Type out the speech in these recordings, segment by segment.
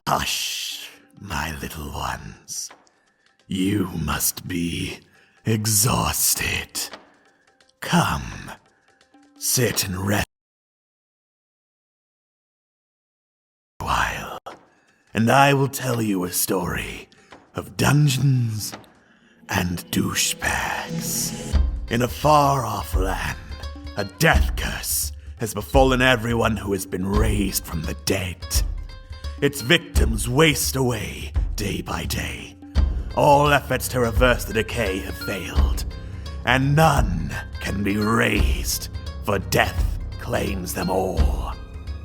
Hush, my little ones. You must be exhausted. Come, sit and rest a while, and I will tell you a story of dungeons and douchebags. In a far-off land, a death curse has befallen everyone who has been raised from the dead. Its victims waste away day by day. All efforts to reverse the decay have failed, and none can be raised, for death claims them all.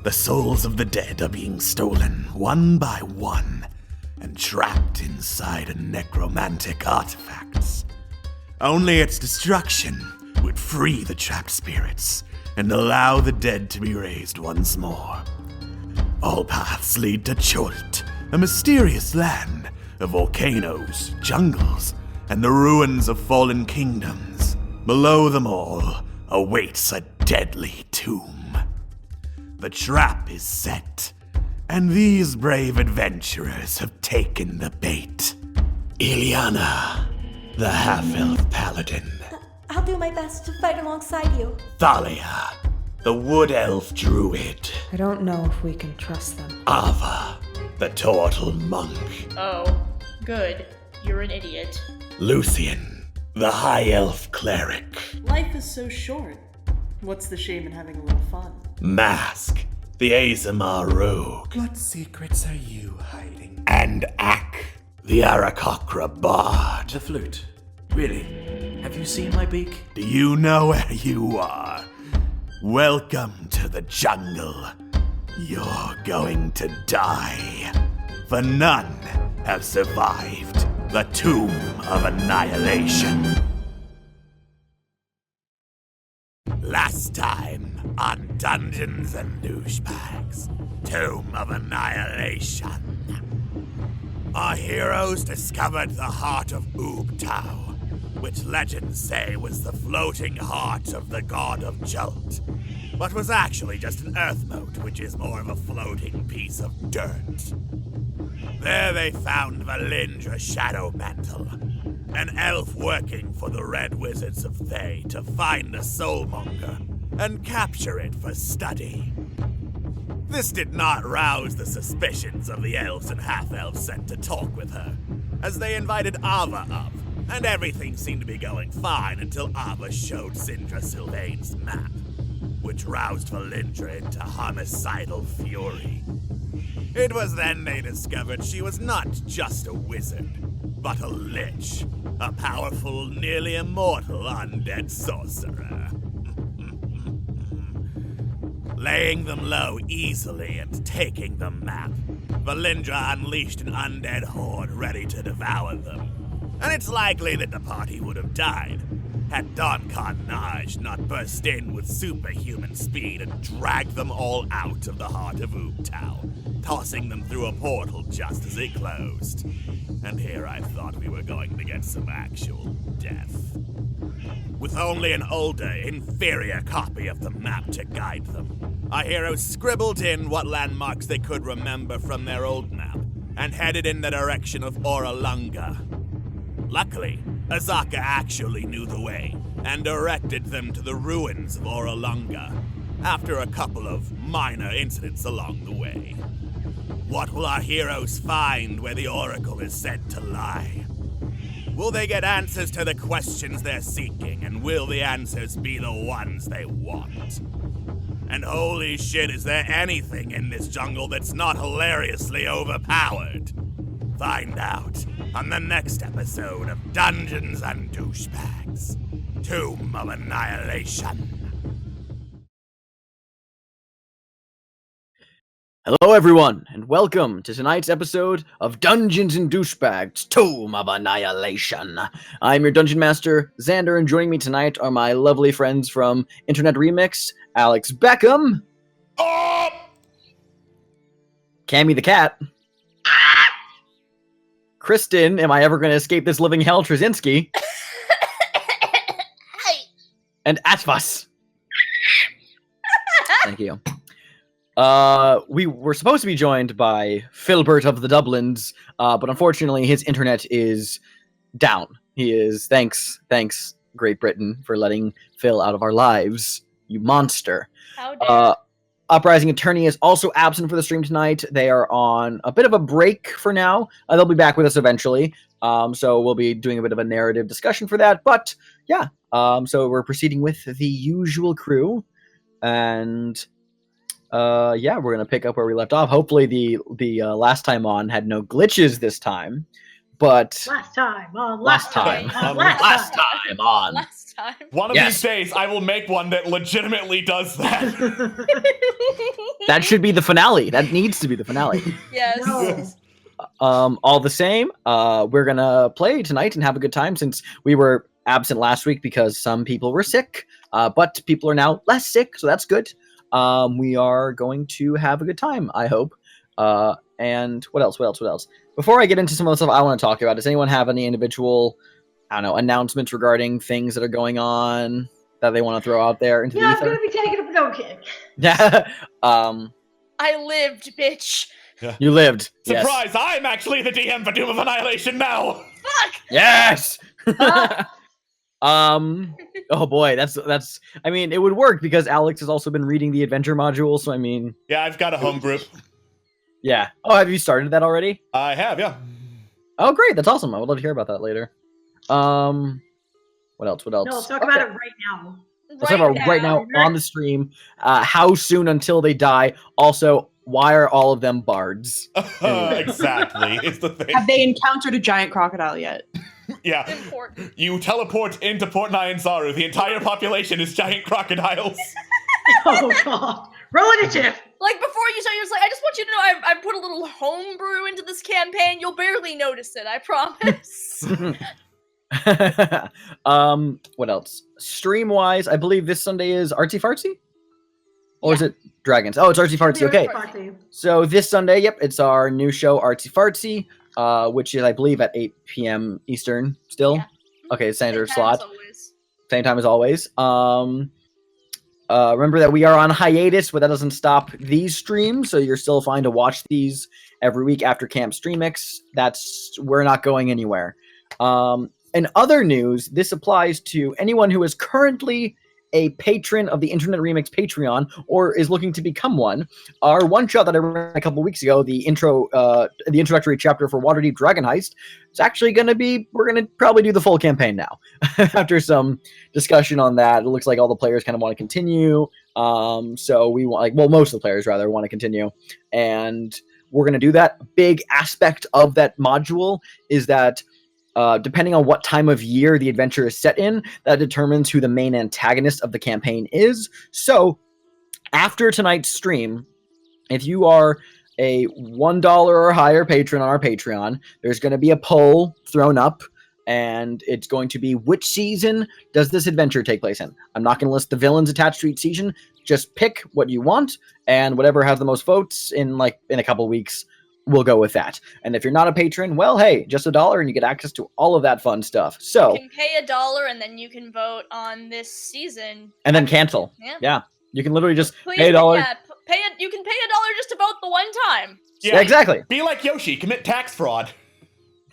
The souls of the dead are being stolen one by one and trapped inside a necromantic artifacts. Only its destruction would free the trapped spirits and allow the dead to be raised once more. All paths lead to Chult, a mysterious land of volcanoes, jungles, and the ruins of fallen kingdoms. Below them all awaits a deadly tomb. The trap is set, and these brave adventurers have taken the bait. Ileana, the half-elf paladin. I'll do my best to fight alongside you. Thalia, the wood elf druid. I don't know if we can trust them. Ava, the turtle monk. Oh, good. You're an idiot. Luthien, the high elf cleric. Life is so short. What's the shame in having a little fun? Mask, the Azamar rogue. What secrets are you hiding? And Ak, the Arakocra bard. The flute. Really? Have you seen my beak? Do you know where you are? Welcome to the jungle. You're going to die, for none have survived the Tomb of Annihilation. Last time on Dungeons and Douchebags, Tomb of Annihilation. Our heroes discovered the heart of Oobtau, which legends say was the floating heart of the god of Chult, but was actually just an earth mote, which is more of a floating piece of dirt. There they found Valindra Shadowmantle, an elf working for the Red Wizards of Thay to find the Soulmonger and capture it for study. This did not rouse the suspicions of the elves and half-elves sent to talk with her, as they invited Ava up, and everything seemed to be going fine until Ava showed Sindra Sylvain's map, which roused Valindra into homicidal fury. It was then they discovered she was not just a wizard, but a lich, a powerful, nearly immortal undead sorcerer. Laying them low easily and taking the map, Valindra unleashed an undead horde ready to devour them. And it's likely that the party would have died had Don Carnage not burst in with superhuman speed and dragged them all out of the heart of Oobtau, tossing them through a portal just as it closed. And here I thought we were going to get some actual death. With only an older, inferior copy of the map to guide them, our heroes scribbled in what landmarks they could remember from their old map and headed in the direction of Orolunga. Luckily, Azaka actually knew the way and directed them to the ruins of Orolunga after a couple of minor incidents along the way. What will our heroes find where the Oracle is said to lie? Will they get answers to the questions they're seeking, and will the answers be the ones they want? And holy shit, is there anything in this jungle that's not hilariously overpowered? Find out on the next episode of Dungeons and Douchebags, Tomb of Annihilation. Hello everyone, and welcome to tonight's episode of Dungeons and Douchebags, Tomb of Annihilation. I'm your Dungeon Master, Xander, and joining me tonight are my lovely friends from Internet Remix, Alex Beckham, Cammy the Cat, Kristen, am I ever going to escape this living hell, Trzynski, and Atvas. Thank you. We were supposed to be joined by Philbert of the Dublins, but unfortunately his internet is down. He is thanks Great Britain for letting Phil out of our lives. You monster. How dare Uprising Attorney is also absent for the stream tonight. They are on a bit of a break for now. They'll be back with us eventually. So we'll be doing a bit of a narrative discussion for that. But yeah, so we're proceeding with the usual crew, and yeah, we're gonna pick up where we left off. Hopefully, the last time on had no glitches this time. But Last time on. last time? One of these days, I will make one that legitimately does that. That should be the finale. That needs to be the finale. Yes. No. All the same, we're gonna play tonight and have a good time since we were absent last week because some people were sick, but people are now less sick, so that's good. We are going to have a good time, I hope. And what else? Before I get into some of the stuff I want to talk about, does anyone have any individual, I don't know, announcements regarding things that are going on that they want to throw out there into the I'm ether? going to be taking a no kick. Yeah. I lived, bitch. You lived. Surprise! I'm actually the DM for Doom of Annihilation now. Fuck. Yes. Oh boy, that's. I mean, it would work because Alex has also been reading the adventure module. So I mean. Yeah, I've got a home group. Yeah. Oh, have you started that already? I have, yeah. Oh, great. That's awesome. I would love to hear about that later. What else? No, let's talk about it right now. Let's talk about right now on the stream. How soon until they die? Also, why are all of them bards? Exactly. It's the thing. Have they encountered a giant crocodile yet? Yeah. Important. You teleport into Port Nyanzaru. The entire population is giant crocodiles. Oh, God. Roll initiative. Like, before you start, you're just like, I just want you to know I put a little homebrew into this campaign. You'll barely notice it, I promise. What else? Stream-wise, I believe this Sunday is Artsy Fartsy? Or is it Dragons? Oh, it's Artsy Fartsy, okay. So this Sunday, yep, it's our new show, Artsy Fartsy, which is, I believe, at 8 p.m. Eastern still. Yeah. Okay, standard Same slot. time as always. Same time as always. Remember that we are on hiatus, but that doesn't stop these streams, so you're still fine to watch these every week after Camp Streamix. We're not going anywhere. In other news, this applies to anyone who is currently a patron of the Internet Remix Patreon or is looking to become one. Our one shot that I ran a couple weeks ago, the introductory chapter for Waterdeep Dragon Heist, it's actually going to be, we're going to probably do the full campaign now. After some discussion on that, it looks like all the players kind of want to continue. So we want, most of the players rather want to continue. And we're going to do that. A big aspect of that module is that depending on what time of year the adventure is set in, that determines who the main antagonist of the campaign is. So, after tonight's stream, if you are a $1 or higher patron on our Patreon, there's going to be a poll thrown up, and it's going to be, which season does this adventure take place in? I'm not going to list the villains attached to each season. Just pick what you want, and whatever has the most votes in a couple weeks, we'll go with that. And if you're not a patron, well, hey, just $1 and you get access to all of that fun stuff. So you can pay $1 and then you can vote on this season. And then cancel. Yeah. You can literally just Please, pay $1. Yeah, you can pay $1 just to vote the one time. Yeah, exactly. Be like Yoshi, commit tax fraud.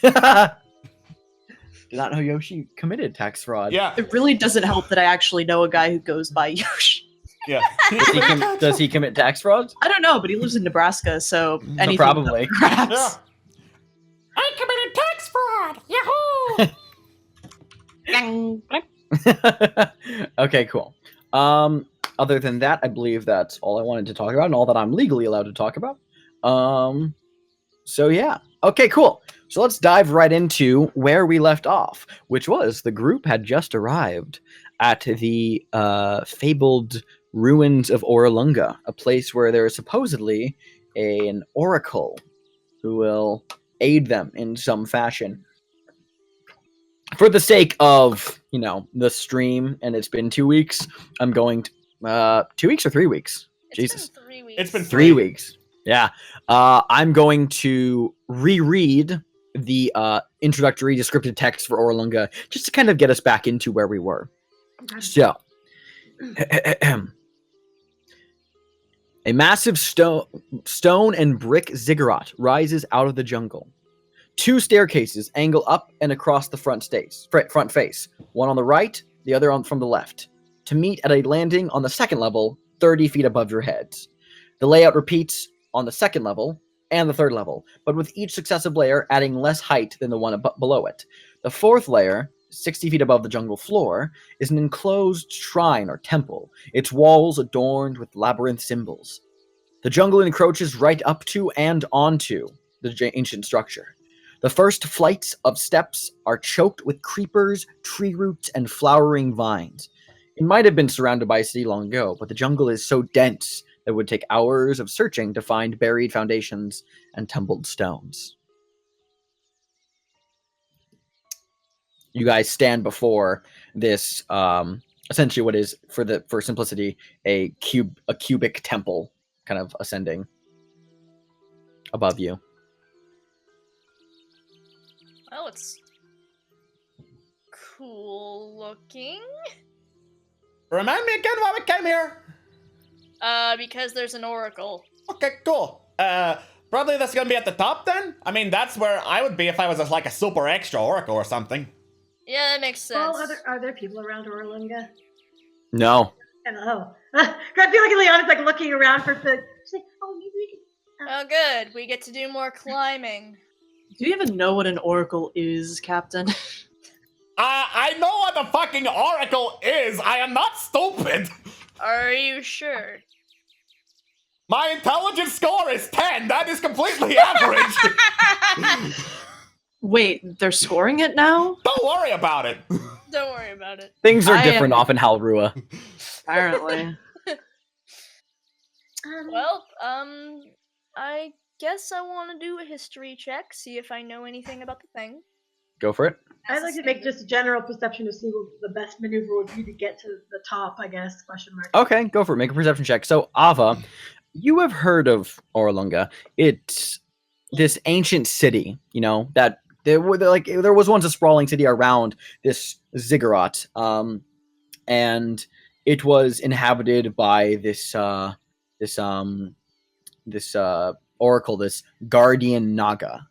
Did not know Yoshi committed tax fraud. Yeah. It really doesn't help that I actually know a guy who goes by Yoshi. Yeah. Does he commit tax fraud? I don't know, but he lives in Nebraska, so anything. Probably. Perhaps. Yeah. I committed tax fraud. Yahoo! Okay, cool. Other than that, I believe that's all I wanted to talk about and all that I'm legally allowed to talk about. So yeah. Okay, cool. So let's dive right into where we left off, which was the group had just arrived at the fabled ruins of Orolunga, a place where there is supposedly an oracle who will aid them in some fashion. For the sake of, the stream, and it's been 2 weeks, I'm going to... 2 weeks or 3 weeks? Jesus. Been 3 weeks. It's been 3 weeks. Yeah. I'm going to reread the introductory descriptive text for Orolunga, just to kind of get us back into where we were. So... A massive stone and brick ziggurat rises out of the jungle. 2 staircases angle up and across the front face, one on the right, the other from the left, to meet at a landing on the second level, 30 feet above your heads. The layout repeats on the second level and the third level, but with each successive layer adding less height than the one below it. The fourth layer, 60 feet above the jungle floor, is an enclosed shrine or temple, its walls adorned with labyrinth symbols. The jungle encroaches right up to and onto the ancient structure. The first flights of steps are choked with creepers, tree roots, and flowering vines. It might have been surrounded by a city long ago, but the jungle is so dense that it would take hours of searching to find buried foundations and tumbled stones. You guys stand before this, essentially what is, for simplicity, a cubic temple kind of ascending above you. Well, it's cool looking. Remind me again why we came here. Because there's an oracle. Okay, cool. Probably that's gonna be at the top then? I mean, that's where I would be if I was like a super extra oracle or something. Yeah, that makes sense. Well, are there people around Orolunga? No. Oh. I feel like Leon's like looking around for the. She's like, oh, maybe we can. Oh, good. We get to do more climbing. Do you even know what an oracle is, Captain? I know what the fucking oracle is. I am not stupid. Are you sure? My intelligence score is 10. That is completely average. Wait, they're scoring it now? Don't worry about it. Don't worry about it. Things are different off in Halrua. Apparently. Well, I guess I want to do a history check, see if I know anything about the thing. Go for it. I'd like to make just a general perception to see what the best maneuver would be to get to the top, I guess, question mark. Okay, go for it. Make a perception check. So, Ava, you have heard of Orolunga. It's this ancient city, you know, that there was once a sprawling city around this ziggurat, and it was inhabited by this oracle, this guardian Naga.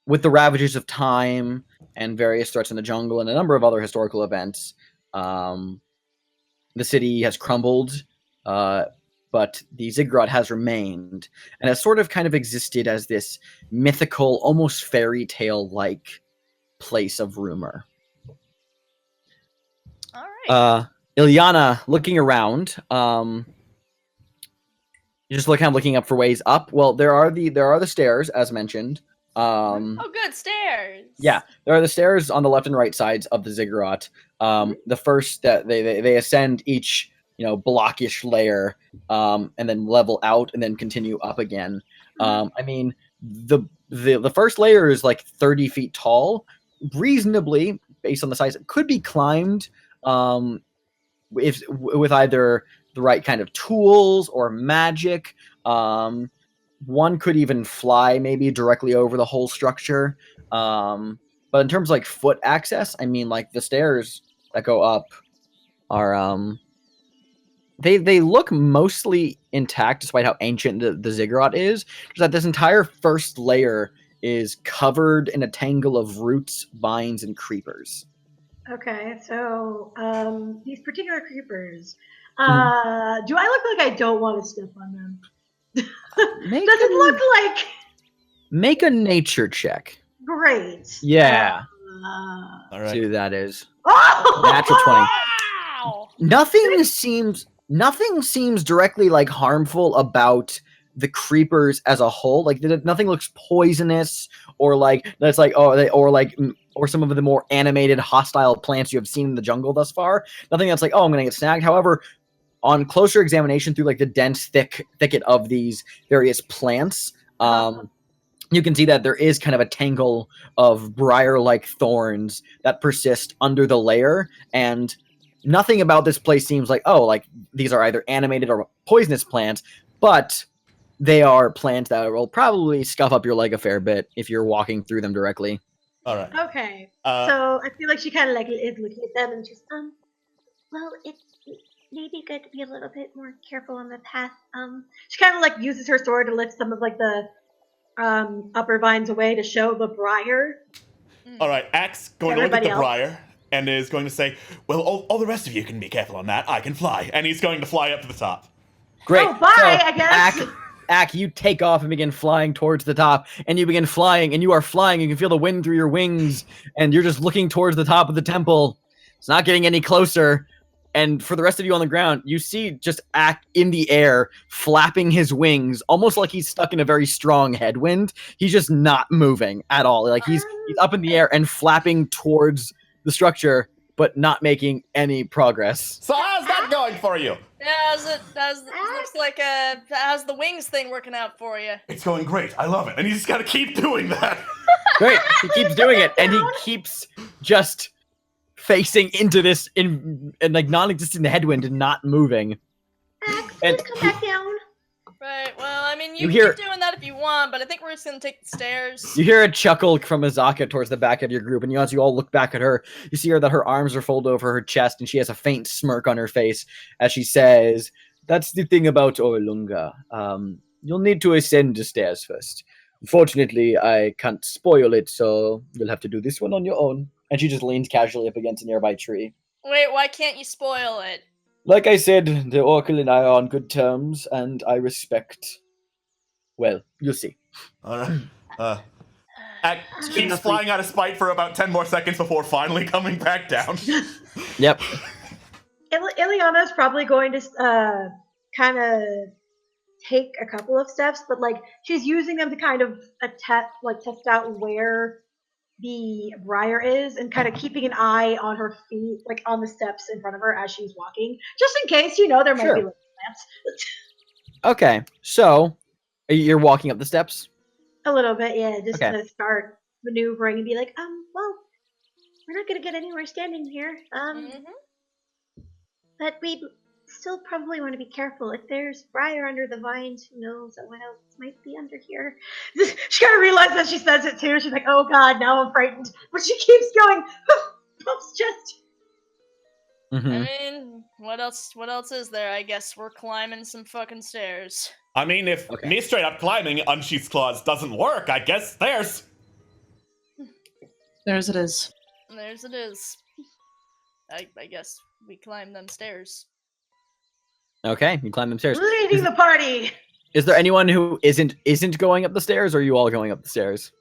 With the ravages of time and various threats in the jungle and a number of other historical events, the city has crumbled, but the ziggurat has remained and has sort of kind of existed as this mythical, almost fairy tale-like place of rumor. All right. Ilyana, looking around, you're just kind of looking up for ways up. Well, there are the stairs, as mentioned. Oh, good, stairs. Yeah, there are the stairs on the left and right sides of the ziggurat. The first that they ascend each, blockish layer, and then level out and then continue up again. I mean, the first layer is like 30 feet tall, reasonably based on the size. It could be climbed, if with either the right kind of tools or magic. One could even fly maybe directly over the whole structure. But in terms of like foot access, I mean, like the stairs that go up are they look mostly intact despite how ancient the ziggurat is. Just that this entire first layer is covered in a tangle of roots, vines, and creepers. Okay, so these particular creepers, do I look like I don't want to step on them? Does it look like? Make a nature check. Great. Yeah. All right. See who that is. Oh! Natural 20. Wow. Nothing seems directly like harmful about the creepers as a whole. Like nothing looks poisonous or like that's like or some of the more animated hostile plants you have seen in the jungle thus far. Nothing that's like, oh, I'm gonna get snagged. However, on closer examination through like the dense thicket of these various plants, you can see that there is kind of a tangle of briar-like thorns that persist under the layer, and nothing about this place seems like, oh, like these are either animated or poisonous plants, but they are plants that will probably scuff up your leg a fair bit if you're walking through them directly. All right. Okay. So I feel like she kind of like is looking at them and she's well, maybe good to be a little bit more careful on the path. She kind of like uses her sword to lift some of like the upper vines away to show the briar. All right, Axe going to look at Everybody the else. briar and is going to say, "Well, all the rest of you can be careful on that. I can fly," and he's going to fly up to the top. Great. Oh, bye, I guess. Ack, you take off and begin flying towards the top, and you begin flying, and you are flying. You can feel the wind through your wings, and you're just looking towards the top of the temple. It's not getting any closer. And for the rest of you on the ground, you see just Ack in the air, flapping his wings, almost like he's stuck in a very strong headwind. He's just not moving at all. Like he's up in the air and flapping towards the structure, but not making any progress. So how's that going for you? Yeah, looks like how's the wings thing working out for you? It's going great. I love it. And you just got to keep doing that. Great. He keeps doing it, and he keeps just facing into this in like non-existent headwind and not moving. And come back down. Right, well, I mean, You you hear- can keep doing that if you want, but I think we're just gonna take the stairs. You hear a chuckle from Azaka towards the back of your group, and as you all look back at her, you see her that her arms are folded over her chest, and she has a faint smirk on her face as she says, "That's the thing about Orolunga. You'll need to ascend the stairs first. Unfortunately, I can't spoil it, so you'll have to do this one on your own." And she just leans casually up against a nearby tree. Wait, why can't you spoil it? Like I said, the Oracle and I are on good terms, and I respect... Well, you'll see. All right. Axe keeps flying out of spite for about 10 more seconds before finally coming back down. Yep. Ileana's probably going to kind of take a couple of steps, but like she's using them to kind of test out where the briar is, and kind of keeping an eye on her feet, like on the steps in front of her as she's walking, just in case there might be like plants. Okay, so you're walking up the steps? A little bit, yeah, just Okay. to start maneuvering and be like, well, we're not gonna get anywhere standing here. But we still probably want to be careful. If there's briar under the vines, who knows what else might be under here. She kind of realizes as she says it too. She's like, oh god, now I'm frightened. But she keeps going, pumps chest. I mean, what else is there? I guess we're climbing some fucking stairs. I mean, if me straight up climbing Unsheath's Claws doesn't work, I guess stairs. There's it is. There's it is. I guess we climb them stairs. Okay, you climb them stairs. Leading the party. Is there anyone who isn't going up the stairs, or are you all going up the stairs?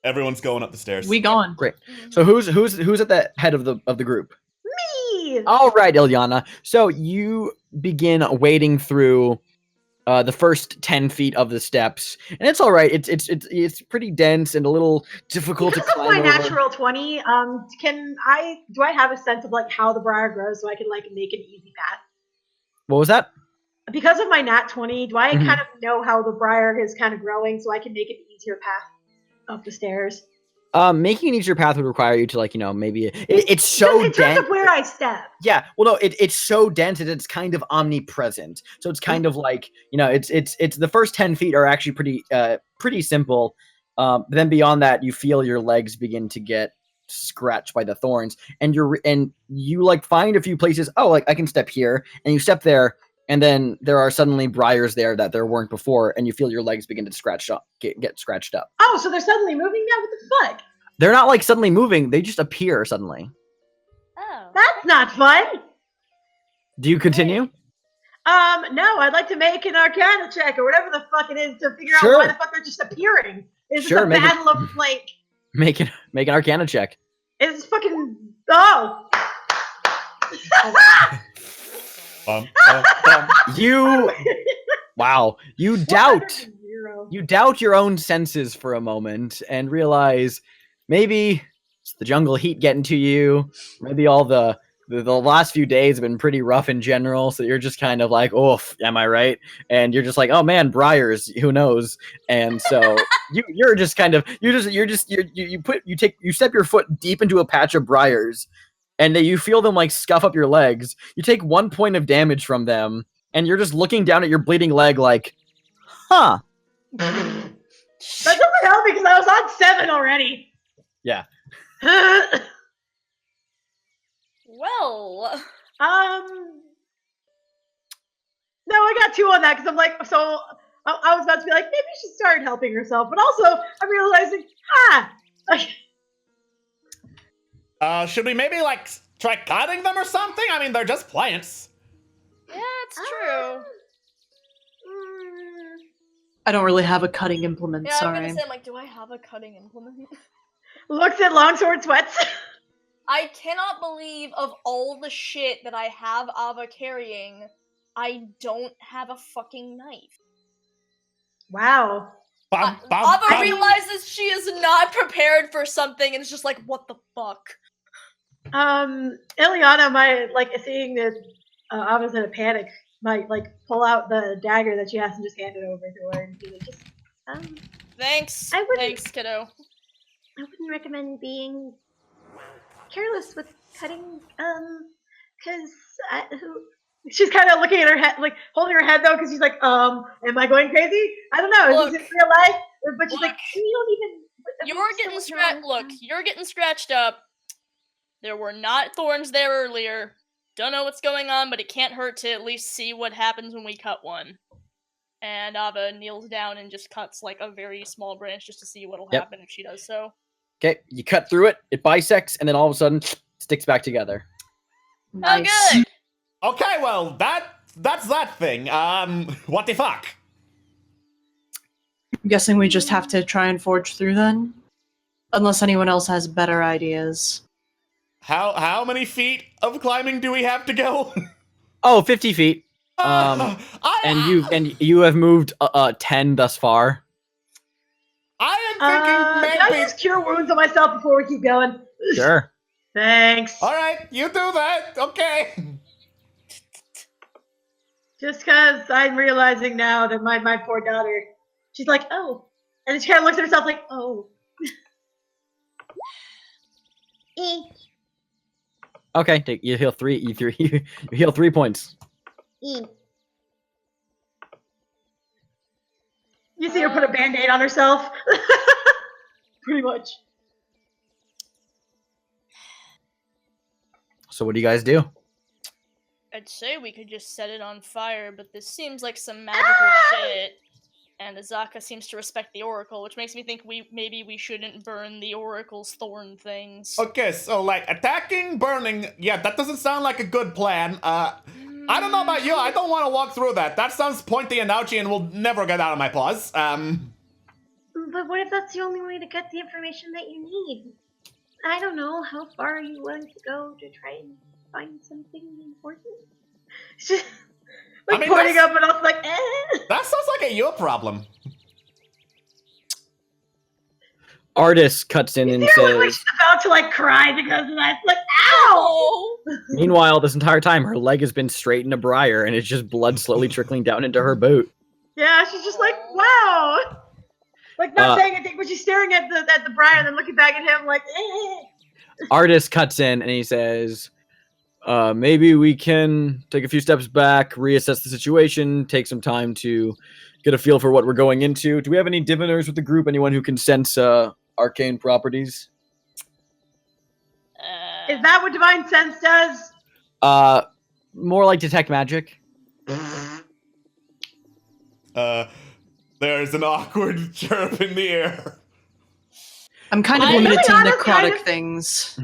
Everyone's going up the stairs. We gone. Great. So who's at the head of the group? Me. All right, Ileana. So you begin wading through the first 10 feet of the steps, and it's all right. It's pretty dense and a little difficult to Because climb of my over. natural 20, do I have a sense of like how the briar grows so I can like make an easy path? What was that? Because of my nat 20, do I Mhm. kind of know how the briar is kind of growing so I can make an easier path up the stairs? Making an easier path would require you to maybe it's so In terms dense. of where I step. Yeah, well, no, it's so dense that it's kind of omnipresent. So it's kind of like it's the first 10 feet are actually pretty simple. But then beyond that, you feel your legs begin to get scratched by the thorns, and you find a few places. Oh, like I can step here, and you step there, and then there are suddenly briars there that there weren't before, and you feel your legs begin to get scratched up. Oh, so they're suddenly moving now? What the fuck? They're not suddenly moving; they just appear suddenly. Oh. That's not fun. Do you continue? No, I'd like to make an Arcana check or whatever the fuck it is to figure out Sure. why the fuck they're just appearing. Is Sure, this a make it- battle of like? Make an Arcana check. It's fucking oh. You wow. You doubt 100. you doubt your own senses for a moment and realize maybe it's the jungle heat getting to you. Maybe all the last few days have been pretty rough in general, so you're just kind of like, oof, am I right? And you're just like, oh man, briars, who knows? And so you're just kind of you step your foot deep into a patch of briars, and then you feel them scuff up your legs. You take 1 point of damage from them, and you're just looking down at your bleeding leg like, huh. That doesn't help because I was on 7 already. Yeah. Well, No, I got 2 on that because I'm like, so I was about to be like, maybe she started helping herself, but also I'm realizing, Should we maybe like try cutting them or something? I mean, they're just plants. Yeah, it's true. I don't really have a cutting implement, Yeah, I'm sorry. gonna say, I'm like, do I have a cutting implement? looks at longsword sweats. I cannot believe of all the shit that I have Ava carrying, I don't have a fucking knife. Wow. Ava realizes she is not prepared for something and is just like, what the fuck? Ileana might, like, seeing that Ava's in a panic, might, like, pull out the dagger that she has and just hand it over to her and be like, just, Thanks. Thanks, kiddo. I wouldn't recommend being careless with cutting, because she's kind of looking at her head, like, holding her head, though, because she's like, am I going crazy? I don't know, is this in real life? But she's like, we don't even... You're getting scratched up. There were not thorns there earlier. Don't know what's going on, but it can't hurt to at least see what happens when we cut one. And Ava kneels down and just cuts like a very small branch just to see what'll happen if she does so. Okay, you cut through it, it bisects, and then all of a sudden, sticks back together. Nice. Oh, good! Okay, well, that's that thing. What the fuck? I'm guessing we just have to try and forge through then? Unless anyone else has better ideas. How many feet of climbing do we have to go? 50 feet. And you have moved 10 thus far. I am thinking maybe... Can I just cure wounds on myself before we keep going? Sure. Thanks. Alright, you do that. Okay. Just because I'm realizing now that my poor daughter, she's like, oh. And then she kind of looks at herself like, oh. Okay, you heal 3. You heal 3 points. You see her put a band-aid on herself. Pretty much. So what do you guys do? I'd say we could just set it on fire, but this seems like some magical shit. And Azaka seems to respect the Oracle, which makes me think maybe we shouldn't burn the Oracle's thorn things. Okay, so like attacking, burning, yeah, that doesn't sound like a good plan. I don't know about you, I don't want to walk through that. That sounds pointy and ouchy and will never get out of my paws. But what if that's the only way to get the information that you need? I don't know, how far are you willing to go to try and find something important? Like, I mean, pointing up and I was like, eh. That sounds like a you problem. Artist cuts in and says... Like she's about to, like, cry because of that. It's like, ow! Meanwhile, this entire time, her leg has been straight in a briar, and it's just blood slowly trickling down into her boot. Yeah, she's just like, wow! Like, not saying anything, but she's staring at the briar and then looking back at him like, eh. Artist cuts in and he says... maybe we can take a few steps back, reassess the situation, take some time to get a feel for what we're going into. Do we have any diviners with the group? Anyone who can sense arcane properties? Is that what Divine Sense does? More like detect magic. There's an awkward chirp in the air. I'm kind of limited to necrotic things.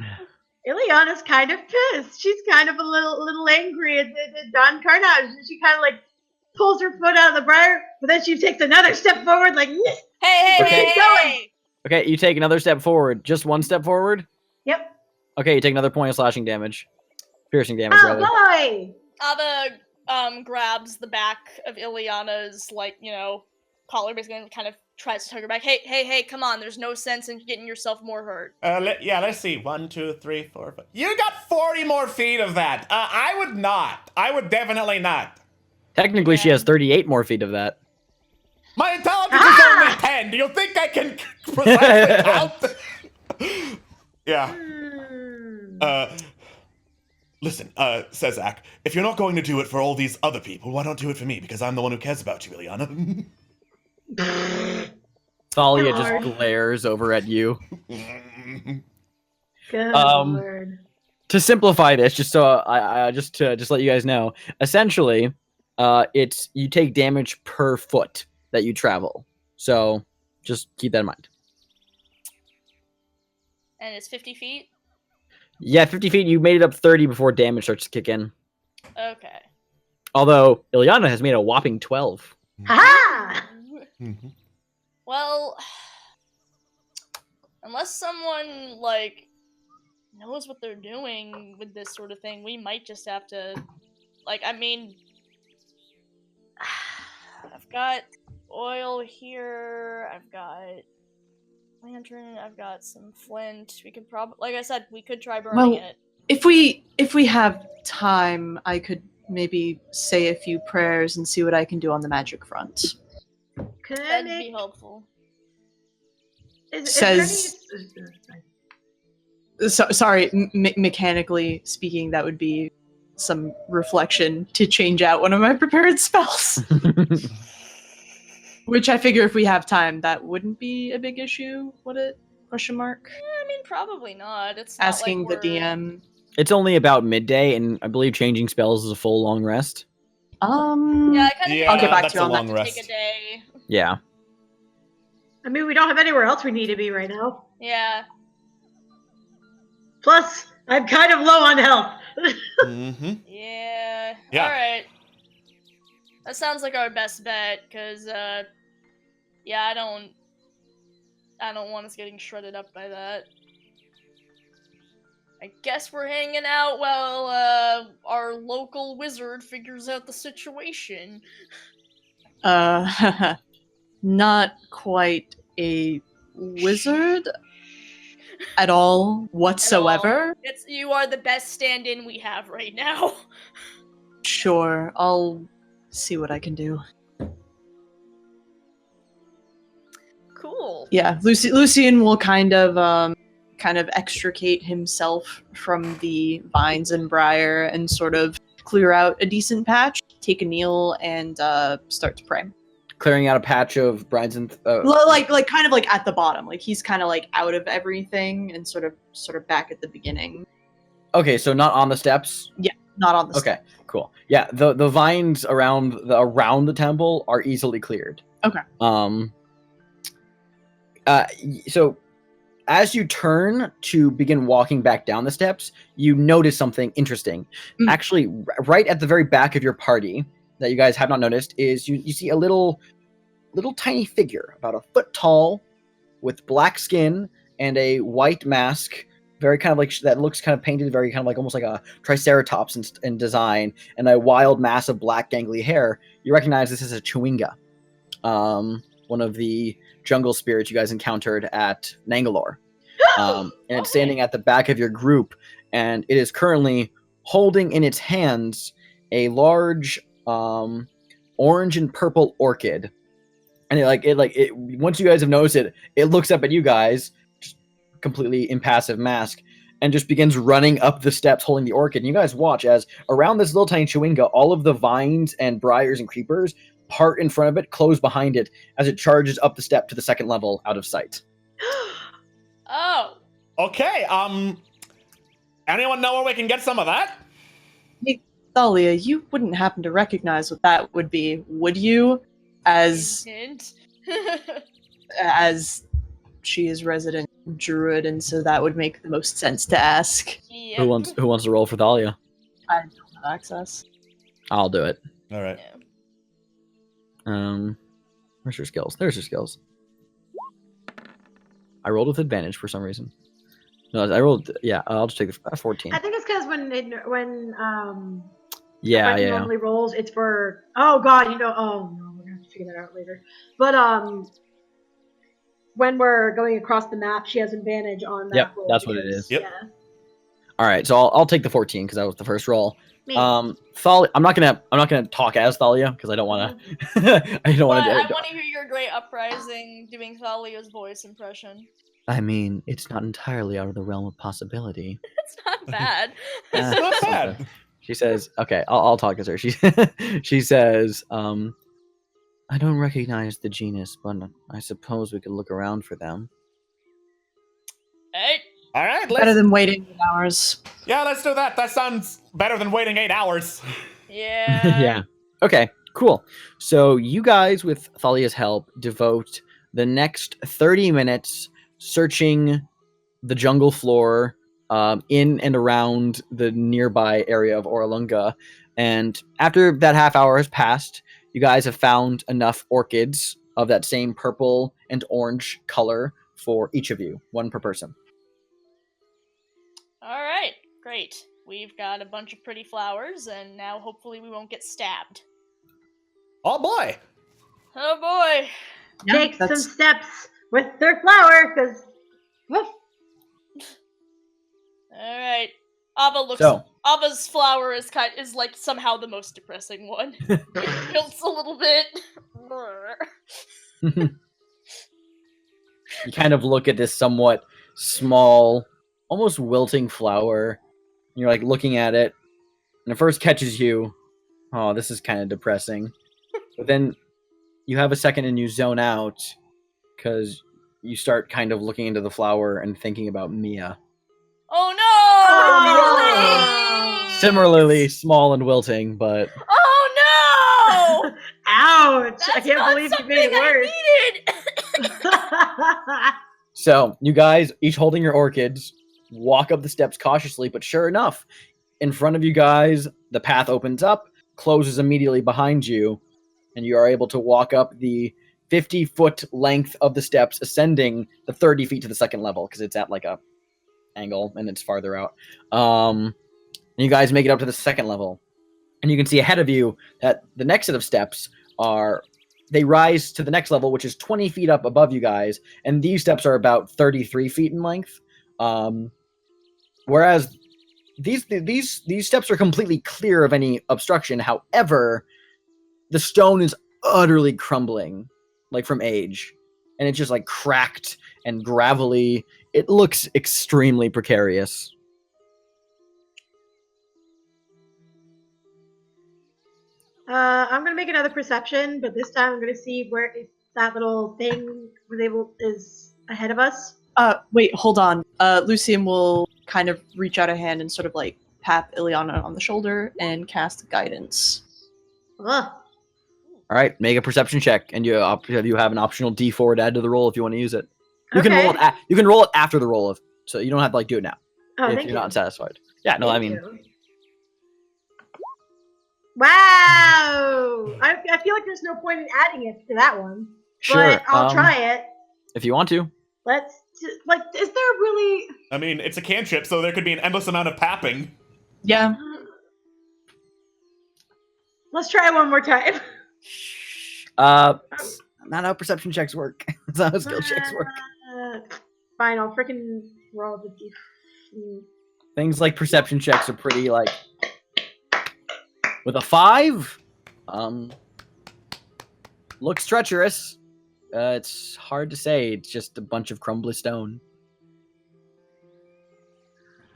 Ileana's kind of pissed. She's kind of a little angry at Don Carnage. She kind of like pulls her foot out of the briar, but then she takes another step forward, like, hey. Okay, you take another step forward. Just one step forward? Yep. Okay, you take another point of slashing damage. Piercing damage, rather. Boy! Ava grabs the back of Ileana's, like, collar, basically, and kind of tries to tug her back. Hey, come on, there's no sense in getting yourself more hurt. Let's see. 1, 2, 3, 4, 5. You got 40 more feet of that. I would not. I would definitely not. Technically, she has 38 more feet of that. My intelligence is only 10. Do you think I can precisely count? Yeah. Listen, says Zach, if you're not going to do it for all these other people, why don't do it for me? Because I'm the one who cares about you, Ileana. Thalia just glares over at you. Good Lord. to simplify this, just so I just to let you guys know, essentially, it's you take damage per foot that you travel. So just keep that in mind. And it's 50 feet? Yeah, 50 feet. You made it up 30 before damage starts to kick in. Okay. Although Ilyana has made a whopping 12. Ha! Mhm. Well, unless someone, like, knows what they're doing with this sort of thing, we might just have to, like, I mean, I've got oil here, I've got lantern, I've got some flint. We could probably, like I said, we could try burning Well, it. if we have time, I could maybe say a few prayers and see what I can do on the magic front. Can I That'd be make? helpful. Is there Says- any? Sorry, mechanically speaking, that would be some reflection to change out one of my prepared spells. Which I figure if we have time, that wouldn't be a big issue, would it? Question mark. I mean, probably not. It's not Asking like the we're... DM. It's only about midday, and I believe changing spells is a full long rest. Yeah, I kind of Yeah, I'll get back that's to you a on that. long to rest. take a day. Yeah. I mean, we don't have anywhere else we need to be right now. Yeah. Plus, I'm kind of low on health. Mm-hmm. Yeah. Yeah. Alright. That sounds like our best bet, because, yeah, I don't want us getting shredded up by that. I guess we're hanging out while, our local wizard figures out the situation. Not quite a wizard at all whatsoever. You are the best stand-in we have right now. Sure, I'll see what I can do. Cool. Yeah, Lucian will kind of extricate himself from the vines and briar and sort of clear out a decent patch, take a kneel, and start to pray. Clearing out a patch of brines and Like kind of like at the bottom, like he's kind of like out of everything and sort of back at the beginning. Okay, so not on the steps. Not on the Okay, cool. Yeah, the vines around the temple are easily cleared. Okay. So as you turn to begin walking back down the steps, you notice something interesting. Mm. Actually, right at the very back of your party that you guys have not noticed is you see a little tiny figure, about a foot tall, with black skin and a white mask, very kind of like that looks kind of painted, very kind of like almost like a triceratops in design, and a wild mass of black gangly hair. You recognize this as a Chewinga, one of the jungle spirits you guys encountered at Nangalore. And it's standing at the back of your group, and it is currently holding in its hands a large orange and purple orchid. And it once you guys have noticed it, it looks up at you guys, just completely impassive mask, and just begins running up the steps holding the orchid. And you guys watch as around this little tiny Chewinga, all of the vines and briars and creepers part in front of it, close behind it, as it charges up the step to the second level out of sight. Oh. Okay, anyone know where we can get some of that? Hey, Thalia, you wouldn't happen to recognize what that would be, would you? As Hint. she is resident druid, and so that would make the most sense to ask. Yep. Who wants to roll for Thalia? I don't have access. I'll do it. All right. Yeah. Where's your skills? There's your skills. I rolled with advantage for some reason. No, I rolled. Yeah, I'll just take the 14. I think it's because when Yeah, Brendan yeah. normally rolls, it's for oh no, we're gonna have to figure that out later. But when we're going across the map, she has advantage on that Yep, roll. that's what it because- is. Yep. Yeah. All right, so I'll take the 14 because that was the first roll. Me. Thalia, I'm not gonna talk as Thalia because I don't want to. I don't want But I to. want to hear your great uprising doing Thalia's voice impression. I mean, it's not entirely out of the realm of possibility. It's not bad. It's not bad. She says, "Okay, I'll talk as her." She says, "I don't recognize the genus, but I suppose we could look around for them." Hey, All right, Better than waiting 8 hours. Yeah, let's do that. That sounds better than waiting 8 hours. Yeah. Yeah. Okay, cool. So you guys, with Thalia's help, devote the next 30 minutes searching the jungle floor in and around the nearby area of Orolunga. And after that half hour has passed, you guys have found enough orchids of that same purple and orange color for each of you, one per person. All right, great. We've got a bunch of pretty flowers, and now hopefully we won't get stabbed. Oh boy. Oh boy. Take some steps with their flower, because. All right. Ava looks. So- Ava's flower is like somehow the most depressing one. It tilts a little bit. You kind of look at this somewhat small, almost wilting flower. You're like looking at it, and it first catches you. Oh, this is kind of depressing. But then you have a second and you zone out because you start kind of looking into the flower and thinking about Mia. Oh no! Similarly small and wilting, but Oh no! Ouch! That's I can't not believe you something made it I worse. so you guys, each holding your orchids, walk up the steps cautiously, but sure enough, in front of you guys, the path opens up, closes immediately behind you, and you are able to walk up the 50-foot length of the steps, ascending the 30 feet to the second level, because it's at like a angle and it's farther out. And you guys make it up to the second level, and you can see ahead of you that the next set of steps they rise to the next level, which is 20 feet up above you guys, and these steps are about 33 feet in length. Whereas these steps are completely clear of any obstruction. However, the stone is utterly crumbling, like from age, and it's just like cracked and gravelly. It looks extremely precarious. I'm gonna make another perception, but this time I'm gonna see where if that little thing is ahead of us. Wait, hold on. Lucian will kind of reach out a hand and sort of like tap Ileana on the shoulder and cast guidance. Ugh. All right, make a perception check, and you have an optional D4 to add to the roll if you want to use it. You Okay. can roll it. You can roll it after the roll, so you don't have to like do it now Oh, if thank you're you. not satisfied. Yeah, no, Thank I mean, you. Wow! I feel like there's no point in adding it to that one. sure. But I'll try it. If you want to. Is there really? I mean, it's a cantrip, so there could be an endless amount of papping. Yeah. Let's try one more time. Not how perception checks work. That's not how skill checks work. Fine, I'll freaking roll the d. Things like perception checks are pretty like with a 5. Looks treacherous. It's hard to say. It's just a bunch of crumbly stone.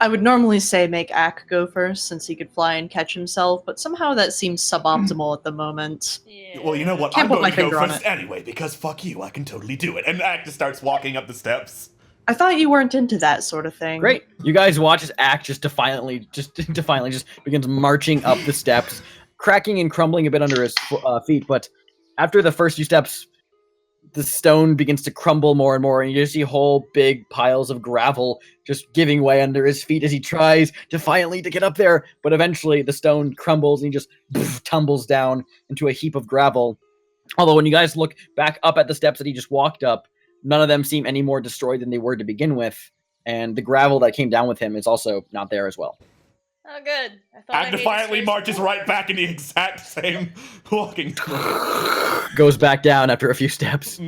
I would normally say make Ak go first since he could fly and catch himself, but somehow that seems suboptimal at the moment. Yeah. Well, you know what? Can't I'm put going my to go finger on first it. anyway, because fuck you, I can totally do it. And Act just starts walking up the steps. I thought you weren't into that sort of thing. Great. You guys watch as Act just defiantly begins marching up the steps, cracking and crumbling a bit under his feet. But after the first few steps, the stone begins to crumble more and more, and you just see whole big piles of gravel just giving way under his feet as he tries defiantly to get up there. But eventually, the stone crumbles and he just tumbles down into a heap of gravel. Although when you guys look back up at the steps that he just walked up, none of them seem any more destroyed than they were to begin with, and the gravel that came down with him is also not there as well. Oh, good. I thought Act defiantly marches right back in the exact same walking. Goes back down after a few steps.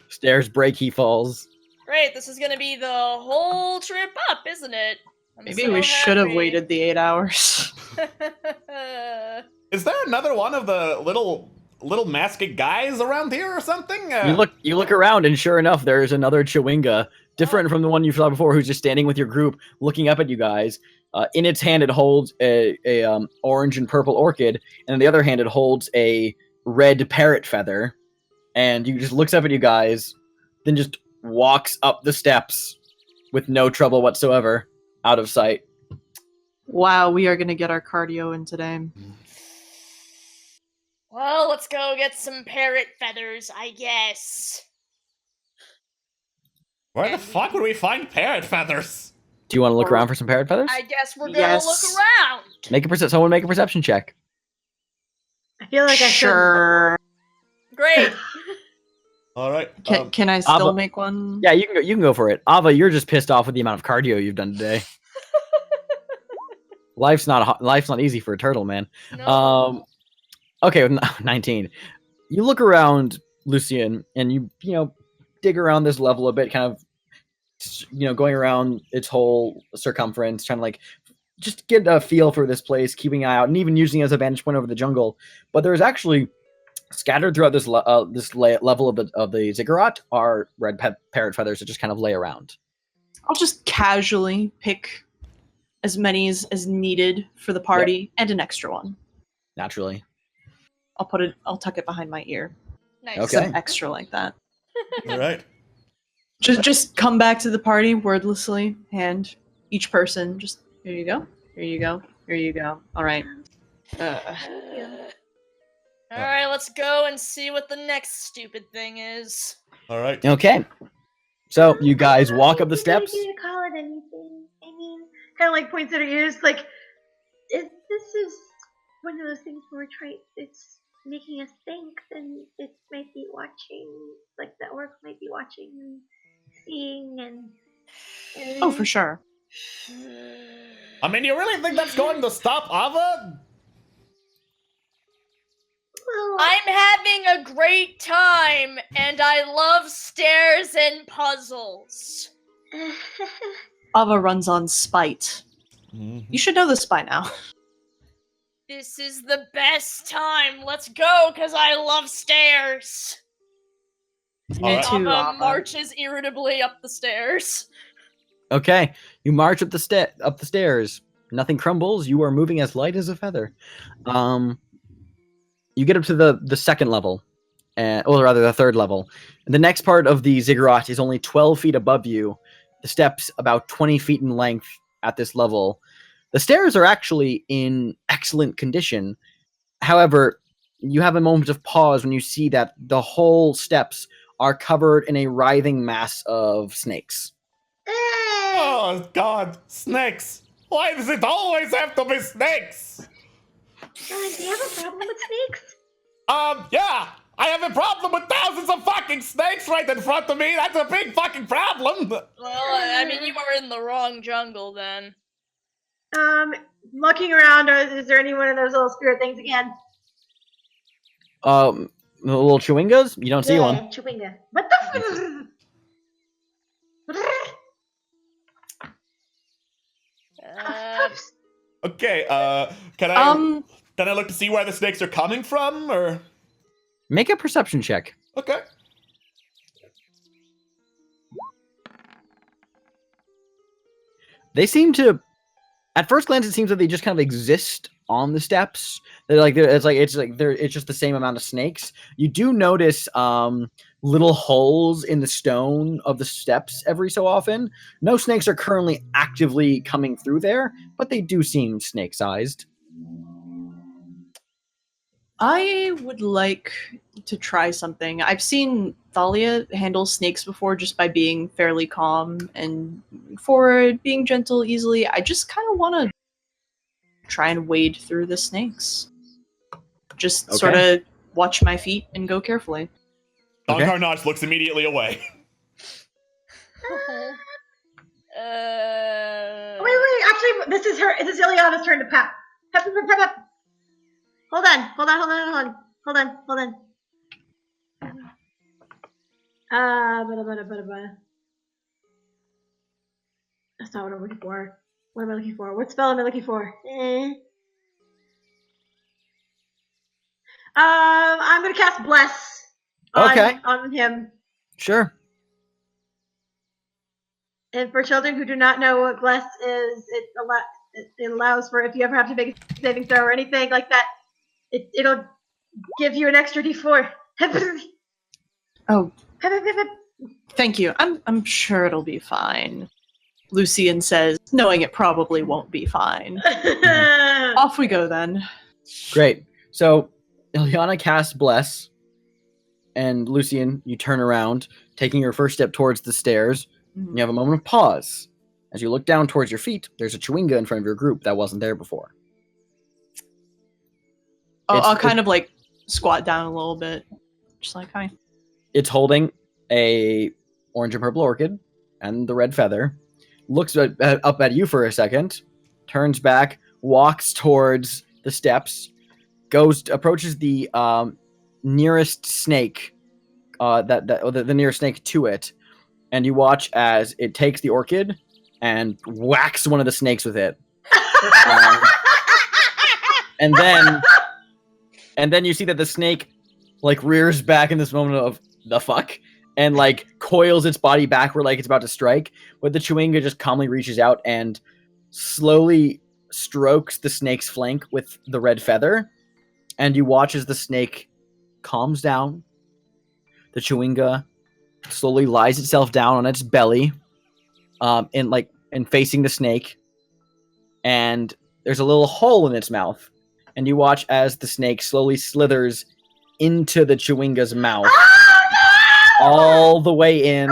Stairs break, he falls. Great, this is gonna be the whole trip up, isn't it? I'm Maybe so we should have happy. waited the 8 hours. Is there another one of the little masked guys around here or something? You look around, and sure enough, there's another Chewinga, different from the one you saw before, who's just standing with your group, looking up at you guys. In its hand, it holds a orange and purple orchid, and in the other hand, it holds a red parrot feather. And he just looks up at you guys, then just walks up the steps with no trouble whatsoever, out of sight. Wow, we are gonna get our cardio in today. Well, let's go get some parrot feathers, I guess. Where the fuck would we find parrot feathers? Do you want to look around for some parrot feathers? I guess we're gonna Yes. look around. Someone make a perception check. I feel like I Sure. Great. All right. Can I still Ava- make one? Yeah, you can go for it. Ava, you're just pissed off with the amount of cardio you've done today. Life's not easy for a turtle, man. No. Okay, with 19. You look around, Lucian, and you dig around this level a bit, kind of going around its whole circumference, trying to just get a feel for this place, keeping an eye out, and even using it as a vantage point over the jungle. But there's actually scattered throughout this level of the ziggurat are red parrot feathers that just kind of lay around. I'll just casually pick as many as needed for the party and an extra one. Naturally. I'll tuck it behind my ear. Nice. Okay. Some extra like that. All right. Just come back to the party wordlessly, hand each person just here you go, here you go, here you go. All right. Alright, let's go and see what the next stupid thing is. All right. Okay. So you guys walk up the steps. You can call it anything. I mean, kind of like points at her ears, like, if this is one of those things where it's making us think, then it might be watching, like the orc might be watching and seeing and Oh, for sure. I mean, you really think that's going to stop Ava? well, I'm having a great time, and I love stairs and puzzles. Ava runs on spite. You should know this by now. This is the best time. Let's go, because I love stairs. All And right. too, Ava Ava. marches irritably up the stairs. Okay, you march up the stairs. Nothing crumbles. You are moving as light as a feather. You get up to the second level, or rather the third level. And the next part of the ziggurat is only 12 feet above you. The steps about 20 feet in length at this level. The stairs are actually in excellent condition. However, you have a moment of pause when you see that the whole steps are covered in a writhing mass of snakes. Oh, God. Snakes. Why does it always have to be snakes? do you have a problem with snakes? Yeah. I have a problem with thousands of fucking snakes right in front of me. That's a big fucking problem. Well, I mean, you are in the wrong jungle then. looking around, is there any one of those little spirit things again? The little chewingas? You don't see one. Chewinga. What the Okay, can I look to see where the snakes are coming from, or? Make a perception check. Okay. They seem to, at first glance, it seems that they just kind of exist on the steps. It's just the same amount of snakes. You do notice little holes in the stone of the steps every so often. No snakes are currently actively coming through there, but they do seem snake-sized. I would like to try something. I've seen Thalia handle snakes before just by being fairly calm and forward, being gentle easily. I just kind of want to try and wade through the snakes. Just sort of watch my feet and go carefully. Don Okay. Carnage looks immediately away. Wait, actually, this is Ileana's turn to pat. Pep. Hold on. That's not what I'm looking for. What am I looking for? What spell am I looking for? I'm gonna cast Bless on him. Sure. And for children who do not know what Bless is, it allows for, if you ever have to make a saving throw or anything like that, it'll give you an extra D4. Oh, thank you. I'm sure it'll be fine. Lucian says, knowing it probably won't be fine. Off we go then. Great. So, Ilyana casts Bless, and Lucian, you turn around, taking your first step towards the stairs. You have a moment of pause. As you look down towards your feet, there's a chewinga in front of your group that wasn't there before. I'll kind of like squat down a little bit. Just like, hi. It's holding a orange and purple orchid and the red feather. Looks up at you for a second, turns back, walks towards the steps, approaches the nearest snake, the nearest snake to it, and you watch as it takes the orchid and whacks one of the snakes with it. And then you see that the snake like rears back in this moment of the fuck and like coils its body backward like it's about to strike, but the chewinga just calmly reaches out and slowly strokes the snake's flank with the red feather, and you watch as the snake calms down. The chewinga slowly lies itself down on its belly, and facing the snake, and there's a little hole in its mouth, and you watch as the snake slowly slithers into the chewinga's mouth, all the way in.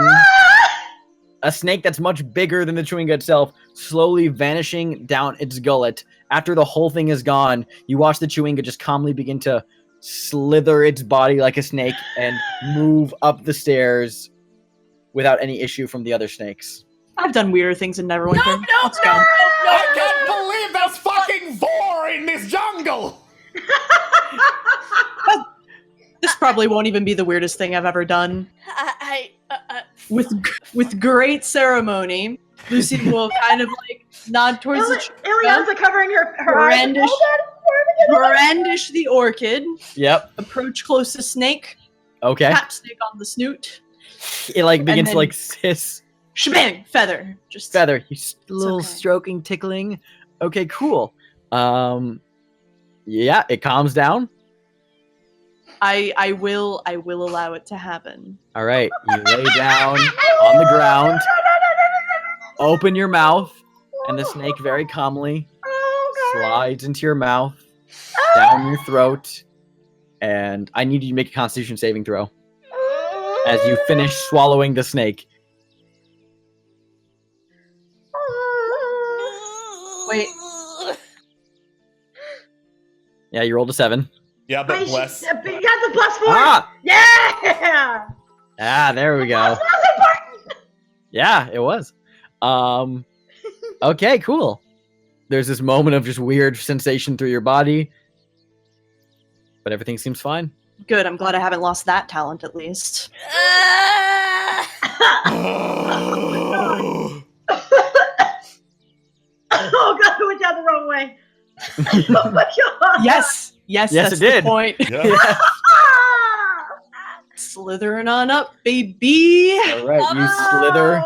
A snake that's much bigger than the chewinga itself, slowly vanishing down its gullet. After the whole thing is gone, you watch the chewinga just calmly begin to slither its body like a snake and move up the stairs without any issue from the other snakes. I've done weirder things in Neverwinter. No, Let's go. I can't believe there's fucking vor in this jungle! This probably won't even be the weirdest thing I've ever done. With great ceremony, Lucy will kind of like nod towards the Ileana's like covering her eyes. Brandish the orchid. Yep. Approach closest snake. Okay. Tap snake on the snoot. It like begins to like hiss. Shebang! Feather. Just Feather. You little okay. stroking, tickling. Okay, cool. Yeah, it calms down. I will allow it to happen. All right, you lay down on the ground, open your mouth, and the snake very calmly slides into your mouth, down your throat, and I need you to make a Constitution saving throw as you finish swallowing the snake. Wait. Yeah, you rolled a 7. Yeah, but bless. You got the +4. Ah! Yeah. Ah, there we go. That's important. Yeah, it was. Okay, cool. There's this moment of just weird sensation through your body, but everything seems fine. Good. I'm glad I haven't lost that talent at least. Oh god, it went down the wrong way. Oh my god. Yes, that's it did. the point. Yeah. Slithering on up, baby. All right, you slither.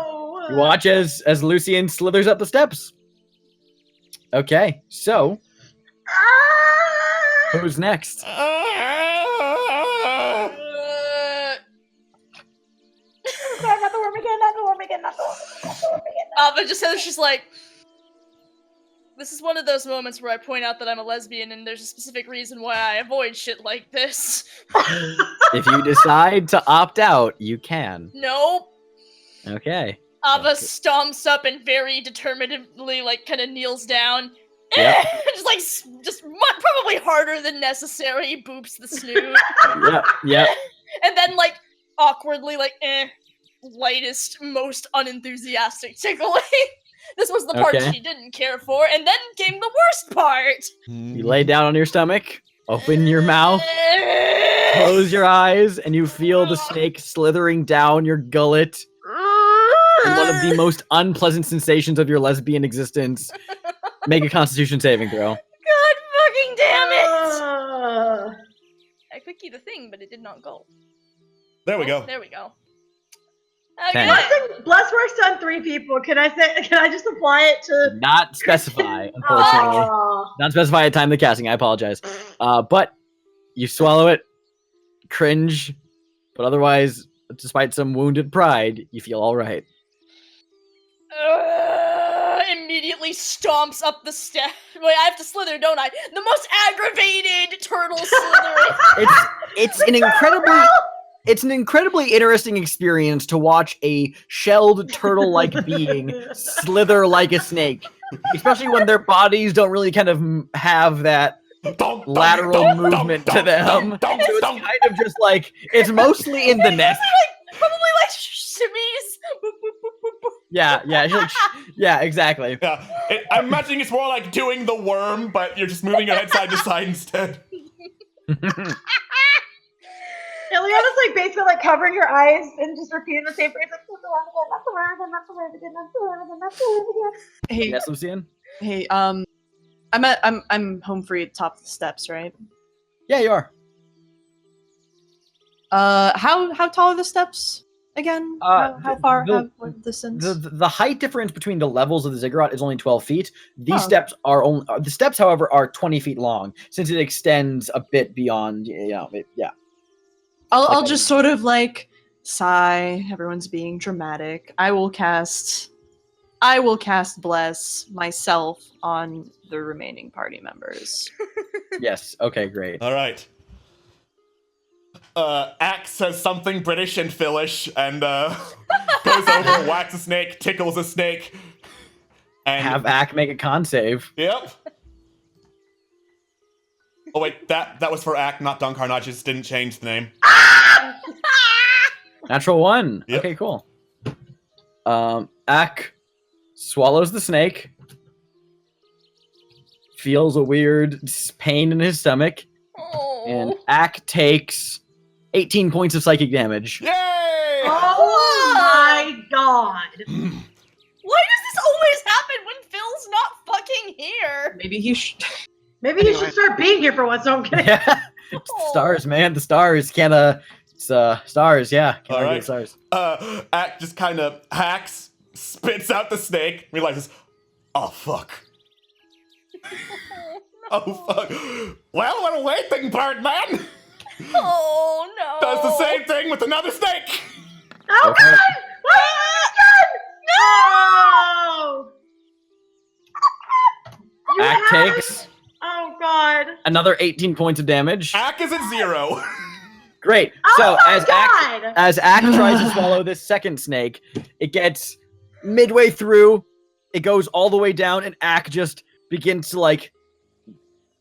You watch as Lucian slithers up the steps. Okay, so who's next? Not the worm again. But just says she's like, this is one of those moments where I point out that I'm a lesbian and there's a specific reason why I avoid shit like this. If you decide to opt out, you can. Nope. Okay. Ava stomps up and very determinedly, like, kind of kneels down. Yep. just probably harder than necessary, boops the snoot. Yep. And then, like, awkwardly, like, lightest, most unenthusiastic tickling. This was the part she didn't care for, and then came the worst part. You lay down on your stomach, open your mouth, close your eyes, and you feel the snake slithering down your gullet. And one of the most unpleasant sensations of your lesbian existence. Make a Constitution saving throw. God fucking damn it! I clicked the thing, but it did not go. There we go. There we go. Okay. Bless works on 3 people. Can I just apply it to? Not specify, unfortunately. Not specify a time of the casting. I apologize. But you swallow it, cringe, but otherwise, despite some wounded pride, you feel all right. immediately stomps up the step. Wait, I have to slither, don't I? The most aggravated turtle slithering. It's an incredibly interesting experience to watch a shelled turtle-like being slither like a snake, especially when their bodies don't really kind of have that lateral movement to them. So it's kind of just like, it's mostly in the neck. Probably like shimmies. Yeah, exactly. Yeah, I'm imagining it's more like doing the worm, but you're just moving your head side to side instead. Ileana's like basically like covering her eyes and just repeating the same phrase, like, that's the word again, that's the word again, that's the word again, that's the word again, that's the word again. Hey, Yes, Lucian? hey, I'm home free at the top of the steps, right? Yeah, you are. How tall are the steps again? How far? What distance? The height difference between the levels of the ziggurat is only 12 feet. These steps are only the steps, however, are 20 feet long, since it extends a bit beyond. Yeah. I'll just sort of like sigh. Everyone's being dramatic. I will cast bless myself on the remaining party members. Yes. Okay. Great. All right. Axe says something British and Philish, and goes over, whacks a snake, tickles a snake, and Have Ack make a con save. Yep. Oh wait, that was for Ack, not Don Carnage. Just didn't change the name. Natural 1. Yep. Okay. Cool. Ack swallows the snake. Feels a weird pain in his stomach, and Ack takes 18 points of psychic damage. Yay! Oh my god. Why does this always happen when Phil's not fucking here? Maybe he should. Maybe you should start being here for once. So I'm kidding. Yeah, it's the stars, man. The stars can't. It's stars. Yeah. Can't All argue right. with stars. Ack just kind of hacks, spits out the snake, realizes, oh fuck. Oh fuck. Well, what a waiting bird, man. Oh no. Does the same thing with another snake. Oh Okay. god! What have you done? No! You Ack have- takes Oh god. another 18 points of damage. Ack is at 0. Great. Oh So my god! as Ack tries to swallow this second snake, it gets midway through, it goes all the way down, and Ack just begins to like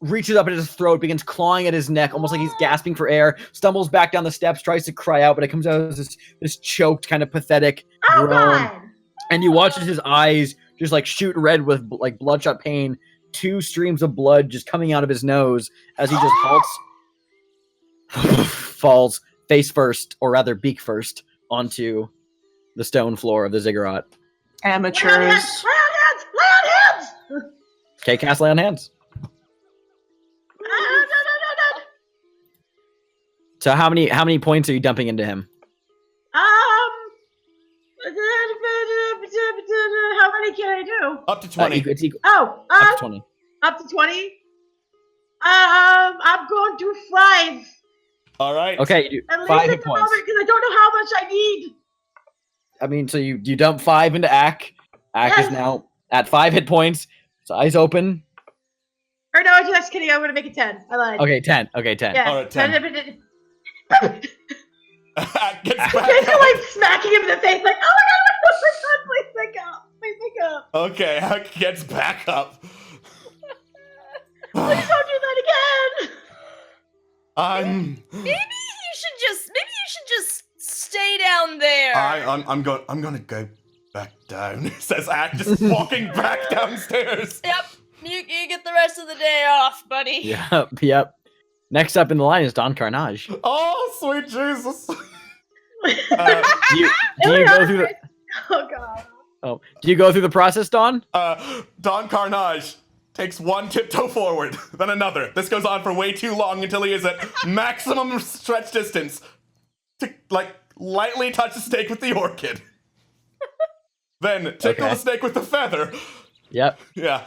reaches up at his throat, begins clawing at his neck, almost like he's gasping for air, stumbles back down the steps, tries to cry out, but it comes out as this choked, kind of pathetic Oh groan. god! And you watch as his eyes just like shoot red with like bloodshot pain, 2 streams of blood just coming out of his nose as he just halts, falls face first, or rather beak first, onto the stone floor of the ziggurat. Amateurs. Lay on hands! Lay on hands! Lay on hands! Okay, cast Lay on Hands. No. So how many points are you dumping into him? How many can I do? Up to 20. It's equal, Oh, up to 20. up to 20. I'm going to 5. All right. Okay, you do At least 5 at hit the points. moment, because I don't know how much I need. I mean, so you dump 5 into Ack. Ack is Yes. now at 5 hit points. His eyes open. Or no, just kidding. I'm going to make it 10. I lied. Okay, 10. Okay, 10. Yeah. All right, 10. Ack gets back Basically, up. like smacking him in the face, like, oh my god, please wake up. Please wake up. Okay, Ack gets back up. Please don't do that again. Maybe you should just stay down there. I'm gonna go back down, says Ack, just walking back downstairs. Yep. You get the rest of the day off, buddy. Yep. Next up in the line is Don Carnage. Oh, sweet Jesus. Do you go through the Oh god. Do you go through the process, Don? Don Carnage takes one tiptoe forward, then another. This goes on for way too long until he is at maximum stretch distance to, like, lightly touch the snake with the orchid. Then tickle Okay. the snake with the feather. Yep. Yeah.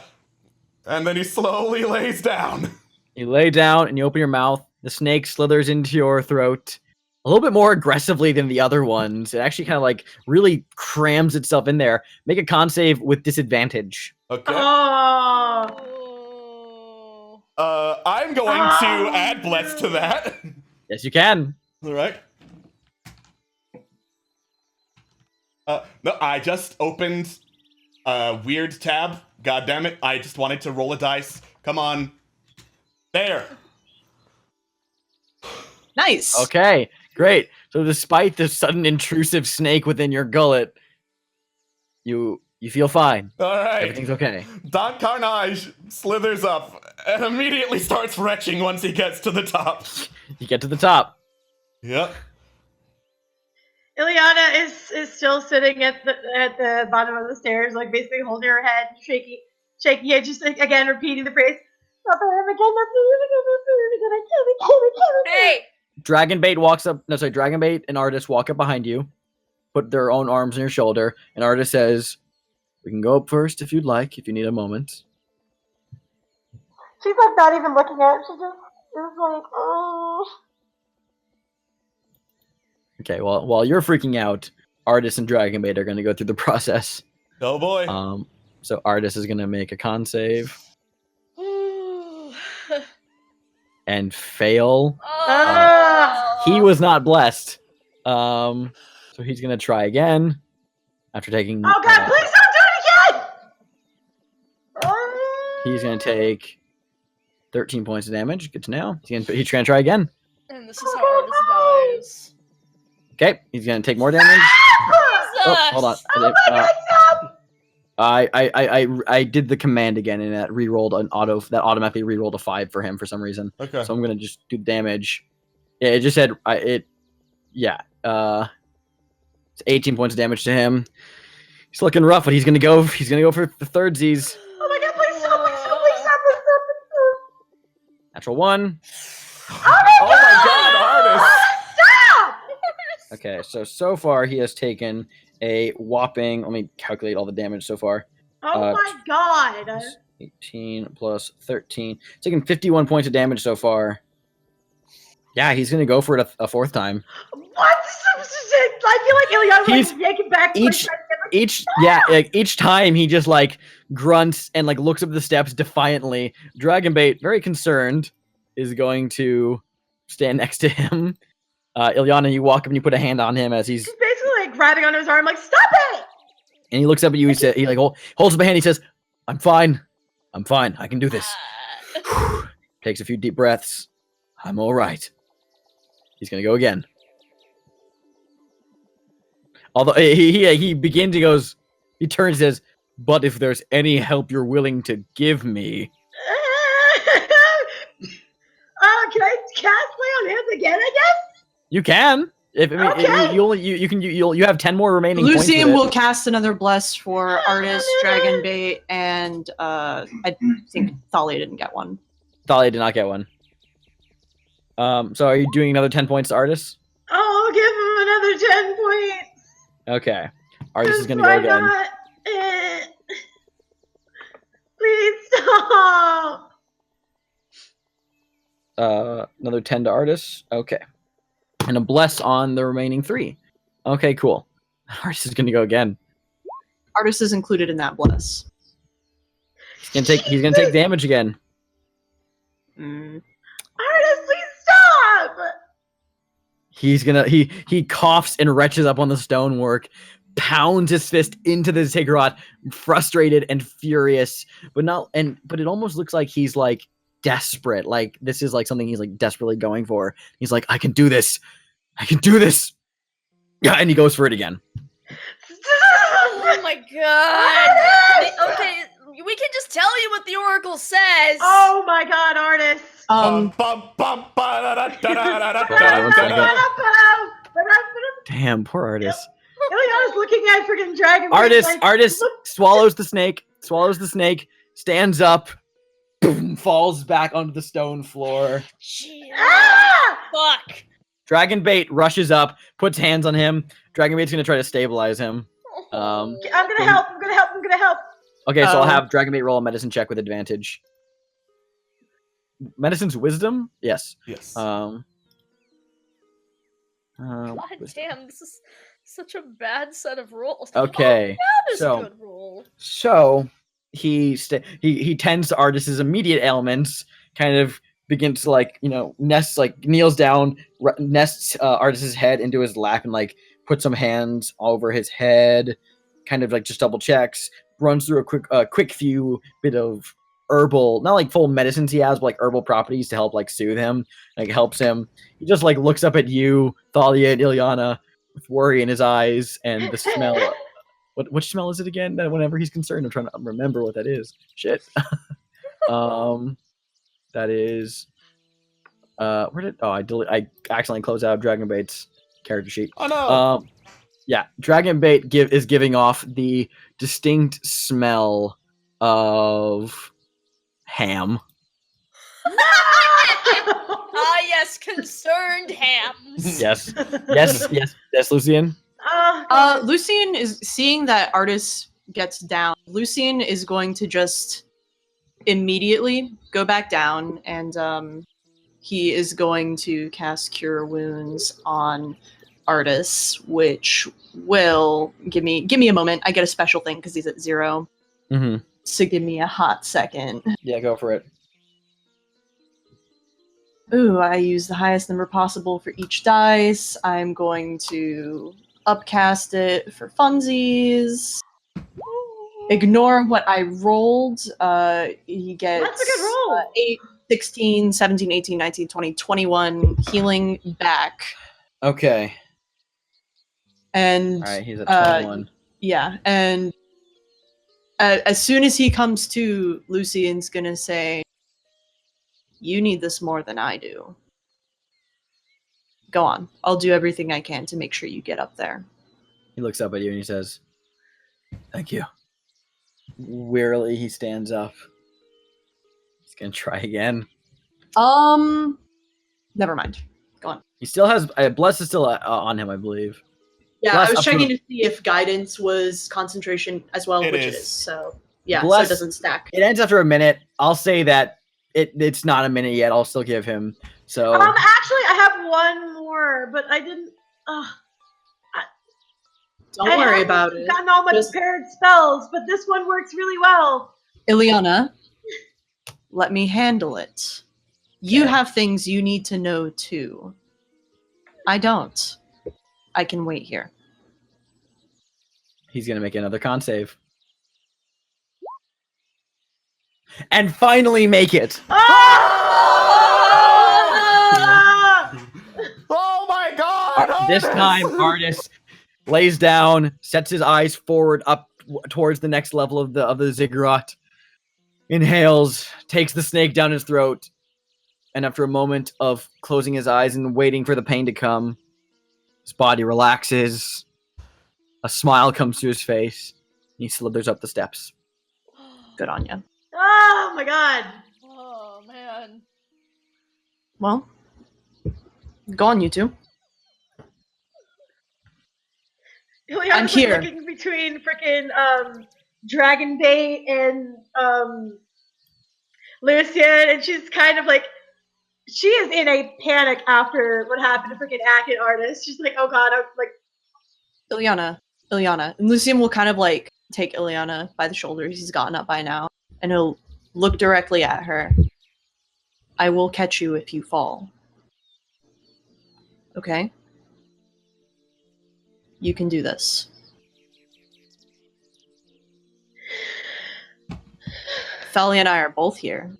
And then he slowly lays down. You lay down and you open your mouth. The snake slithers into your throat. a little bit more aggressively than the other ones. It actually kind of like really crams itself in there. Make a con save with disadvantage. Okay. Oh. I'm going to add bless to that. Yes, you can. All right. No, I just opened a weird tab. God damn it! I just wanted to roll a dice. Come on. There. Nice. Okay, great. So despite the sudden intrusive snake within your gullet, you feel fine. All right. Everything's okay. Don Carnage slithers up and immediately starts retching once he gets to the top. You get to the top. Yep. Ileana is still sitting at the bottom of the stairs, like basically holding her head, shaking it, just like, again repeating the phrase. Not for him again, not for him again, not for him again. I can't. Hey! Dragonbait walks up. No, sorry. Dragonbait and Artis walk up behind you, put their own arms on your shoulder, and Artis says, "We can go up first if you'd like, if you need a moment." She's like not even looking at it. She just is like, oh. Okay. Well, while you're freaking out, Artis and Dragonbait are going to go through the process. Oh boy. So Artis is going to make a con save and fail. He was not blessed. So he's going to try again after taking. Oh God! Please don't do it again. He's going to take 13 points of damage. Good to know. He's going to try again. And this is how Artis dies. Okay, he's going to take more damage. Oh, hold on. Oh my God! Stop! I did the command again, and that re-rolled an auto. That automatically re-rolled a 5 for him for some reason. Okay. So I'm gonna just do damage. Yeah, it just said it's 18 points of damage to him. He's looking rough, but he's gonna go. He's gonna go for the third Z's. Oh my God! Please stop! Please stop! Please stop! Please stop! Natural 1. Oh my God! Artis. Stop! Okay, so far he has taken a whopping. Let me calculate all the damage so far. Oh my God! 18 plus 13. He's taken 51 points of damage so far. Yeah, he's gonna go for it a fourth time. What? I feel like Ileana's like yanking back. Each time he just like grunts and like looks up the steps defiantly. Dragonbait, very concerned, is going to stand next to him. Ileana, you walk up and you put a hand on him as he's basically like grabbing onto his arm, like stop it! And he looks up at you. He like holds up a hand. He says, "I'm fine. I'm fine. I can do this." Takes a few deep breaths. I'm all right. He's gonna go again. Although he begins, he goes, he turns and says, "But if there's any help you're willing to give me." Can I cast Lay on Hands again, I guess? You can. If I mean, Okay. you have 10 more remaining. Lucian points will cast another bless for Artis, Dragonbait, and I think Thalia didn't get one. Thalia did not get one. So are you doing another 10 points to Artis? I'll give him another 10 points. Okay. Artis is gonna go again. Please stop. Another 10 to Artis. Okay. And a bless on the remaining 3. Okay, cool. Artis is gonna go again. Artis is included in that bless. He's gonna take damage again. Artis, please stop. He's gonna he coughs and retches up on the stonework, pounds his fist into the ziggurat, frustrated and furious, but it almost looks like he's like desperate. Like this is like something he's like desperately going for. He's like, I can do this. Yeah, and he goes for it again. Oh my God. Okay, we can just tell you what the oracle says. Oh my God, Artis. Damn, poor Artis. Ileana's looking at freaking dragon. Artis swallows the snake, stands up, boom, falls back onto the stone floor. Fuck. Dragonbait rushes up, puts hands on him. Dragonbait's gonna try to stabilize him. I'm gonna help. Okay, so I'll have Dragonbait roll a medicine check with advantage. Medicine's wisdom? Yes. Yes. God damn, this is such a bad set of rolls. Okay, Oh, that is so- a good roll. So he tends to Artis's immediate ailments, kind of begins to like, nests, like kneels down, nests Artis's head into his lap and like puts some hands over his head, kind of like just double checks, runs through a quick few bit of herbal, not like full medicines he has, but like herbal properties to help like soothe him, like helps him. He just like looks up at you, Thalia and Ilyana, with worry in his eyes and the smell. Which smell is it again? That whenever he's concerned, I'm trying to remember what that is. Shit. That is. I accidentally closed out Dragonbait's character sheet. Oh no! Yeah, Dragonbait is giving off the distinct smell of ham. Ah, yes, concerned hams. Yes, Lucian. Lucian is seeing that Artis gets down. Lucian is going to just immediately go back down, and he is going to cast Cure Wounds on Artis, which will give me a moment. I get a special thing because he's at 0. Mm-hmm. So give me a hot second. Yeah, go for it. Ooh, I use the highest number possible for each dice. I'm going to upcast it for funsies. Ignore what I rolled. He gets That's a good roll. 8, 16, 17, 18, 19, 20, 21 healing back. Okay. And all right, he's at 21. Yeah, and as soon as he comes to, Lucian's gonna say, "You need this more than I do. Go on. I'll do everything I can to make sure you get up there." He looks up at you and he says, "Thank you." Wearily, he stands up. He's gonna try again. Never mind. Go on. He still has Bless is still on him, I believe. Yeah, Bless I was up to- checking to see if guidance was concentration as well, It which is. it is. So yeah, Bless- so it doesn't stack. It ends after a minute. I'll say that it's not a minute yet. I'll still give him. So Actually, I have one more, but I didn't. Don't I worry haven't about it. Gotten all my Just- prepared spells, but this one works really well. Ilyana, let me handle it. You Okay. have things you need to know too. I don't. I can wait here. he's gonna make another con save. And finally make it. Oh my god! This Artis! time, Artis lays down, sets his eyes forward up towards the next level of the ziggurat, inhales, takes the snake down his throat, and after a moment of closing his eyes and waiting for the pain to come, his body relaxes. A smile comes to his face. He slithers up the steps. Good on you. Oh my god. Oh, man. Well, go on, you two. I'm I'm here. looking between freaking Dragon Bait and Lucian, and she's kind of like, she is in a panic after what happened to freaking Akin Artist. She's like, oh god, I'm like, Ilyana. And Lucian will kind of like take Ilyana by the shoulders. He's gotten up by now. And he'll look directly at her. I will catch you if you fall. Okay? You can do this. Thalia and I are both here.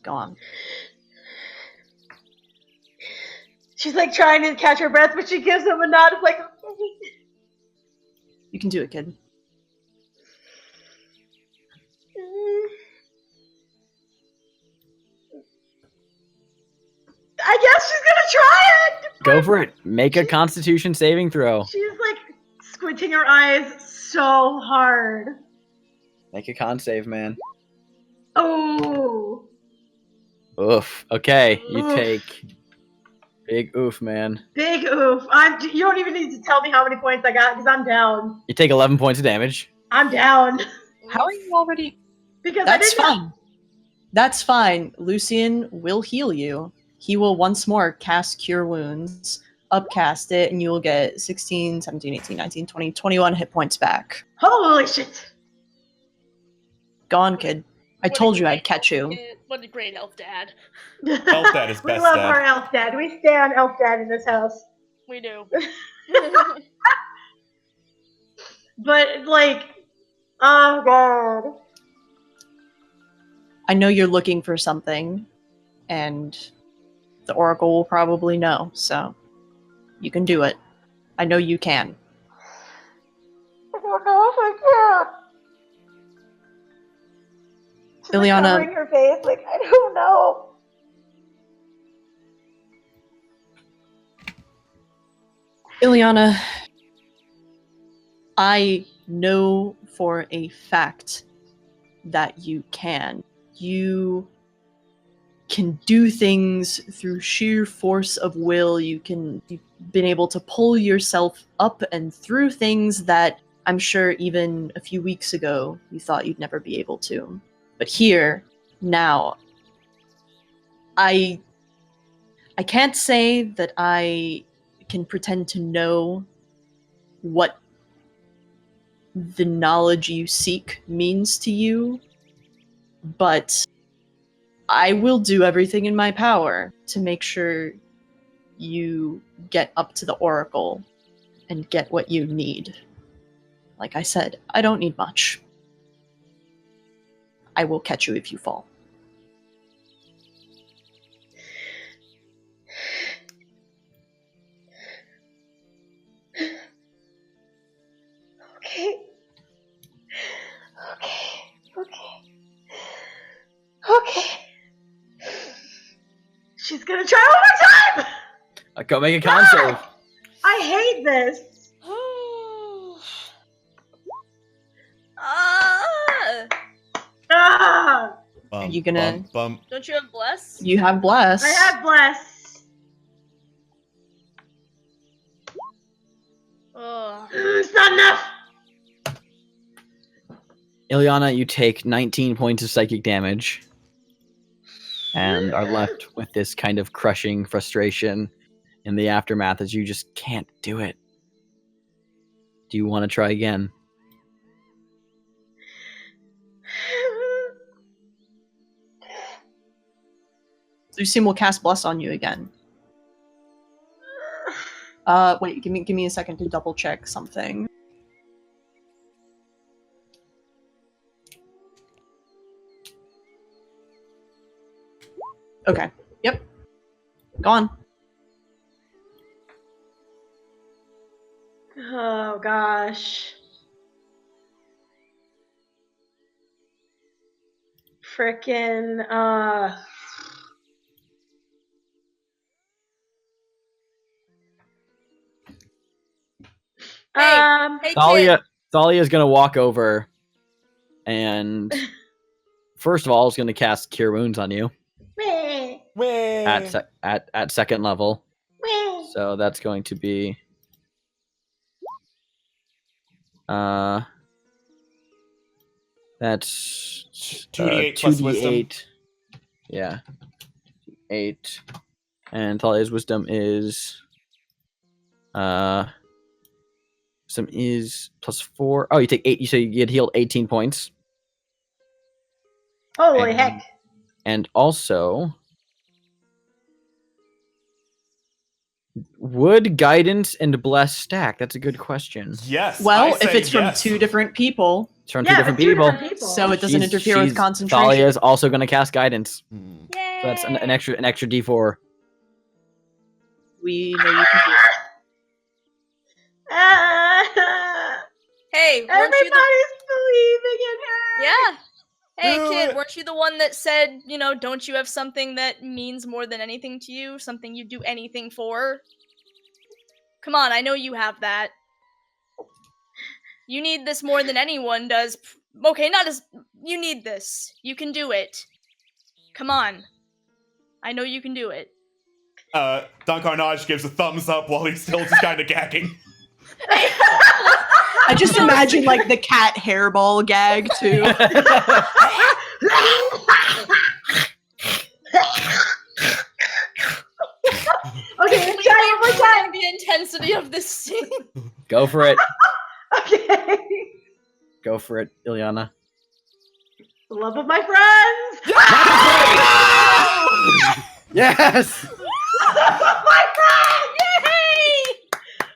Go on. she's like trying to catch her breath, but she gives him a nod of like, okay. You can do it, kid. I guess she's gonna try it. Go for it. Make a Constitution saving throw. She's like squinting her eyes so hard. Make a con save, man. Oh, Oof. Okay, you Oof. take big oof, man. big oof! You don't even need to tell me how many points I got because I'm down. You take 11 points of damage. I'm down How are you already? because That's I didn't. fine. That's fine. Lucian will heal you. He will once more cast Cure Wounds upcast it, and you will get 16, 17, 18, 19, 20, 21 hit points back. Holy shit! Gone, kid. I What a told you I'd great catch elf you. kid. What a great elf dad. Elf dad is We best love dad. our elf dad. We stand elf dad in this house. We do. But, like, oh god. I know you're looking for something, and the Oracle will probably know, so you can do it. I know you can. I don't know if I can. She's like Ileana- covering her face, like, I don't know. Ileana, I know for a fact that you can. You can do things through sheer force of will. You've been able to pull yourself up and through things that I'm sure even a few weeks ago you thought you'd never be able to. But here, now, I can't say that I can pretend to know what the knowledge you seek means to you, but I will do everything in my power to make sure you get up to the Oracle and get what you need. Like I said, I don't need much. I will catch you if you fall. Okay. Okay. She's gonna try one more time! Go make a con save. I hate this. Ah! Are you gonna- Bump. Don't you have bless? You have Bless. I have bless. Ugh. It's not enough. Ileana, you take 19 points of psychic damage and are left with this kind of crushing frustration in the aftermath as you just can't do it. Do you want to try again? Lucien will cast Bless on you again. Wait, give me a second to double check something. Okay. Yep. Gone. Oh gosh. Frickin' Hey, Thalia, kid. Thalia's gonna walk over and first of all is gonna cast Cure Wounds on you Way. at second level. So that's going to be that's 2d8 plus wisdom. Yeah. 8. And Thalia's wisdom is some is plus 4. Oh, you take 8. So you get healed 18 points. Holy And- heck. And also, would guidance and bless stack? That's a good question. Yes. Well, I say if it's from yes. two different people, It's from Yeah, two different it's two people. different people. so it doesn't She's- interfere with she's- concentration. Thalia is also going to cast guidance. Hmm. Yay. So that's an extra D4. We know you can do it. Hey, weren't Everybody's you the... believing in her. Yeah. Hey, Do kid, it. weren't you the one that said, don't you have something that means more than anything to you? Something you'd do anything for? Come on, I know you have that. You need this more than anyone does. Okay, not as... You need this. You can do it. Come on. I know you can do it. Don Carnage gives a thumbs up while he's still just kind of gagging. I just imagine like the cat hairball gag too. Okay, let's try it one more time. Be intensity of this scene. Go for it. Okay. Go for it, Ilyana. The love of my friends. Yes! My friends! Yay!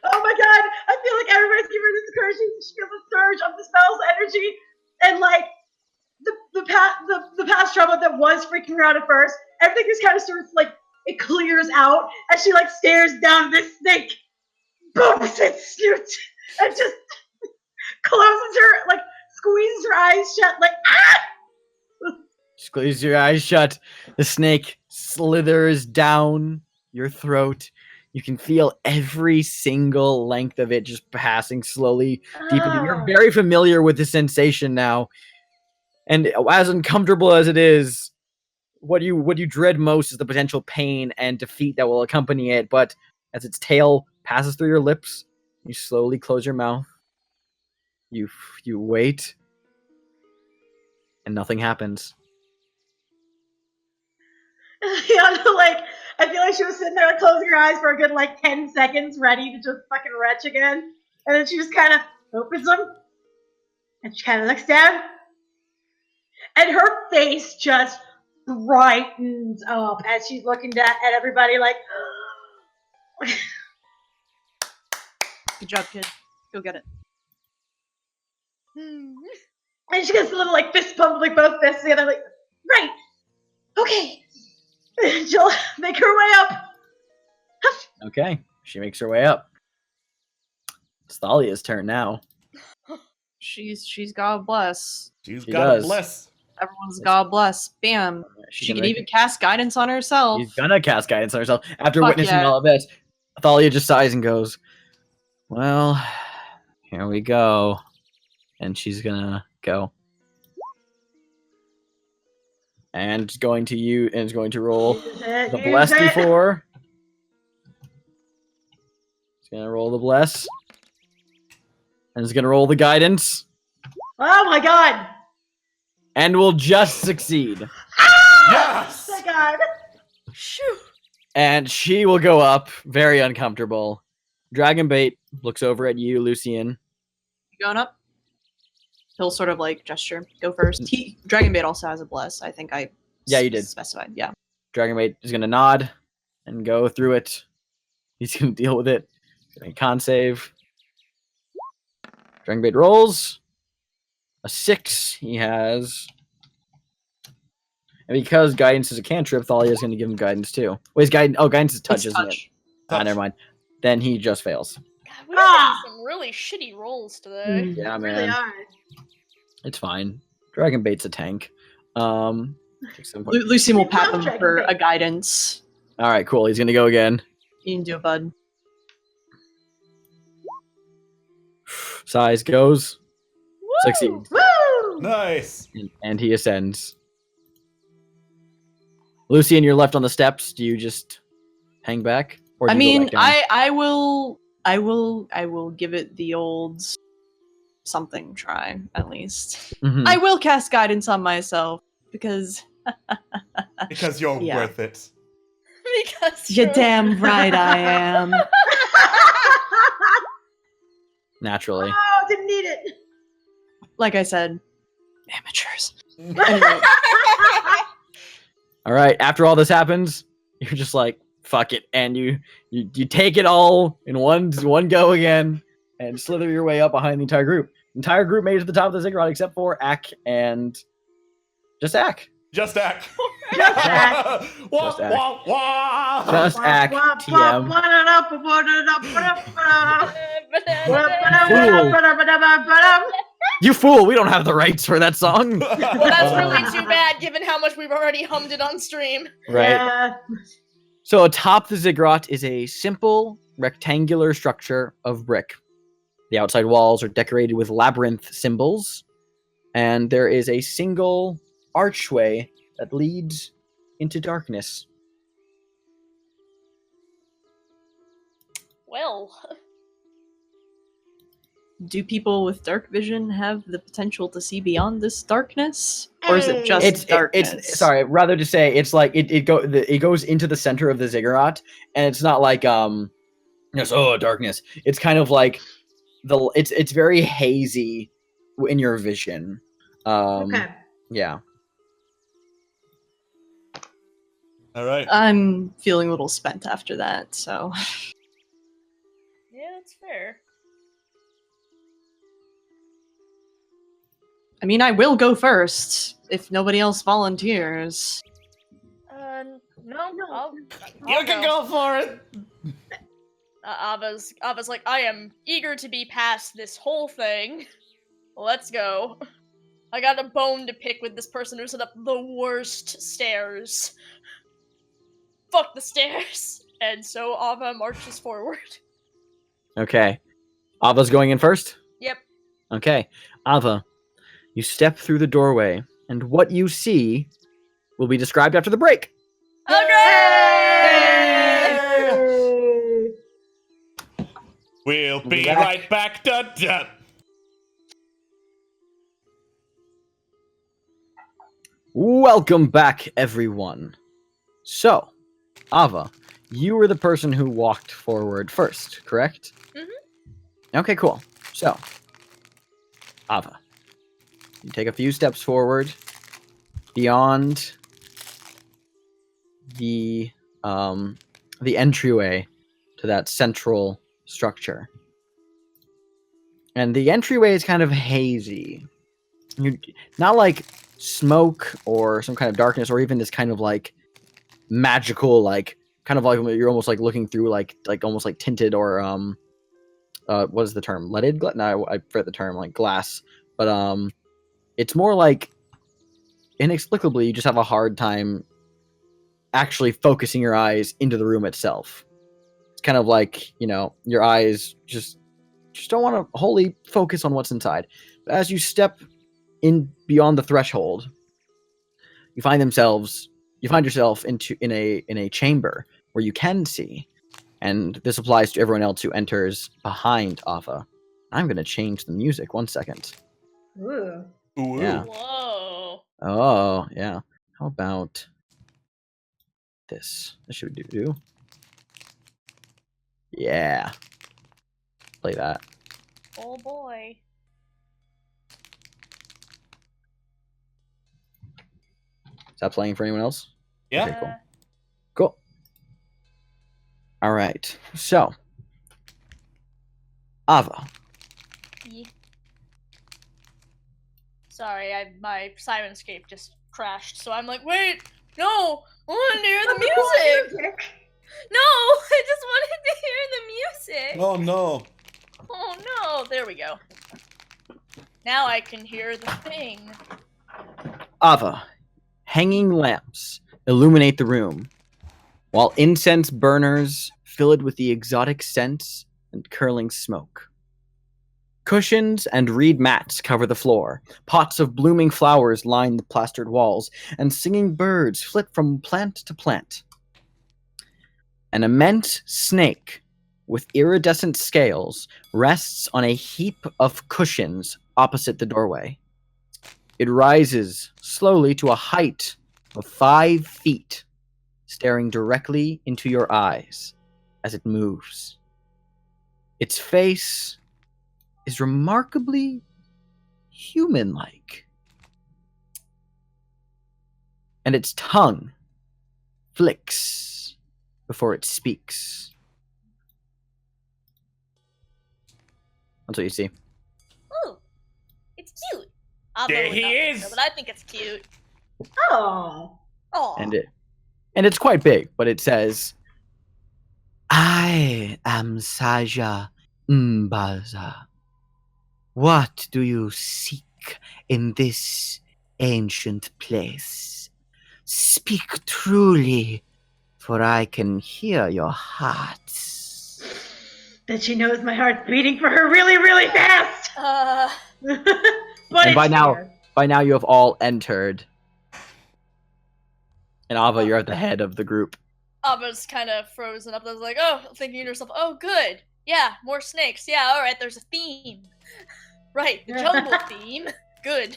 Oh my god! I feel like everybody's giving this encouragement. She feels a surge of the spell's energy, and like the past trauma that was freaking her out at first. Everything just kind of sort of like it clears out as she like stares down this snake, bumps its snoot, and just closes her, like squeezes her eyes shut, like ah! Squeeze your eyes shut. The snake slithers down your throat. You can feel every single length of it just passing slowly deep into. You're very familiar with the sensation now. And as uncomfortable as it is, what you dread most is the potential pain and defeat that will accompany it. But as its tail passes through your lips, you slowly close your mouth. You wait, and nothing happens. Liana, like, I feel like she was sitting there like, closing her eyes for a good like 10 seconds, ready to just fucking retch again. And then she just kind of opens them, and she kind of looks down, and her face just brightens up as she's looking at everybody like, Good job, kid. Go get it. and she gets a little like fist pump, like both fists together, like, right, okay. She'll make her way up. Okay, she makes her way up. It's Thalia's turn now. She's God bless. She's She got does. a bless. Everyone's God bless. Bam. She gonna can make even it. cast guidance on herself. She's gonna cast guidance on herself. After Fuck witnessing yeah. all of this, Thalia just sighs and goes, well, here we go. And she's gonna go. And is going to roll the bless d4. She's gonna roll the bless. And is gonna roll the guidance. Oh my god. And will just succeed. Yes! Oh my god. Shoo. And she will go up, very uncomfortable. Dragonbait looks over at you, Lucian. You going up? He'll sort of like gesture. Go first. Dragonbait also has a bless. I think I Yeah, you did. specified. Yeah. Dragonbait is gonna nod and go through it. He's gonna deal with it. He's gonna con save. Dragonbait rolls a 6. He has, and because guidance is a cantrip, Thalia is gonna give him guidance too. Wait, is guidance? Oh, guidance is touch, It's isn't touch. it? Ah, never mind. Then he just fails. God, we're having some really shitty rolls today. Yeah, man. Really are. It's fine. Dragonbait's a tank. Take some- Lucian will We pat love him for Dragonbait. a guidance. All right, cool. He's gonna go again. You can do it, bud. Size goes. Succeeds. Woo! Nice. And he ascends. Lucian, you're left on the steps. Do you just hang back? Or do I you go mean, back down? I will give it the old something try, at least. Mhm. I will cast guidance on myself because Because you're Yeah. worth it. Because you're damn right I am. Naturally. Oh, didn't need it. Like I said, amateurs. Anyway, All right. After all this happens, you're just like, fuck it, and you take it all in one go again, and slither your way up behind the entire group. The entire group made it to the top of the ziggurat except for Ak and just Ak. Just act. Just act. Wah, Just act. wah, wah. Just Ak. TM. You fool! We don't have the rights for that song. Well, that's really too bad, given how much we've already hummed it on stream. Right. Yeah. So atop the ziggurat is a simple rectangular structure of brick. The outside walls are decorated with labyrinth symbols, and there is a single archway that leads into darkness. Well, do people with dark vision have the potential to see beyond this darkness, or is it just It's darkness? sorry, rather to say it's like it goes into the center of the ziggurat, and it's not like Yes, oh, darkness. It's kind of like it's very hazy in your vision. Okay. Yeah. All right. I'm feeling a little spent after that, so. Yeah, that's fair. I mean, I will go first if nobody else volunteers. No, No. I'll You can go for it. Ava's like, I am eager to be past this whole thing. Let's go. I got a bone to pick with this person who set up the worst stairs. Fuck the stairs. And so Ava marches forward. Okay. Ava's going in first? Yep. Okay. Ava, you step through the doorway, and what you see will be described after the break. Okay! We'll be back. right back. Dun. Welcome back, everyone. So, Ava, you were the person who walked forward first, correct? Mm-hmm. Okay, cool. So, Ava, you take a few steps forward beyond the entryway to that central structure. And the entryway is kind of hazy. You're not like smoke or some kind of darkness or even this kind of like magical, like kind of like you're almost like looking through like almost like tinted or what is the term? Leaded? No, I forget the term, like glass. But it's more like inexplicably you just have a hard time actually focusing your eyes into the room itself. It's kind of like, you know, your eyes just don't want to wholly focus on what's inside. But as you step in beyond the threshold, you find yourself in a chamber where you can see. And this applies to everyone else who enters behind Ava. I'm going to change the music. 1 second. Ooh. Ooh. Yeah. Whoa. Oh, yeah. How about this? This should do. Yeah. Play that. Oh boy. Is that playing for anyone else? Yeah. Okay, cool. Cool. All right. So, Ava. Yeah. Sorry, my Sirenscape just crashed, so I'm like, wait, no, I wanted to hear the music. No, I just wanted to hear the music. Oh no. Oh no, there we go. Now I can hear the thing. Ava. Hanging lamps illuminate the room, while incense burners fill it with the exotic scents and curling smoke. Cushions and reed mats cover the floor, pots of blooming flowers line the plastered walls, and singing birds flit from plant to plant. An immense snake with iridescent scales rests on a heap of cushions opposite the doorway. It rises slowly to a height of 5 feet, staring directly into your eyes as it moves. Its face is remarkably human-like, and its tongue flicks before it speaks. That's what you see. Ooh, it's cute. Ava There would he not think is. so, but I think it's cute. Oh. Oh. And it's quite big, but it says, "I am Saja Mbaza. What do you seek in this ancient place? Speak truly, for I can hear your hearts." Bet she knows my heart's beating for her really, really fast. But And by it's now, fair. by now you have all entered. And Ava, you're at the head of the group. Ava's kind of frozen up. I was like, oh, thinking to herself, oh, good. Yeah, more snakes. Yeah, all right, there's a theme. Right, the jungle theme. Good.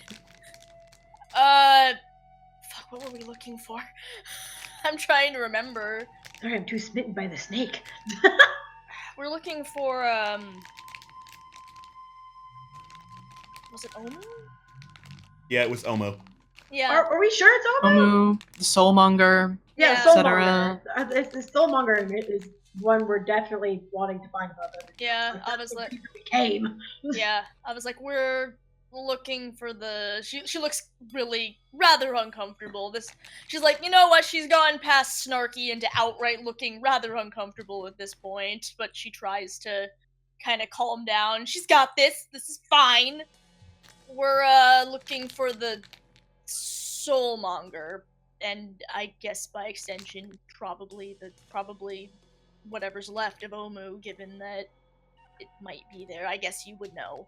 Fuck, what were we looking for? I'm trying to remember. Sorry, I'm too smitten by the snake. We're looking for, was it Omu? Yeah, it was Omo. Yeah. Are we sure it's Omu? Omu, the Soulmonger. Yeah, Yeah. Soulmonger. The Soulmonger is one we're definitely wanting to find above everything. Yeah, Like, I that's was the like, reason we came. yeah, I was like, we're looking for the. She looks really rather uncomfortable. She's like, you know what? She's gone past snarky into outright looking rather uncomfortable at this point. But she tries to kind of calm down. She's got this. This is fine. We're looking for the Soulmonger, and I guess by extension, probably whatever's left of Omu, given that it might be there. I guess you would know.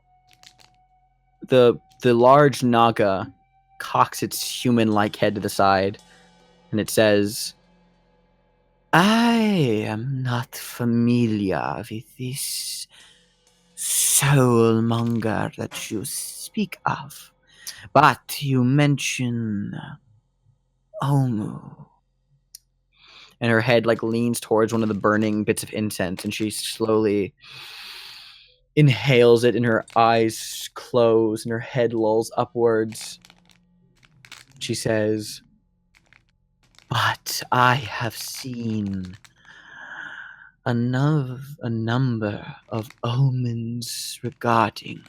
The large naga cocks its human-like head to the side, and it says, "I am not familiar with this soulmonger that you speak of, but you mention Omu." And her head like leans towards one of the burning bits of incense, and she slowly inhales it, and her eyes close and her head lolls upwards. She says, "But I have seen a number of omens regarding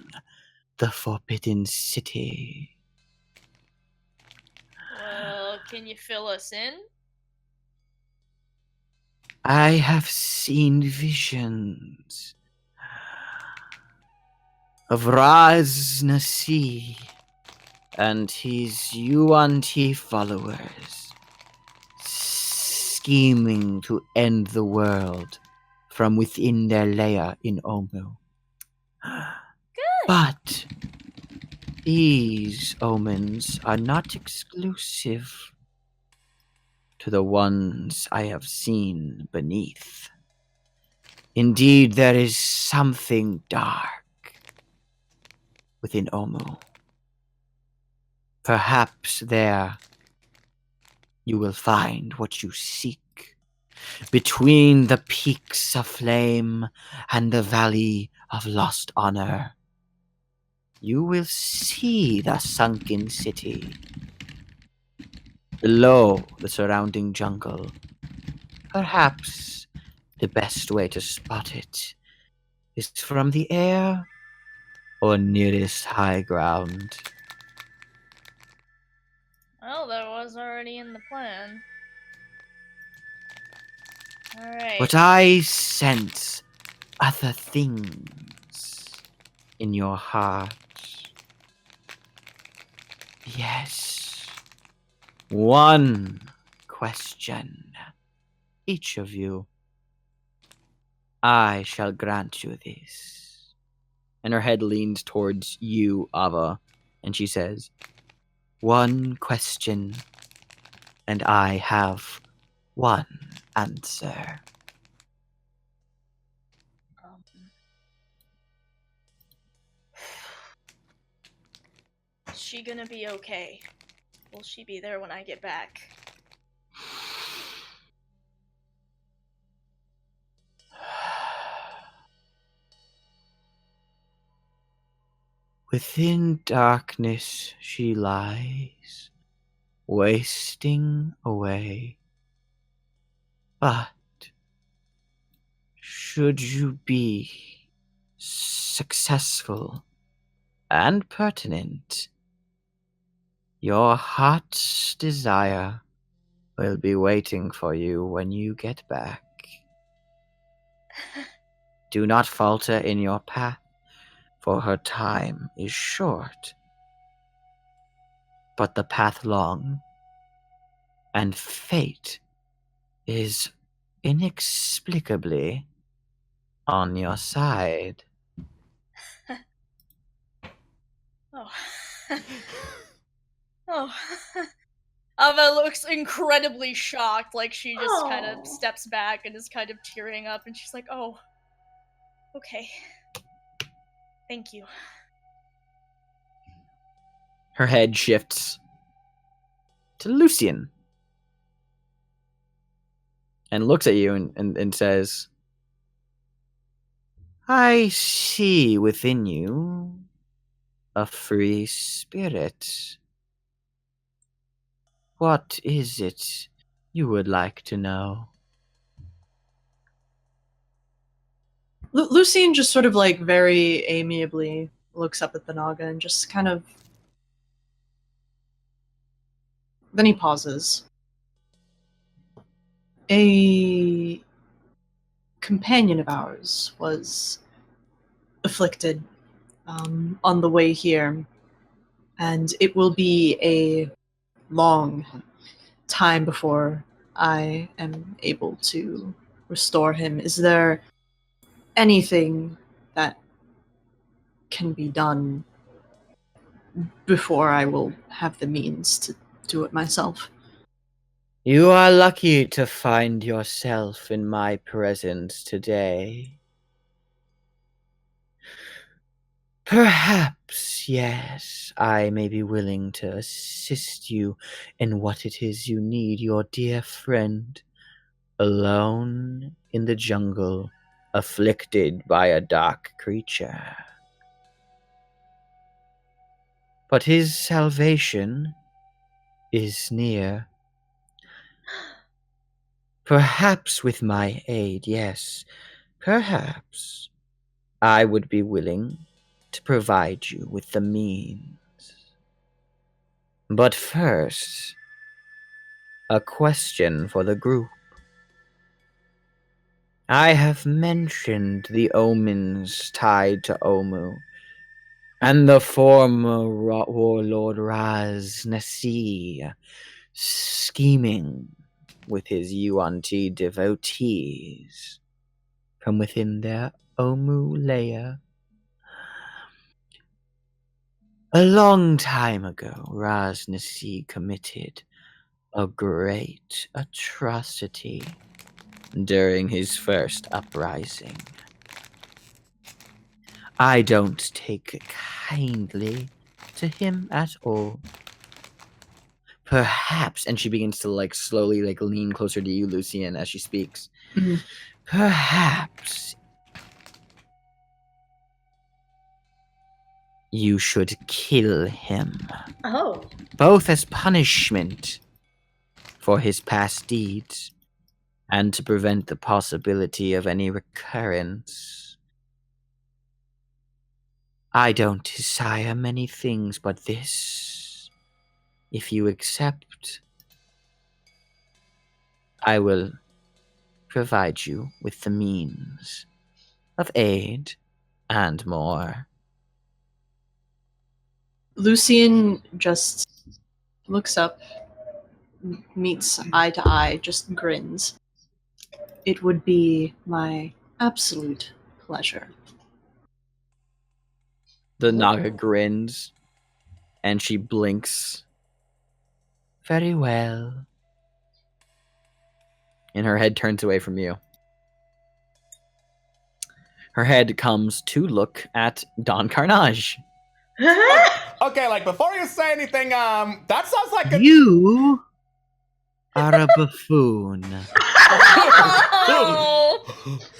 the Forbidden City." Well, can you fill us in? I have seen visions of Raz Nasi and his Yuan-Ti followers scheming to end the world from within their lair in Omu. Good. But these omens are not exclusive to the ones I have seen beneath. Indeed, there is something dark within Omu. Perhaps there you will find what you seek. Between the peaks of flame and the valley of lost honor, you will see the sunken city. Below the surrounding jungle, perhaps the best way to spot it is from the air or nearest high ground. Well, that was already in the plan. Alright. But I sense other things in your heart. Yes. One question, each of you. I shall grant you this. And her head leans towards you, Ava, and she says, one question, and I have one answer. Is she gonna be okay? Will she be there when I get back? Within darkness she lies, wasting away. But should you be successful and pertinent, your heart's desire will be waiting for you when you get back. Do not falter in your path, for her time is short, but the path long, and fate is inexplicably on your side. Oh. Oh. Ava looks incredibly shocked, like she just kind of steps back and is kind of tearing up, and she's like, oh. Okay. Thank you. Her head shifts to Lucian and looks at you and says, I see within you a free spirit. What is it you would like to know? Lucien just sort of like very amiably looks up at the Naga and just kind of. Then he pauses. A companion of ours was afflicted on the way here, and it will be a long time before I am able to restore him. Is there anything that can be done before I will have the means to do it myself? You are lucky to find yourself in my presence today. Perhaps, yes, I may be willing to assist you in what it is you need, your dear friend, alone in the jungle, afflicted by a dark creature. But his salvation is near. Perhaps with my aid, yes, perhaps I would be willing to provide you with the means. But first, a question for the group. I have mentioned the omens tied to Omu, and the former warlord Raz Nasi scheming with his Yuan-Ti devotees from within their Omu lair. A long time ago, Raz Nasi committed a great atrocity during his first uprising. I don't take kindly to him at all. Perhaps, and she begins to like slowly like lean closer to you, Lucien, as she speaks. Mm-hmm. Perhaps you should kill him. Oh. Both as punishment for his past deeds and to prevent the possibility of any recurrence. I don't desire many things but this. If you accept, I will provide you with the means of aid and more. Lucien just looks up, meets eye to eye, just grins. It would be my absolute pleasure. The Naga grins, and she blinks. Very well. And her head turns away from you. Her head comes to look at Don Carnage. Okay, like before you say anything, that sounds like a You are a buffoon.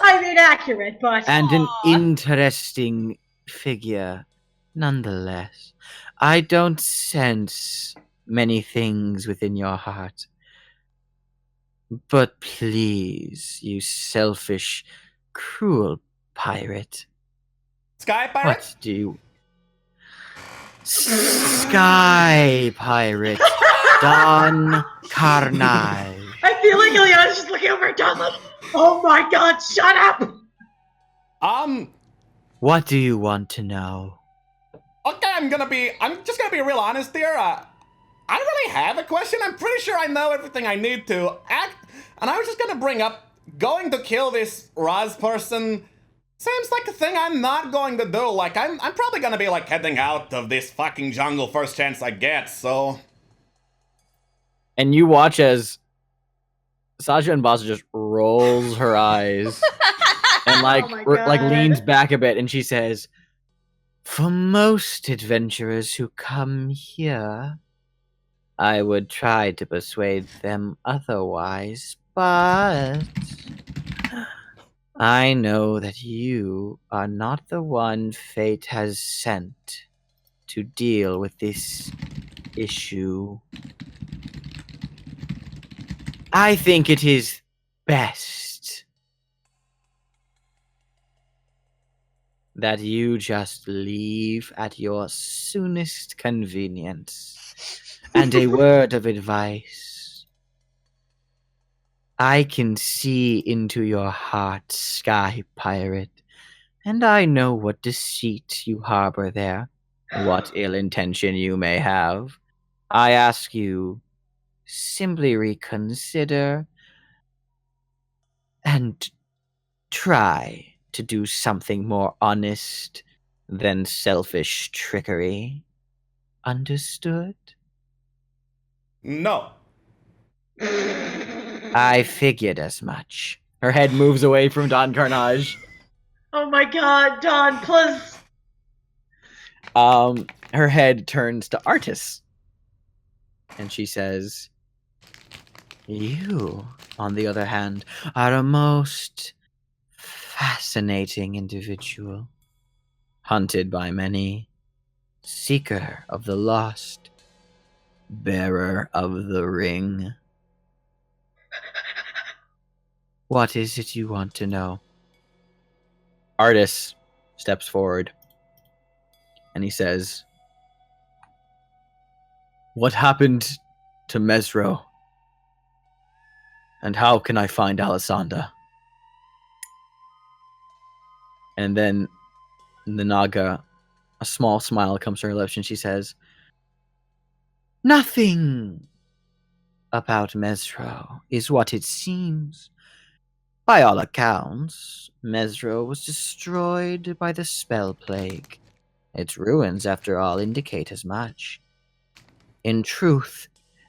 I mean, accurate, but. And an interesting figure, nonetheless. I don't sense many things within your heart. But please, you selfish, cruel pirate. Sky Pirate? What do you... Sky Pirate Don Carnage. I feel like Ileana's just looking over at Don like, oh my god, shut up! What do you want to know? Okay, I'm just gonna be real honest here. I don't really have a question. I'm pretty sure I know everything I need to act, and I was just gonna bring up going to kill this Raz person. Seems like a thing I'm not going to do. Like, I'm probably gonna be, like, heading out of this fucking jungle first chance I get, so... And you watch as Sasha and Basa just rolls her eyes and, like, like leans back a bit, and she says, for most adventurers who come here, I would try to persuade them otherwise, but... I know that you are not the one fate has sent to deal with this issue. I think it is best that you just leave at your soonest convenience. And a word of advice. I can see into your heart, Sky Pirate, and I know what deceit you harbor there, what ill intention you may have. I ask you, simply reconsider and try to do something more honest than selfish trickery. Understood? No. I figured as much. Her head moves away from Don Carnage. Oh my god, Dawn, please. Her head turns to Artis. And she says, you, on the other hand, are a most fascinating individual. Hunted by many. Seeker of the lost. Bearer of the ring. What is it you want to know? Artis steps forward. And he says, what happened to Mesro? And how can I find Alessandra? And then the Naga, a small smile comes to her lips and she says, nothing about Mesro is what it seems. By all accounts, Mesro was destroyed by the spell plague. Its ruins, after all, indicate as much. In truth,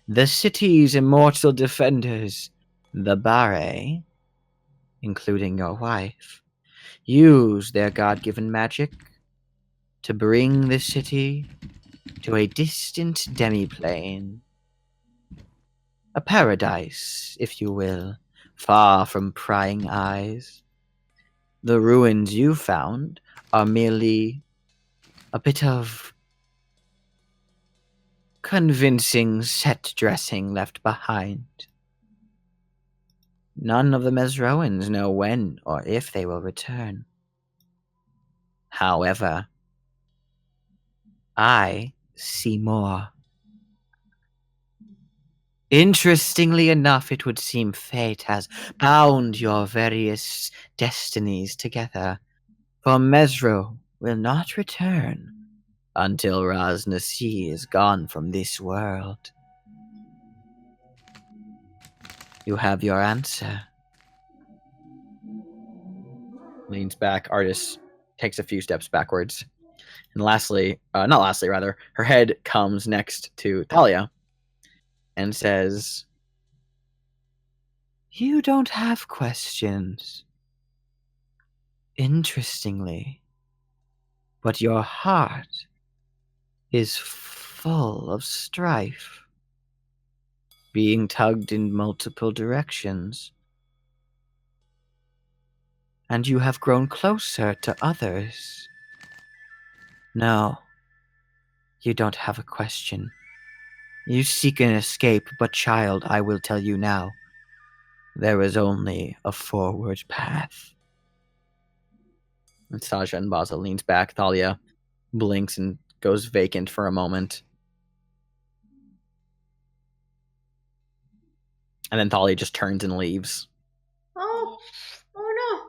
the city's immortal defenders, the Bare, including your wife, use their God-given magic to bring the city to a distant demiplane. A paradise, if you will, far from prying eyes. The ruins you found are merely a bit of convincing set dressing left behind. None of the Mesroans know when or if they will return. However, I see more. Interestingly enough, it would seem fate has bound your various destinies together, for Mesro will not return until Raz Nasi is gone from this world. You have your answer. Leans back, Artis takes a few steps backwards. And lastly, her head comes next to Talia and says, you don't have questions. Interestingly, but your heart is full of strife, being tugged in multiple directions. And you have grown closer to others. No, you don't have a question. You seek an escape, but child, I will tell you now, there is only a forward path. And Saja and Baza leans back. Thalia blinks and goes vacant for a moment. And then Thalia just turns and leaves. Oh no.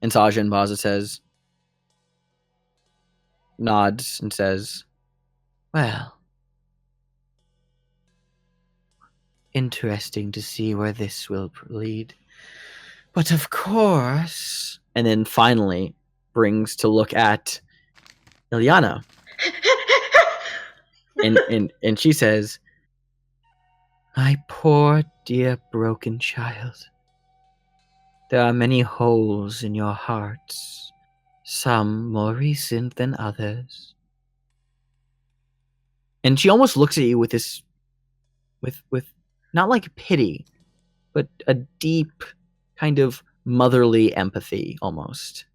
And Saja and Baza nods and says, well, interesting to see where this will lead. But of course... And then finally brings to look at Ilyana. and she says, my poor dear broken child. There are many holes in your hearts, some more recent than others. And she almost looks at you with this, with not like pity, but a deep kind of motherly empathy, almost.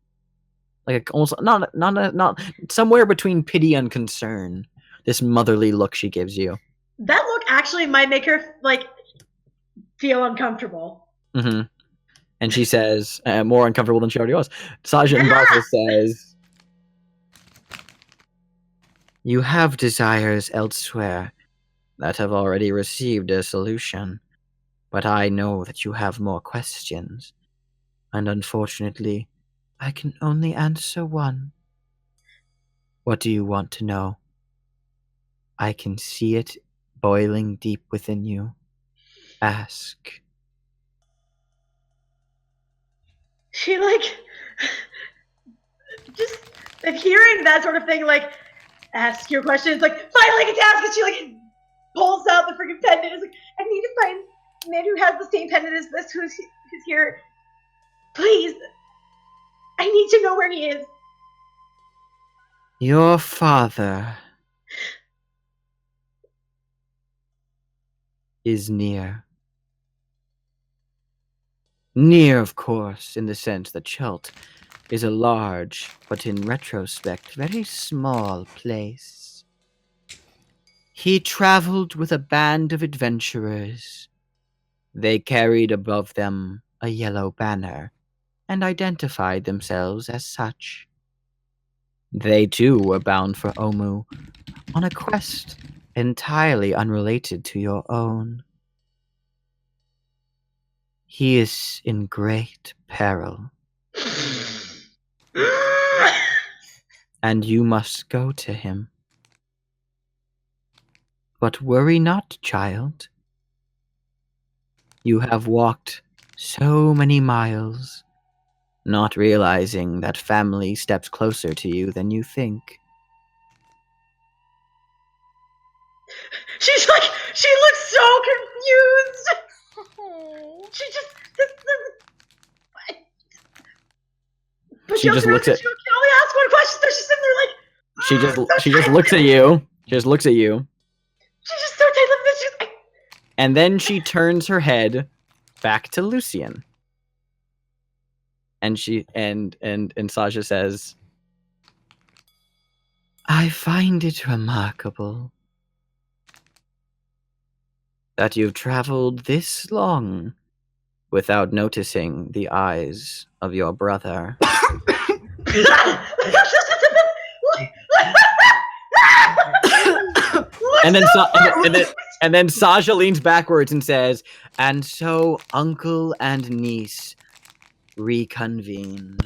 Like almost not somewhere between pity and concern. This motherly look she gives you. That look actually might make her feel uncomfortable. Mm-hmm. And she says, more uncomfortable than she already was. Saja Mbaza says, "You have desires elsewhere that have already received a solution, but I know that you have more questions, and unfortunately, I can only answer one. What do you want to know? I can see it boiling deep within you. Ask." She just hearing that sort of thing, ask your questions, finally get to ask it. She pulls out the freaking pendant. It's I need to find a man who has the same pendant as this, who's here. Please, I need to know where he is. Your father is near. Near, of course, in the sense that Chult is a large, but in retrospect, very small place. He traveled with a band of adventurers. They carried above them a yellow banner and identified themselves as such. They too were bound for Omu on a quest entirely unrelated to your own. He is in great peril, and you must go to him. But worry not, child. You have walked so many miles, not realizing that family steps closer to you than you think. She looks so confused. She just, but She just looks at. She can only ask one question, so she's sitting there She just looks at you. She just looks at you. She's just so tight-lipped. And then she turns her head back to Lucian. And Saja says, "I find it remarkable that you've traveled this long without noticing the eyes of your brother." And then Saja leans backwards and says, "And so uncle and niece reconvene."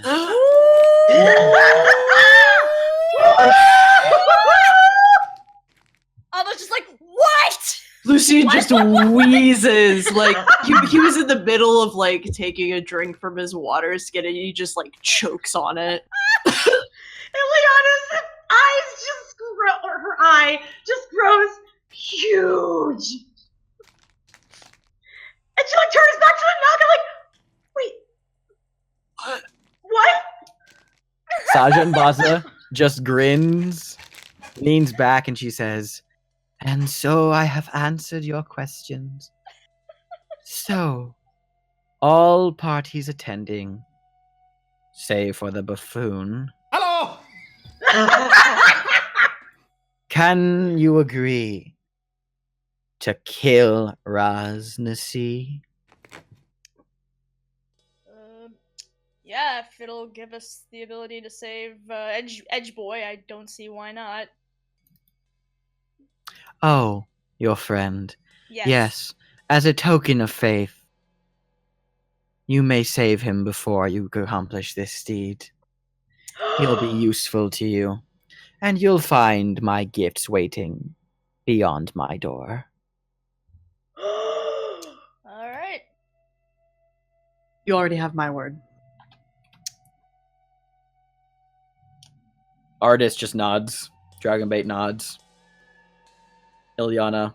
I was just like, what? Lucian just wheezes. He was in the middle of taking a drink from his water skin, and he just chokes on it. And Liana's eyes just grow, or her eye just grows huge. And she turns back to the knock and wait, what? Saja and Baza just grins, leans back, and she says, "And so I have answered your questions. So, all parties attending, save for the buffoon, Hello! can you agree to kill Raznasi?" Yeah, if it'll give us the ability to save Edge Boy, I don't see why not. "Oh, your friend. Yes. Yes, as a token of faith, you may save him before you accomplish this deed. He'll be useful to you, and you'll find my gifts waiting beyond my door." Alright. You already have my word. Artist just nods. Dragonbait nods. Ilyana,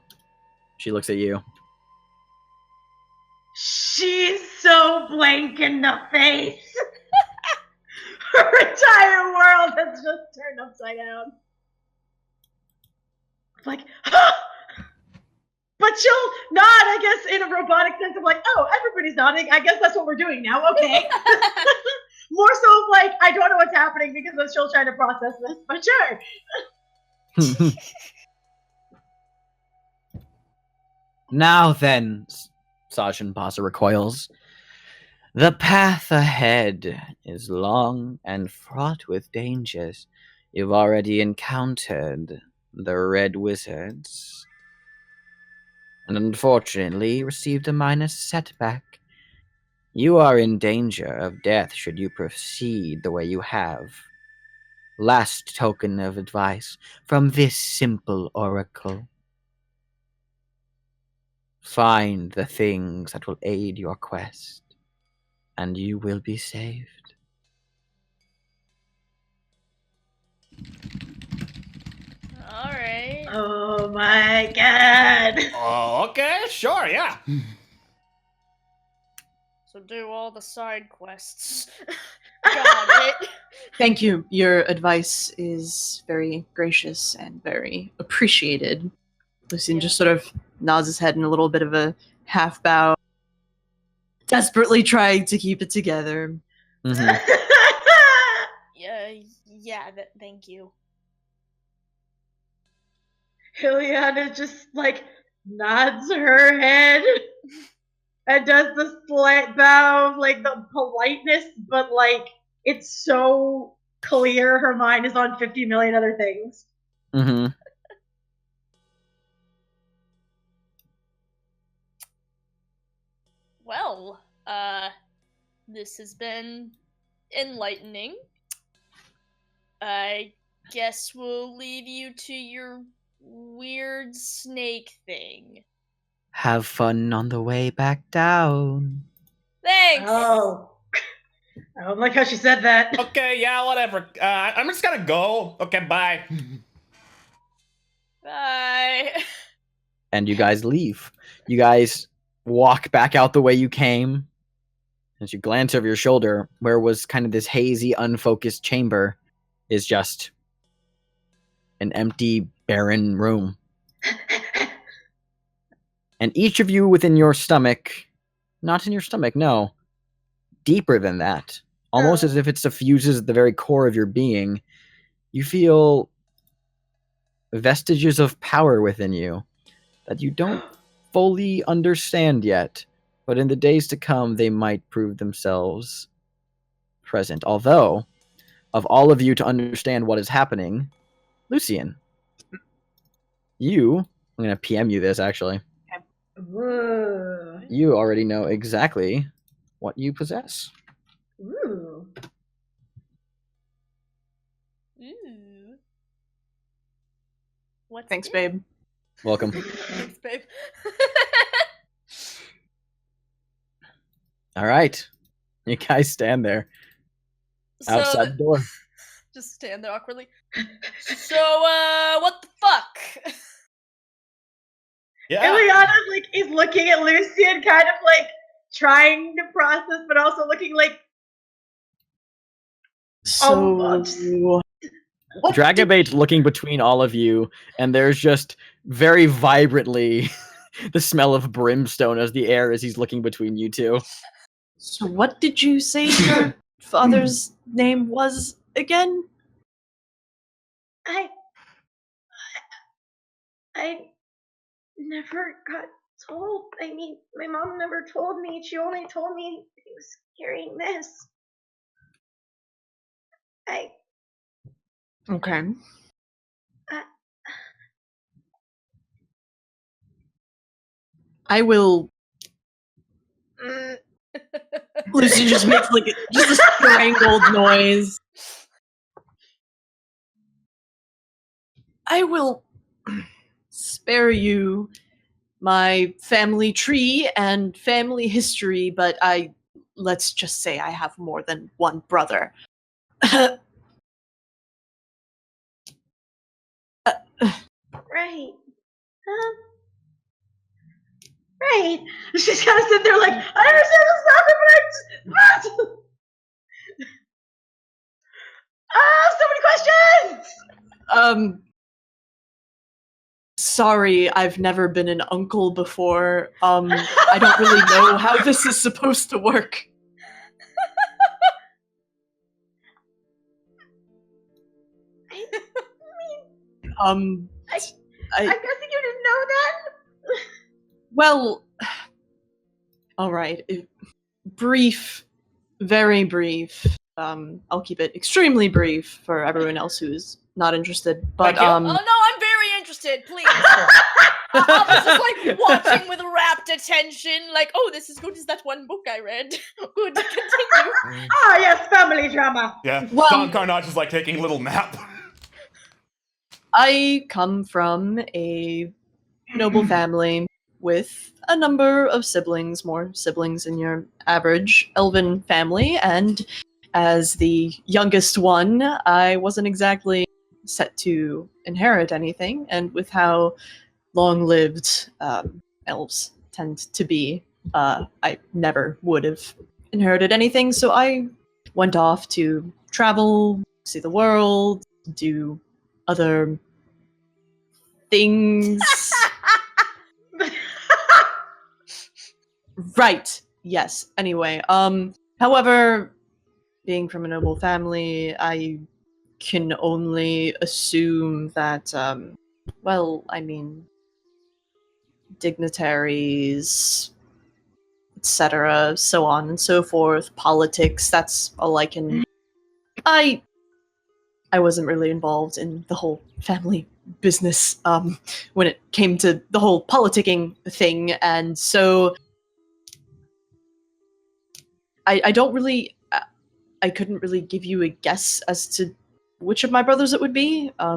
she looks at you. She's so blank in the face. Her entire world has just turned upside down. But she'll nod, I guess, in a robotic sense of like, oh, everybody's nodding. I guess that's what we're doing now. Okay. More so of like, I don't know what's happening because I'm still trying to process this, but sure. Now then, Sergeant Pasa recoils. The path ahead is long and fraught with dangers. You've already encountered the Red Wizards, and unfortunately received a minor setback. You are in danger of death should you proceed the way you have. Last token of advice from this simple oracle. Find the things that will aid your quest, and you will be saved. Alright. Oh my god. Oh, okay, sure, yeah. So do all the side quests. Got it. Thank you. Your advice is very gracious and very appreciated. Lucian just sort of nods his head in a little bit of a half bow, desperately trying to keep it together. Mm-hmm. Thank you. Ileana just like nods her head and does the slight bow of like the politeness, but like it's so clear her mind is on 50 million other things. Mm-hmm. Well, this has been enlightening. I guess we'll leave you to your weird snake thing. Have fun on the way back down. Thanks! Oh. I don't like how she said that. Okay, yeah, whatever. I'm just gonna go. Okay, bye. Bye. And you guys leave. You guys walk back out the way you came. As you glance over your shoulder, where was kind of this hazy, unfocused chamber, is just an empty, barren room. And each of you within your stomach, not in your stomach, no, deeper than that, almost as if it suffuses at the very core of your being, you feel vestiges of power within you that you don't fully understand yet, but in the days to come, they might prove themselves present. Although, of all of you to understand what is happening, Lucian, I'm going to PM you this, actually. Whoa. You already know exactly what you possess. Ooh. Ooh. What's Thanks, it? babe. Welcome. Thanks, babe. All right. You guys stand there outside the door. Just stand there awkwardly. So, what the fuck? Yeah. Ileana like is looking at Lucian, kind of like trying to process, but also looking like So, Dragabate's looking between all of you, and there's just very vibrantly the smell of brimstone as the air as he's looking between you two. so what did you say your father's name was again? I never got told. I mean, my mom never told me. She only told me he was carrying this. Okay. I will. Lucy just makes like just a strangled noise. I will spare you my family tree and family history, but let's just say I have more than one brother. Right. right. She's kind of sitting there like, I understand this nothing, but so many questions. Sorry, I've never been an uncle before. I don't really know how this is supposed to work. I'm guessing you didn't know that? Well, alright. Brief. Very brief. I'll keep it extremely brief for everyone else who's not interested. But, Oh no, I'm very interested, please. Albus is like watching with rapt attention, like, oh, this is good as that one book I read. Good, continue. Ah, yes, family drama. Yeah. Well- Don Carnage is like taking a little nap. I come from a noble family with a number of siblings, more siblings than your average elven family, and as the youngest one, I wasn't exactly set to inherit anything, and with how long-lived elves tend to be, I never would have inherited anything, so I went off to travel, see the world, do other things. Right. Yes. Anyway, however, being from a noble family, I can only assume that, well, I mean, dignitaries, etc., so on and so forth, politics, that's all I can... I wasn't really involved in the whole family business, when it came to the whole politicking thing, and so I don't really... I couldn't really give you a guess as to which of my brothers it would be. I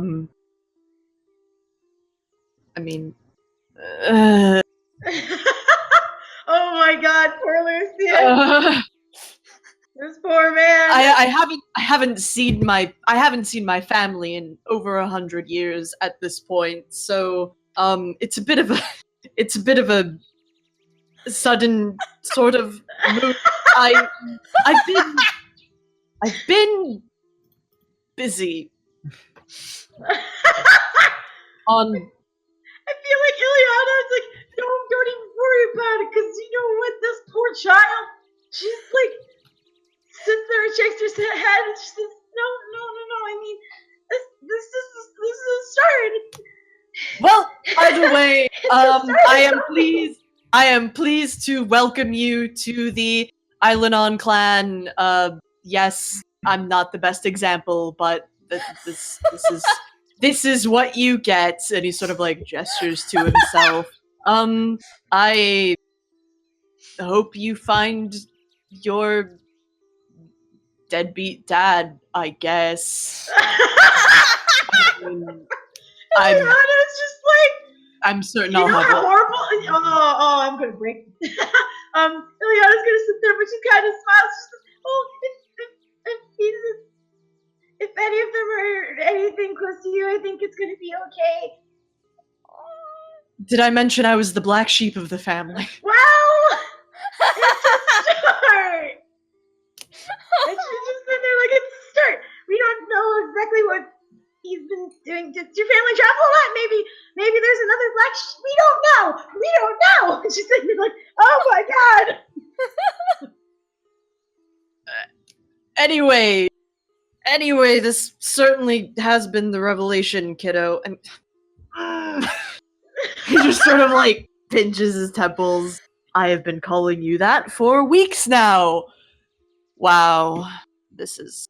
mean... Oh my god, poor Lucian. This poor man. I haven't seen my family in over 100 years at this point, so it's a bit of a sudden sort of move. I've been busy on... I feel like Ileana's like, don't even worry about it, because you know what, this poor child, she's like, sits there and shakes her head, and she says, no, I mean, this is a start. Well, either way, I am pleased to welcome you to the Islandon clan. Yes, I'm not the best example, but this is what you get. And he sort of like gestures to himself. I hope you find your deadbeat dad, I guess. Ileana's just like, I'm certain you I'll know have how it. horrible. Oh, I'm gonna break. Ileana's gonna sit there, but she kind of smiles. She's like, oh, if any of them are anything close to you, I think it's gonna be okay. Did I mention I was the black sheep of the family? Well, it's a start. And she's just sitting there like, it's a start. We don't know exactly what he's been doing. Did your family travel a lot? Maybe there's another black sheep. We don't know. And she's sitting there like, oh my god. Anyway, this certainly has been the revelation, kiddo. And he just sort of like pinches his temples. I have been calling you that for weeks now. Wow. This is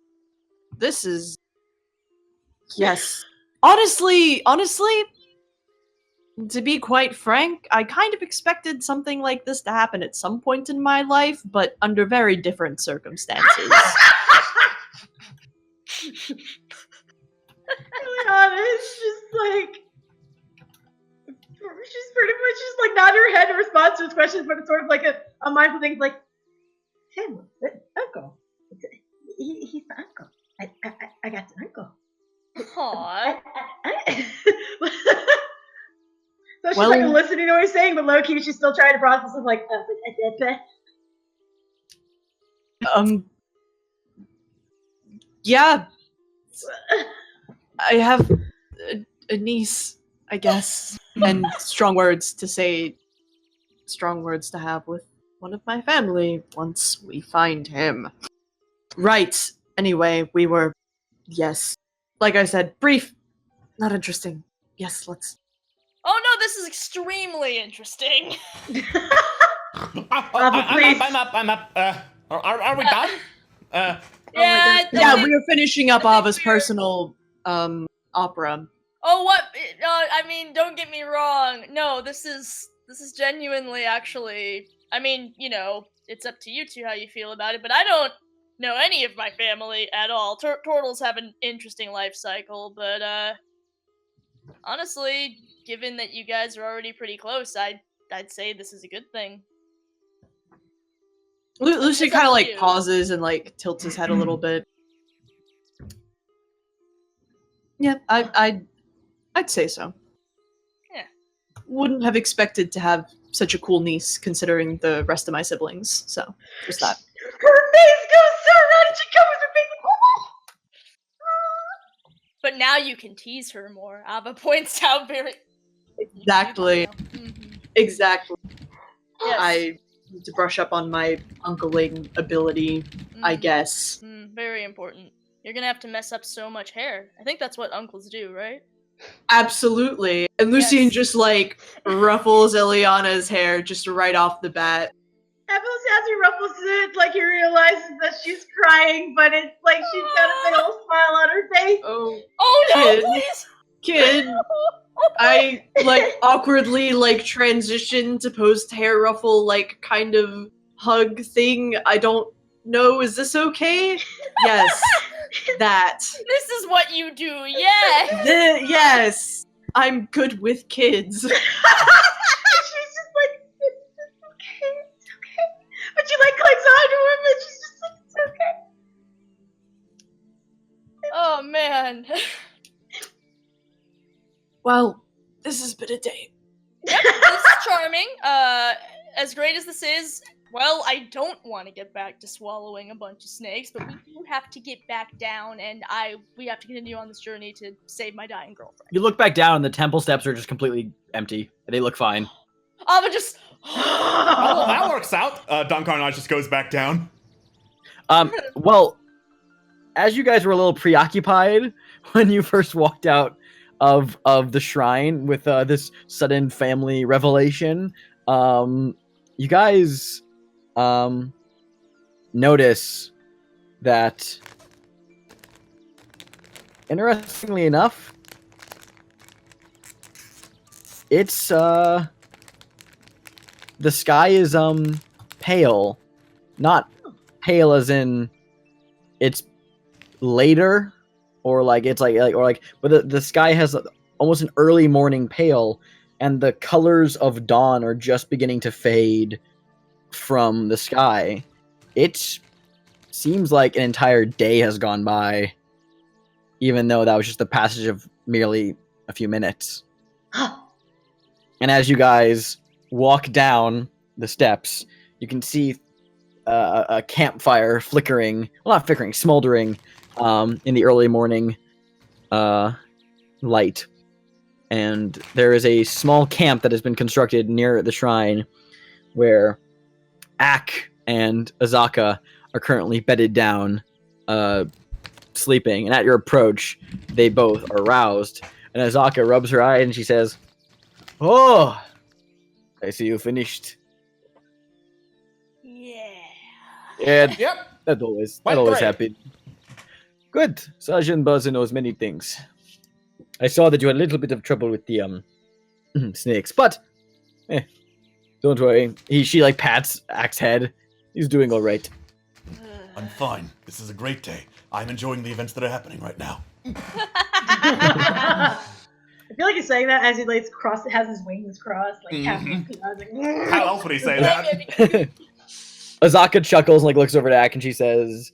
yes. Honestly, to be quite frank, I kind of expected something like this to happen at some point in my life, but under very different circumstances. Ileana is just like, she's pretty much just like nodding her head in response to his questions, but it's sort of like a mindful thing, like, family, uncle. He's my uncle. I got an uncle. Aww. So she's like listening to what he's saying, but low key she's still trying to process of like, yeah. I have a niece I guess. And strong words to say, strong words to have with one of my family once we find him. Right. Anyway, we were, yes. Like I said, brief, not interesting. Yes, let's. Oh no, this is extremely interesting. I'm up. Are we done? Yeah, Yeah, we were finishing up Ava's personal opera. Oh, what? I mean, don't get me wrong. No, this is genuinely actually. I mean, it's up to you two how you feel about it, but I don't know any of my family at all. Turtles have an interesting life cycle, but honestly, given that you guys are already pretty close, I'd say this is a good thing. Lucian kind of like pauses and like tilts his head a little bit. Yeah, I'd say so. Yeah. Wouldn't have expected to have such a cool niece considering the rest of my siblings. So just that. Her face goes so red. She covers her face. But now you can tease her more. Ava points out very. Exactly. Exactly. Yes. I need to brush up on my uncling ability, I guess. Very important. You're gonna have to mess up so much hair. I think that's what uncles do, right? Absolutely. And Lucian just like ruffles Ileana's hair just right off the bat. As he ruffles it, like he realizes that she's crying, but it's like she's got a big old smile on her face. Oh no, kid, please! Kid, I like awkwardly like transition to post hair ruffle like kind of hug thing. I don't know. Is this okay? Yes, that. This is what you do. Yeah. Yes, I'm good with kids. She's just like, it's okay. But she like clicks onto him and she's just like, it's okay. Oh man. Well, this has been a day. Yep, this is charming. As great as this is, well, I don't want to get back to swallowing a bunch of snakes, but we do have to get back down, and we have to continue on this journey to save my dying girlfriend. You look back down, and the temple steps are just completely empty. They look fine. Ava just. Oh, that works out. Don Carnage just goes back down. Well, as you guys were a little preoccupied when you first walked out of the shrine with this sudden family revelation, you guys notice that, interestingly enough, it's the sky is pale. Not pale as in it's later or like it's but the sky has almost an early morning pale, and the colors of dawn are just beginning to fade from the sky. It seems like an entire day has gone by, even though that was just the passage of merely a few minutes. And as you guys walk down the steps, you can see a campfire flickering, well, not flickering, smoldering in the early morning light. And there is a small camp that has been constructed near the shrine where Ak and Azaka are currently bedded down, sleeping. And at your approach, they both are roused. And Azaka rubs her eye and she says, "Oh, I see you finished." Yeah. Yep. That always happened. Good. Sergeant Buzzer knows many things. I saw that you had a little bit of trouble with the snakes, but don't worry. She like pats Ak's head. He's doing all right. I'm fine. This is a great day. I'm enjoying the events that are happening right now. I feel like he's saying that as he has his wings crossed, like How else would he say that? Azaka chuckles and like looks over to Ak and she says,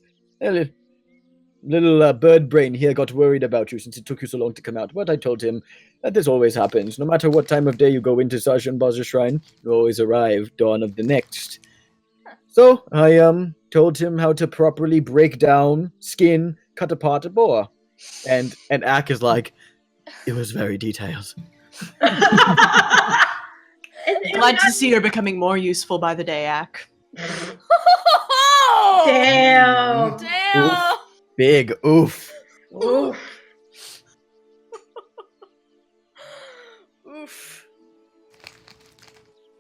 Little bird brain here got worried about you since it took you so long to come out, but I told him that this always happens. No matter what time of day you go into Sergeant Buzzer's shrine, you always arrive dawn of the next. So I told him how to properly break down, skin, cut apart a boar. And Ak is like, it was very detailed. Glad to see her becoming more useful by the day, Ak. Damn. Damn. Big oof. Oof. Oof.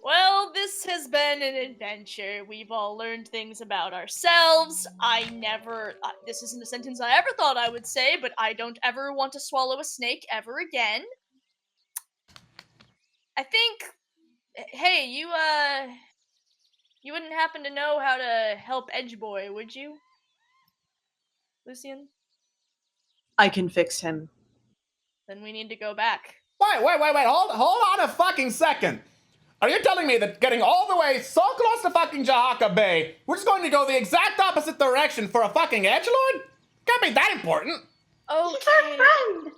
Well, this has been an adventure. We've all learned things about ourselves. This isn't a sentence I ever thought I would say, but I don't ever want to swallow a snake ever again. I think, hey, you wouldn't happen to know how to help Edgeboy, would you? Lucian? I can fix him. Then we need to go back. Wait, hold on a fucking second. Are you telling me that getting all the way so close to fucking Jahaka Bay, we're just going to go the exact opposite direction for a fucking edgelord? Can't be that important. Okay. He's our friend.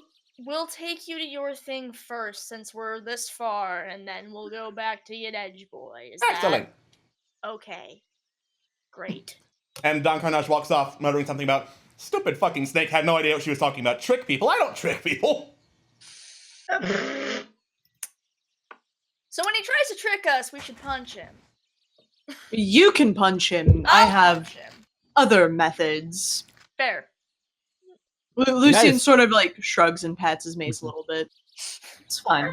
We'll take you to your thing first, since we're this far, and then we'll go back to you, Edgeboy. Is Excellent. that okay? Great. And Don Carnage walks off, muttering something about, stupid fucking snake had no idea what she was talking about. Trick people. I don't trick people. So when he tries to trick us, we should punch him. You can punch him. I I'll have punch him. other methods. Fair. Lucian Nice. sort of like shrugs and pats his mace a little bit. It's fine.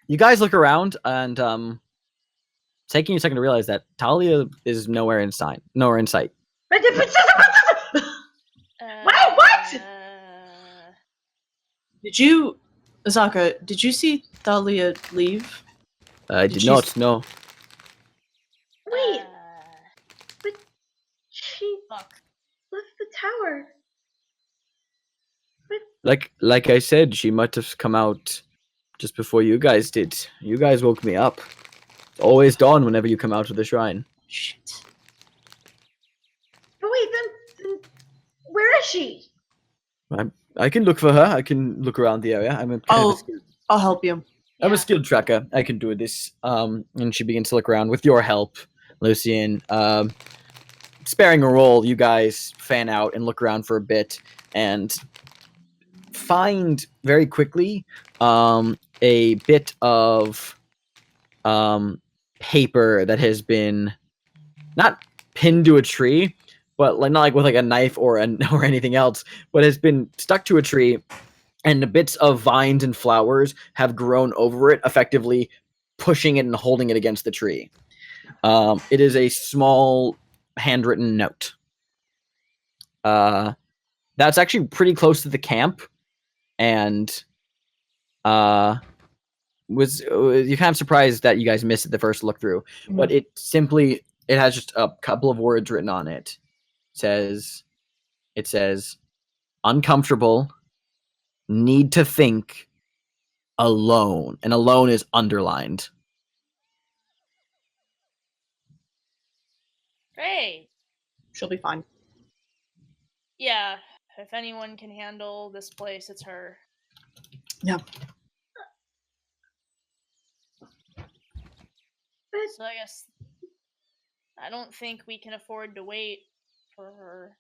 You guys look around, and taking you a second to realize that Talia is nowhere in sight. Wait, Uh, what? Did you, Azaka, did you see Thalia leave? I Did did she not know. Wait, uh, she fuck. left the tower. Like I said, she might have come out just before you guys did. You guys woke me up. It's always dawn whenever you come out of the shrine. Shit. But wait, then where is she? I can look for her. I can look around the area. I'm I'll help you. I'm a skilled tracker. I can do this. And she begins to look around with your help, Lucian. Sparing a roll, you guys fan out and look around for a bit and find very quickly a bit of paper that has been not pinned to a tree, but not like with like a knife or anything else, but has been stuck to a tree. And the bits of vines and flowers have grown over it, effectively pushing it and holding it against the tree. It is a small handwritten note. That's actually pretty close to the camp, and you're kind of surprised that you guys missed it the first look through. But it has just a couple of words written on it. It says, uncomfortable. Need to think, alone. And alone is underlined. Great. She'll be fine. Yeah, if anyone can handle this place, it's her. Yeah. So I guess I don't think we can afford to wait for her.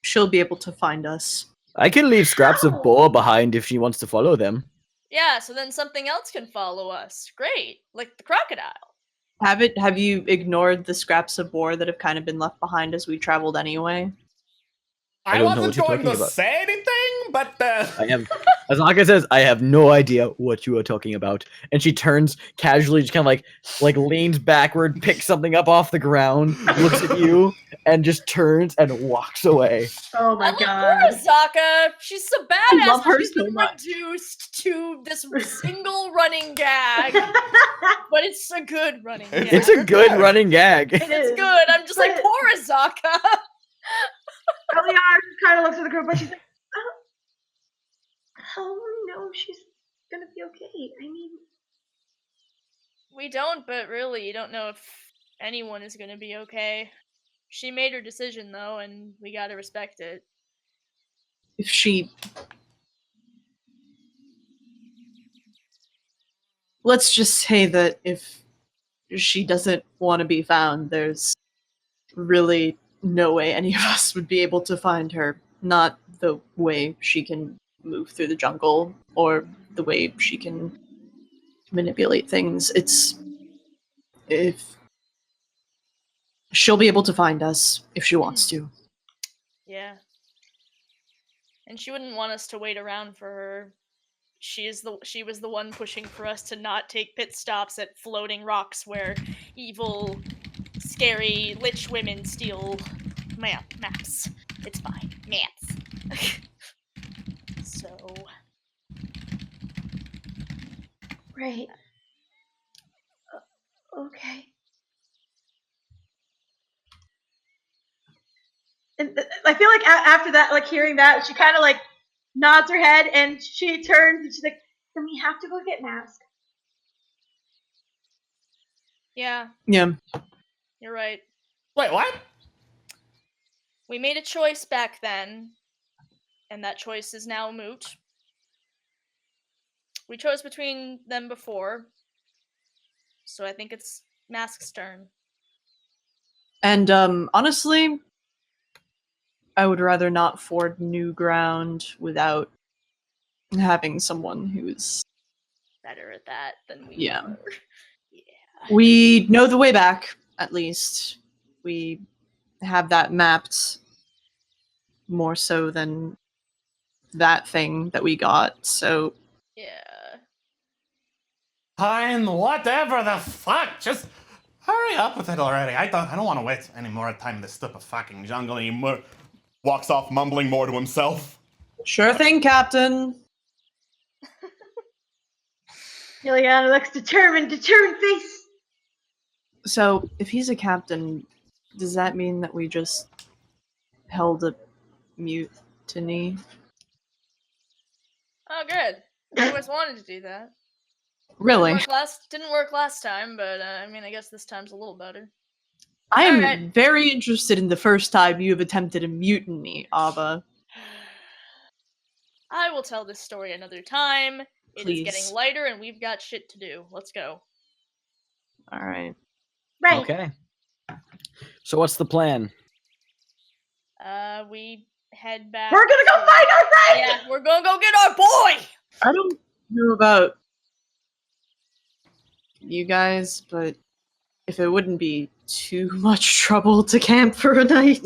She'll be able to find us. I can leave scraps of boar behind if she wants to follow them. Yeah, so then something else can follow us. Great, like the crocodile. Have you ignored the scraps of boar that have kind of been left behind as we traveled anyway? I I don't know wasn't what you're going to talking about. say anything, but I have, as Anka says, I have no idea what you are talking about. And she turns casually, just kind of like leans backward, picks something up off the ground, looks at you, and just turns and walks away. Oh my I love god. Kurosaka. She's so badass. love her She's so been much. reduced to this single running gag, but it's a good running gag. It's a good running gag. and it's good. I'm just like, poor Azaka. Eliana kind of looks at the group, but she's like, Oh no, she's gonna be okay. I mean, We don't, but really, you don't know if anyone is going to be okay. She made her decision, though, and we gotta respect it. If she... Let's just say that if she doesn't want to be found, there's really no way any of us would be able to find her. Not the way she can move through the jungle or the way she can manipulate things. If she'll be able to find us if she wants to. Yeah. And she wouldn't want us to wait around for her. She was the one pushing for us to not take pit stops at floating rocks where evil, scary lich women steal maps. It's fine. Maps. So. Right. Okay. And I feel like after that, like hearing that, she kind of like nods her head and she turns and she's like, "Then we have to go get mask." Yeah, Yeah. you're right. Wait, what? We made a choice back then, and that choice is now moot. We chose between them before, so I think it's Mask's turn. And honestly, I would rather not ford new ground without having someone who's Better at that than we Yeah. are. Yeah. We know the way back, at least. We have that mapped more so than that thing that we got, so Yeah. Fine, whatever the fuck. Just hurry up with it already. I don't want to waste any more time in this stupid fucking jungle anymore. Walks off, mumbling more to himself. sure thing, Captain. Ileana looks determined face. So, if he's a captain, does that mean that we just held a mutiny? Oh, good. I always wanted to do that. Really? Didn't work last time, but I mean, I guess this time's a little better. I am Alright. very interested in the first time you have attempted a mutiny, Ava. I will tell this story another time. It is Please. getting lighter, and we've got shit to do. Let's go. Alright. Right. Okay. So what's the plan? We head back. We're gonna go find our friend! Yeah, we're gonna go get our boy! I don't know about you guys, but if it wouldn't be too much trouble to camp for a night.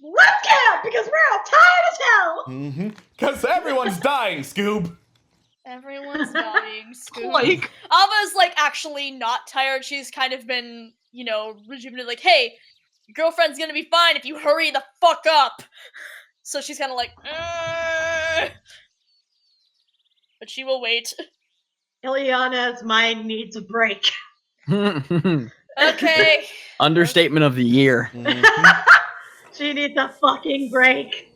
Let's camp because we're all tired as hell! Mm-hmm. Because everyone's dying, Scoob. Everyone's dying. Scoob. Like, Ava's like actually not tired. She's kind of been, rejuvenated. Like, hey, your girlfriend's gonna be fine if you hurry the fuck up. So she's kind of like, "Ugh." But she will wait. Ileana's mind needs a break. Okay. Understatement of the year. Mm-hmm. She needs a fucking break.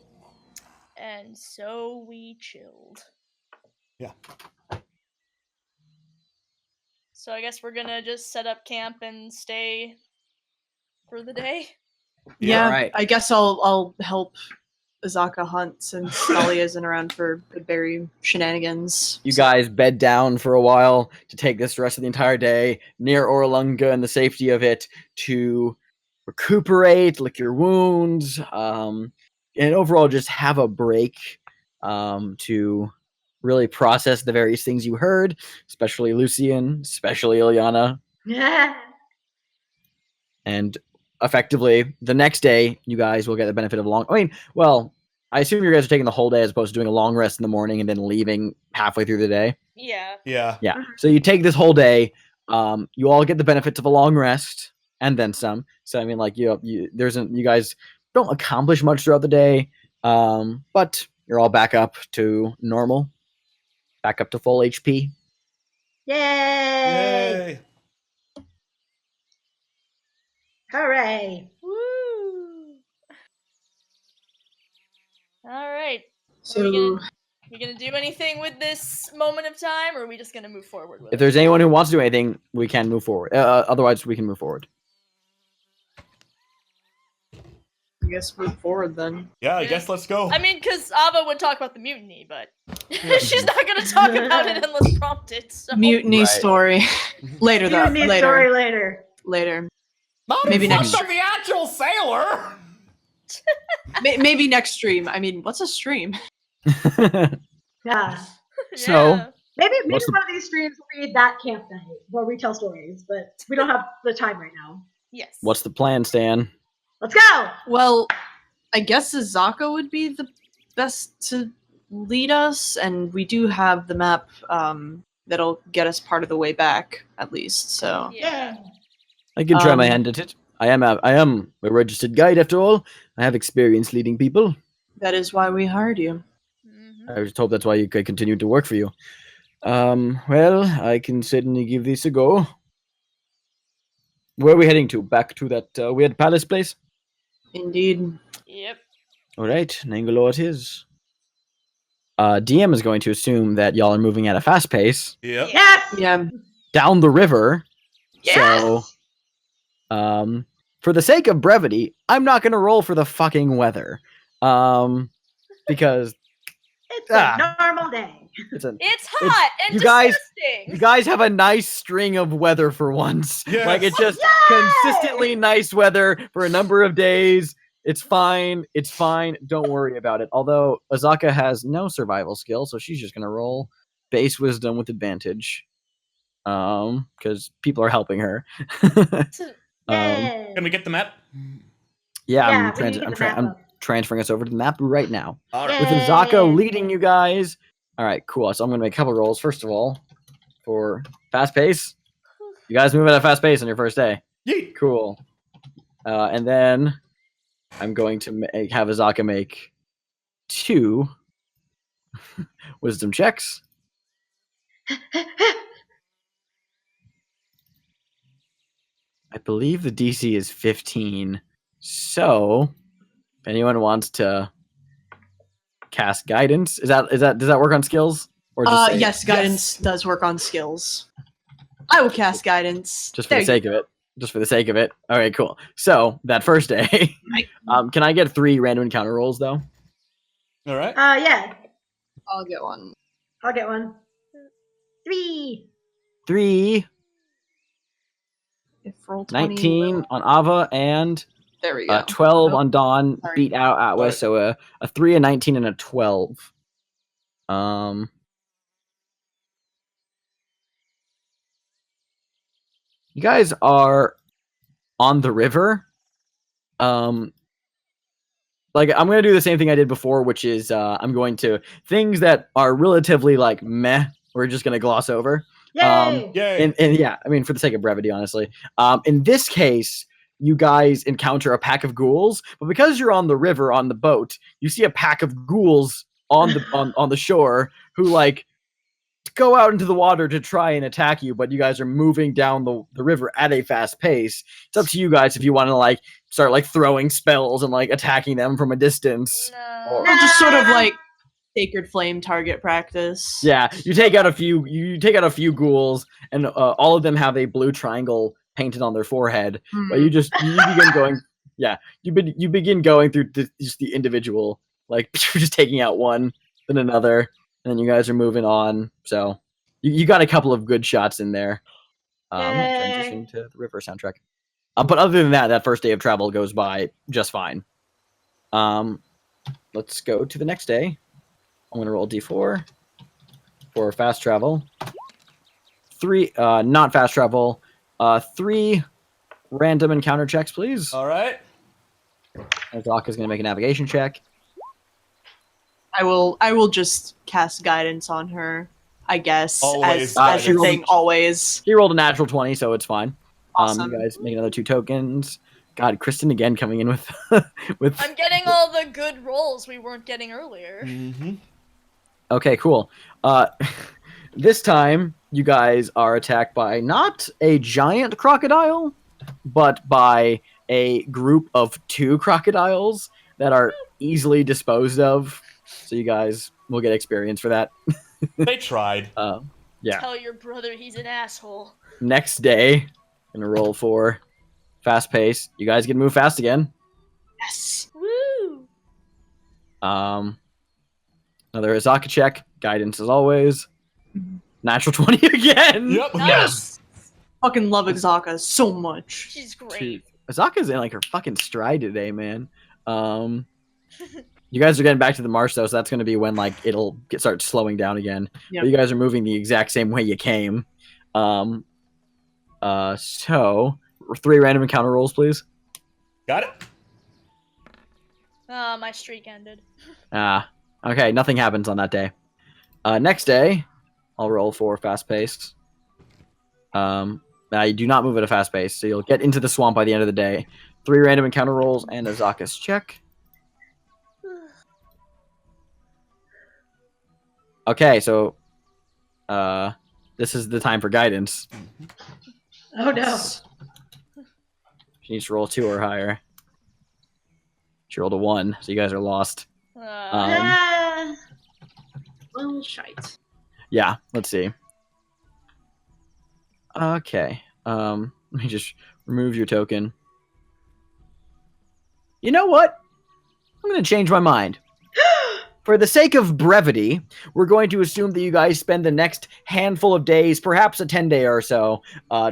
And so we chilled. Yeah. So I guess we're gonna just set up camp and stay for the day. yeah, Alright. I guess I'll help Azaka hunt since Scully isn't around for berry shenanigans. You guys bed down for a while to take this rest of the entire day near Orolunga and the safety of it to recuperate, lick your wounds, and overall just have a break to really process the various things you heard, especially Lucian, especially Ileana. Yeah. And effectively, the next day, you guys will get the benefit of I assume you guys are taking the whole day as opposed to doing a long rest in the morning and then leaving halfway through the day. Yeah. Yeah. Yeah. So you take this whole day. You all get the benefits of a long rest and then some. So I mean, like you guys don't accomplish much throughout the day, but you're all back up to normal, back up to full HP. Yay! Yay. Hooray! Woo! All right. So, we gonna do anything with this moment of time, or are we just gonna move forward with If it? there's anyone who wants to do anything, we can move forward. Otherwise, we can move forward. I guess move forward then. Yeah, I guess let's go. I mean, because Ava would talk about the mutiny, but she's not gonna talk about it unless prompted. So. Mutiny Right. story. Later, though. Mutiny Later. story later. Later. Not maybe in front next- of the actual sailor. Maybe next stream. I mean, what's a stream? Yeah. So, Maybe What's the- one of these streams will be that camp night where we tell stories, but we don't have the time right now. Yes. what's the plan, Stan? Let's go! Well, I guess Azaka would be the best to lead us, and we do have the map that'll get us part of the way back, at least. So Yeah. I can try my Um, hand at it. I am a registered guide after all. I have experience leading people. that is why we hired you. Mhm. I just hope that's why I continue to work for you. Well, I can certainly give this a go. Where are we heading to? Back to that weird palace place? Indeed. Yep. Alright, Nangalore it is. DM is going to assume that y'all are moving at a fast pace Yep. Yes! Yeah. down the river. Yes! So, for the sake of brevity, I'm not going to roll for the fucking weather. Because It's a normal day. It's hot and you guys- disgusting. you guys have a nice string of weather for once. Yes. Like, it's just Yay! consistently nice weather for a number of days. It's fine. It's fine. Don't worry about it. Although Azaka has no survival skill, so she's just gonna roll base wisdom with advantage. Because people are helping her. Yay! Can we get the map? Yeah, Yeah, we need to get the map I'm up. transferring us over to the map right now. All Yay. right. With Azaka leading you guys. All right, cool. So I'm gonna make a couple rolls. First of all, for fast pace. You guys move at a fast pace on your first day. Yeet. Cool. And then I'm going to have Azaka make 2 wisdom checks. I believe the DC is 15. So, if anyone wants to cast guidance, does that work on skills? Or just say- Yes, guidance does work on skills. I will cast guidance. just for There the you sake of it. Just for the sake of it. All right, cool. So that first day, can I get 3 random encounter rolls though? All right. Yeah. I'll get one. I'll get one. 3. 3, If roll 20, 19 on Ava, and there we go. 12 Oh, on Dawn. sorry. Beat out Atlas. So a 3, a 19, and a 12. You guys are on the river. Like, I'm gonna do the same thing I did before, which is I'm going to things that are relatively like meh. We're just gonna gloss over. Yay! Yay. And yeah, I mean, for the sake of brevity, honestly. In this case, you guys encounter a pack of ghouls, but because you're on the river on the boat, you see a pack of ghouls on the on the shore who like go out into the water to try and attack you, but you guys are moving down the river at a fast pace. It's up to you guys if you want to like start like throwing spells and like attacking them from a distance. No. We'll just sort of like sacred flame target practice. Yeah, you take out a few ghouls, and all of them have a blue triangle painted on their forehead. But you begin going. Yeah, you begin going through just the individual, like just taking out one, then another, and then you guys are moving on. So you got a couple of good shots in there. Transition to the river soundtrack. But other than that, that first day of travel goes by just fine. Let's go to the next day. I'm gonna roll D4 for fast travel. 3, not fast travel. 3 random encounter checks, please. All right. Azaka's gonna make a navigation check. I will just cast guidance on her, I guess. Always as a guidance. thing, always. He rolled a natural 20, so it's fine. Awesome. You guys make another 2 tokens. God, Kristen again coming in with with. I'm getting all the good rolls we weren't getting earlier. Mm-hmm. Okay, cool. This time you guys are attacked by not a giant crocodile, but by a group of 2 crocodiles that are easily disposed of. So you guys will get experience for that. They tried. Yeah. Tell your brother he's an asshole. Next day, gonna roll for fast pace. You guys can move fast again. Yes. Woo! Another Azaka check. Guidance as always. Natural 20 again. Yep. Nice. Fucking love Azaka so much. She's great. Azaka's in like her fucking stride today, man. You guys are getting back to the marsh though, so that's going to be when like it'll start slowing down again. Yep. But you guys are moving the exact same way you came. So 3 random encounter rolls, please. Got it. My streak ended. Okay, nothing happens on that day. Next day, I'll roll for fast paced. You do not move at a fast pace, so you'll get into the swamp by the end of the day. 3 random encounter rolls and a Zakas check. Okay, so this is the time for guidance. Oh no. She needs to roll 2 or higher. She rolled a 1, so you guys are lost. Well, shite. Yeah, let's see. Okay. Let me just remove your token. You know what? I'm going to change my mind. For the sake of brevity, we're going to assume that you guys spend the next handful of days, perhaps a 10-day or so,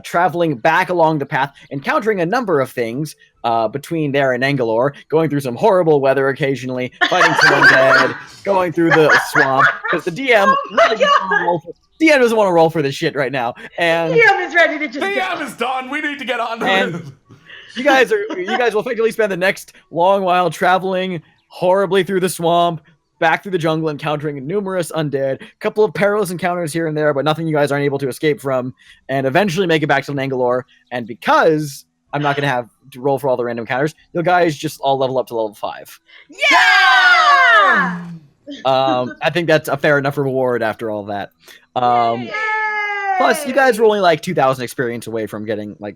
traveling back along the path, encountering a number of things between there and Angalore, going through some horrible weather occasionally, fighting some undead, going through the swamp, because the DM DM doesn't want to roll for this shit right now. And DM is ready to just DM is done. We need to get on to it. You guys will effectively spend the next long while traveling horribly through the swamp, back through the jungle, encountering numerous undead, a couple of perilous encounters here and there, but nothing you guys aren't able to escape from, and eventually make it back to Nangalore. And because I'm not going to have to roll for all the random encounters, you guys just all level up to level 5. Yeah! I think that's a fair enough reward after all that. Plus, you guys were only like 2,000 experience away from getting like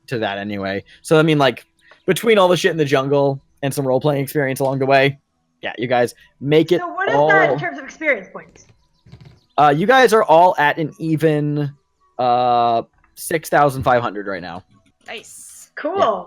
to that anyway. So I mean, like between all the shit in the jungle and some role playing experience along the way, yeah, you guys make it. So what is all... that in terms of experience points? You guys are all at an even 6,500 right now. Nice. Cool. Yeah.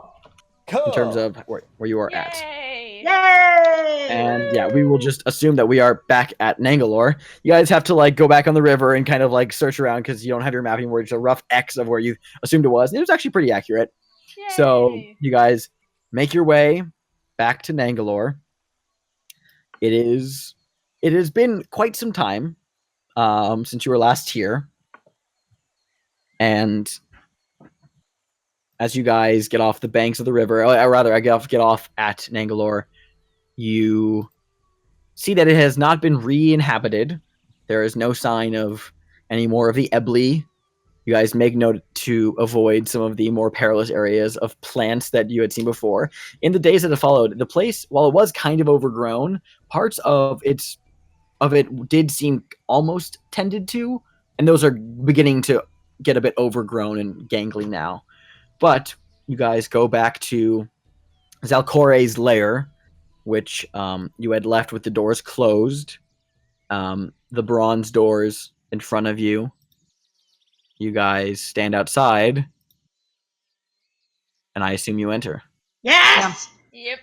Cool. In terms of where you are at. Yay! Yay! And yeah, we will just assume that we are back at Nangalore. You guys have to like go back on the river and kind of like search around because you don't have your map anymore. It's a rough X of where you assumed it was. And it was actually pretty accurate. Yay! So you guys make your way back to Nangalore. It has been quite some time since you were last here. And as you guys get off the banks of the river, or rather, I get off at Nangalore, you see that it has not been re-inhabited. There is no sign of any more of the Ebly. You guys make note to avoid some of the more perilous areas of plants that you had seen before. In the days that have followed, the place, while it was kind of overgrown, parts of it did seem almost tended to, and those are beginning to get a bit overgrown and gangly now. But you guys go back to Zalcore's lair, which you had left with the doors closed. The bronze doors in front of you. You guys stand outside, and I assume you enter. Yes! Yep.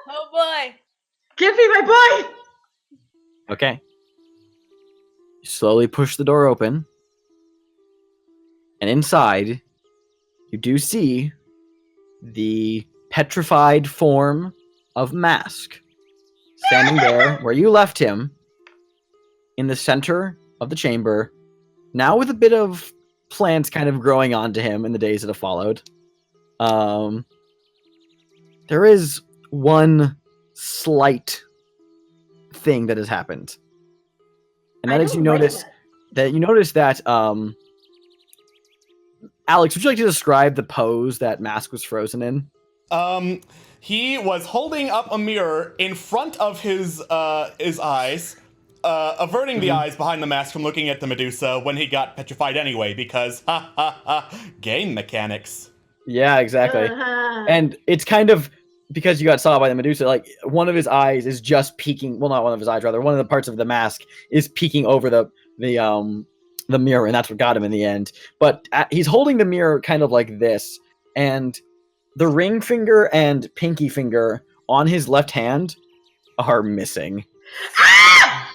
Oh boy. Give me my boy! Okay. You slowly push the door open, and inside, you do see the petrified form of Mask standing there where you left him in the center of the chamber, now with a bit of plants kind of growing onto him in the days that have followed. There is one slight thing that has happened. And that is you notice that Alex, would you like to describe the pose that Mask was frozen in? He was holding up a mirror in front of his eyes, averting the eyes behind the mask from looking at the Medusa when he got petrified anyway, because game mechanics. Yeah, exactly. Uh-huh. And it's kind of because you got saw by the Medusa, like one of his eyes is just peeking. Well, not one of his eyes, rather. One of the parts of the mask is peeking over the mirror, and that's what got him in the end. But he's holding the mirror kind of like this, and the ring finger and pinky finger on his left hand are missing. Ah!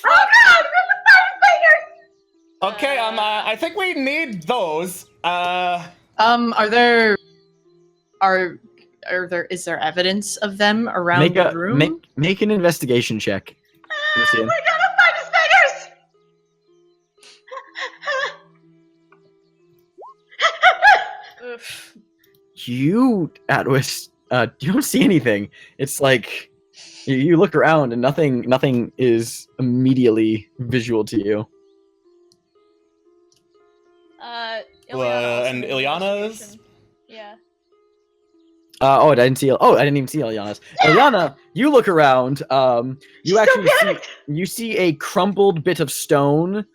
Oh god! There's a fire Okay, I think we need those. is there evidence of them around the room? Make an investigation check. We're gonna find his fingers! Oof. You, Atwis, you don't see anything. It's like you look around and nothing is immediately visual to you. Ileana and Ileana's? Yeah. I didn't even see Ileana's. Ileana, you look around. You actually see a crumpled bit of stone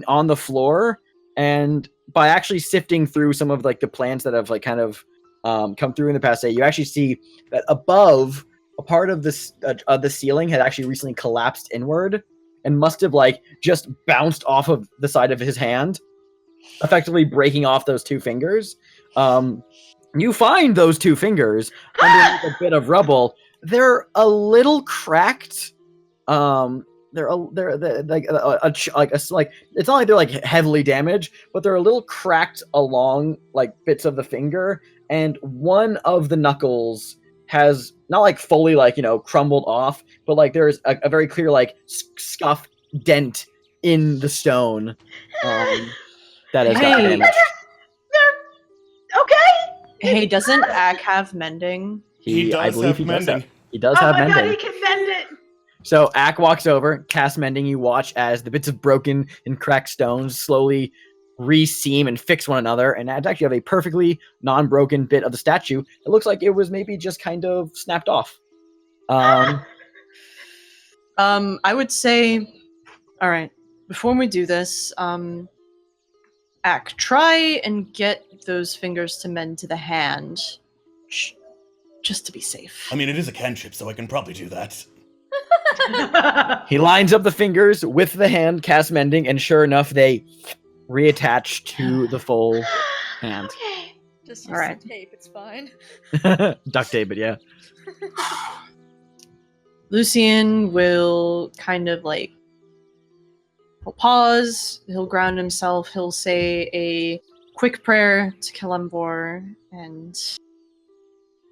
on the floor, and by actually sifting through some of like the plants that have like kind of come through in the past day, you actually see that above a part of this the ceiling had actually recently collapsed inward and must have like just bounced off of the side of his hand, effectively breaking off those two fingers. You find those two fingers underneath a bit of rubble. They're a little cracked. They're like it's not like they're like heavily damaged, but they're a little cracked along like bits of the finger, and one of the knuckles has not like fully like crumbled off, but like there's a very clear like scuff dent in the stone that has got damaged. They're okay. Hey, doesn't Ak have mending? He does have mending. He does have mending. Oh my god, he can mend it. So Ak walks over, casts mending. You watch as the bits of broken and cracked stones slowly re-seam and fix one another, and actually have a perfectly non-broken bit of the statue. It looks like it was maybe just kind of snapped off. I would say, all right, before we do this, Ak, try and get those fingers to mend to the hand, just to be safe. I mean, it is a cantrip, so I can probably do that. He lines up the fingers with the hand, casts mending, and sure enough, they reattach to the full hand. Okay. Just use All right. some tape, it's fine. Duct tape it, yeah. Lucian will kind of like, he'll pause, he'll ground himself, he'll say a quick prayer to Kelembor and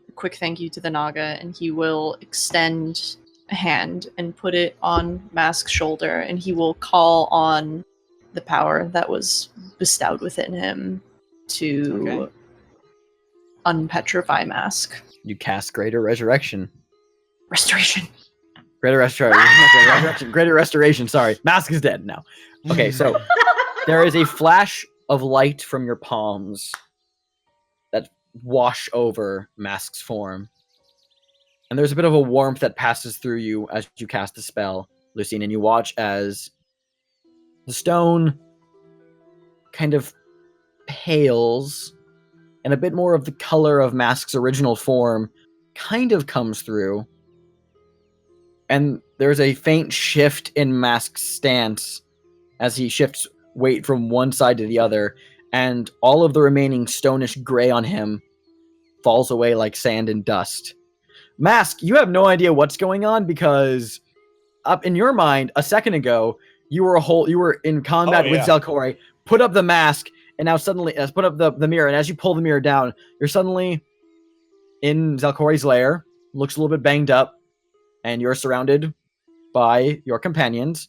a quick thank you to the Naga, and he will extend a hand and put it on Mask's shoulder, and he will call on the power that was bestowed within him to unpetrify Mask. You cast Greater Resurrection. Restoration. Greater Restoration. Greater Restoration, sorry. Mask is dead now. Okay, so there is a flash of light from your palms that wash over Mask's form. And there's a bit of a warmth that passes through you as you cast the spell, Lucine, and you watch as the stone kind of pales, and a bit more of the color of Mask's original form kind of comes through. And there's a faint shift in Mask's stance as he shifts weight from one side to the other, and all of the remaining stonish gray on him falls away like sand and dust. Mask, you have no idea what's going on, because up in your mind a second ago you were in combat with Zelkori, put up the mask, and now suddenly put up the mirror, and as you pull the mirror down, you're suddenly in Zelkori's lair, looks a little bit banged up, and you're surrounded by your companions.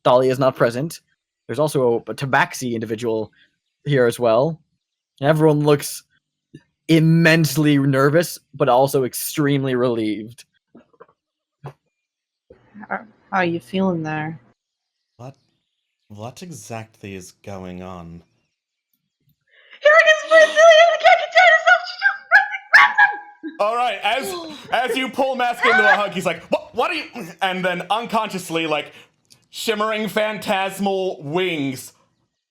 Thalia is not present. There's also a Tabaxi individual here as well. Everyone looks immensely nervous, but also extremely relieved. How are you feeling there? What exactly is going on? Here against Brazilian, he can't contain himself. She just grabs him. All right, as you pull Mask into a hug, he's like, "What are you?" And then unconsciously, like shimmering phantasmal wings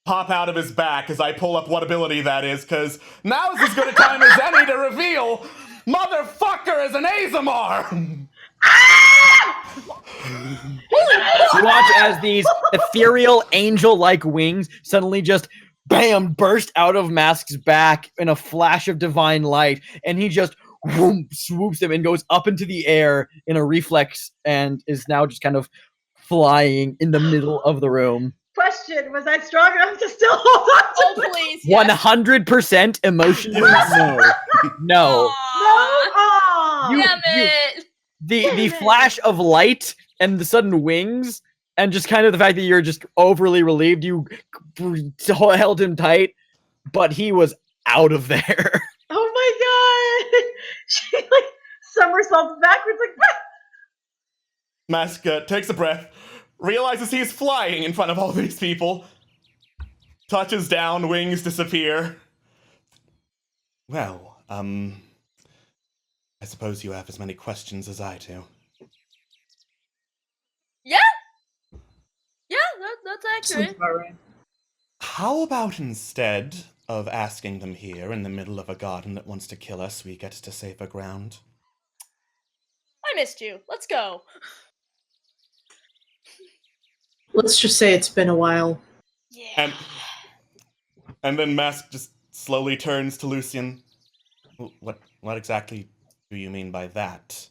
pop out of his back as I pull up what ability that is, because now's as good a time as any to reveal motherfucker is an Azamar! You watch as these ethereal angel-like wings suddenly just bam burst out of Mask's back in a flash of divine light, and he just swoops him and goes up into the air in a reflex and is now just kind of flying in the middle of the room. Question, was I strong enough to still hold on to Oh, please. Yes. 100% emotionally, no. No. Aw! Damn it! The flash of light and the sudden wings, and just kind of the fact that you're just overly relieved, you held him tight, but he was out of there. Oh my god! She like somersaults backwards like ah! Mask takes a breath, realizes he's flying in front of all these people, touches down, wings disappear. Well, I suppose you have as many questions as I do. Yeah? Yeah, that's accurate. How about instead of asking them here in the middle of a garden that wants to kill us, we get to safer ground? I missed you. Let's go. Let's just say it's been a while. Yeah. And then Mask just slowly turns to Lucian. What exactly do you mean by that?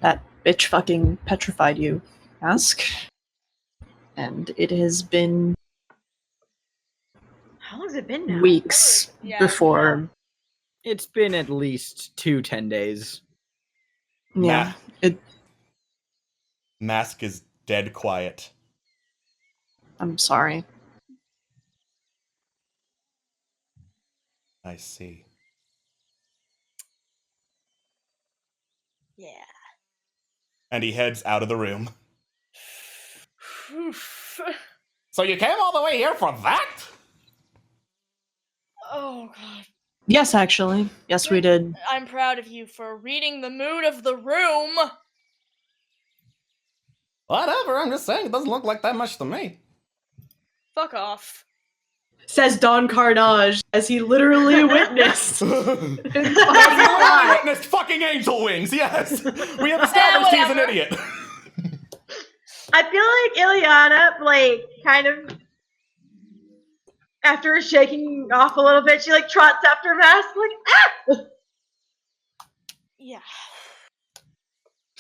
That bitch fucking petrified you, Ask. And it has been How long has it been now? weeks Yeah. before. It's been at least 10 days. Yeah. Mask is dead quiet. I'm sorry. I see. Yeah. And he heads out of the room. So you came all the way here for that? Oh god. Yes, actually. Yes, we did. I'm proud of you for reading the mood of the room. Whatever, I'm just saying, it doesn't look like that much to me. Fuck off. Says Don Carnage as he literally witnessed. I witnessed fucking angel wings, yes! We have established he's an idiot. I feel like Ileana, like, kind of, after shaking off a little bit, she, like, trots after Mask, like, ah! Yeah.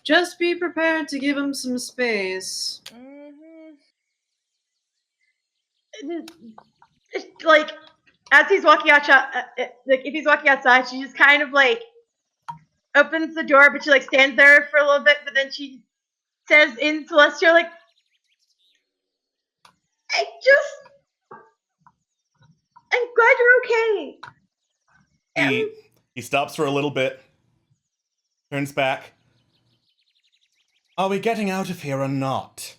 Just be prepared to give him some space. Like, as he's walking outside, like, if he's walking outside, she just kind of, like, opens the door, but she, like, stands there for a little bit, but then she says in Celestial, like, I'm glad you're okay. He stops for a little bit, turns back. Are we getting out of here or not?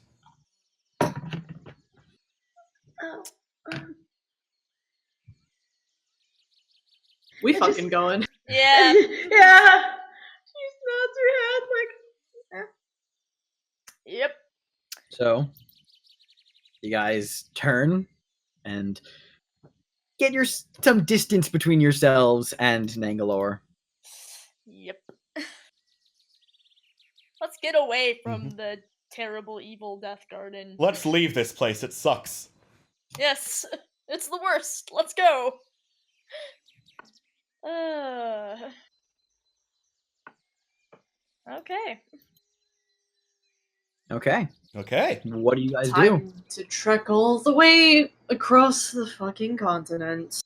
We fucking going. Yeah. Yeah. She nods her head like. Yep. So, you guys turn and get some distance between yourselves and Nangalore. Yep. Let's get away from the terrible, evil Death Garden. Let's leave this place, it sucks. Yes, it's the worst. Let's go. Okay. Okay. What do you guys do? Time to trek all the way across the fucking continent.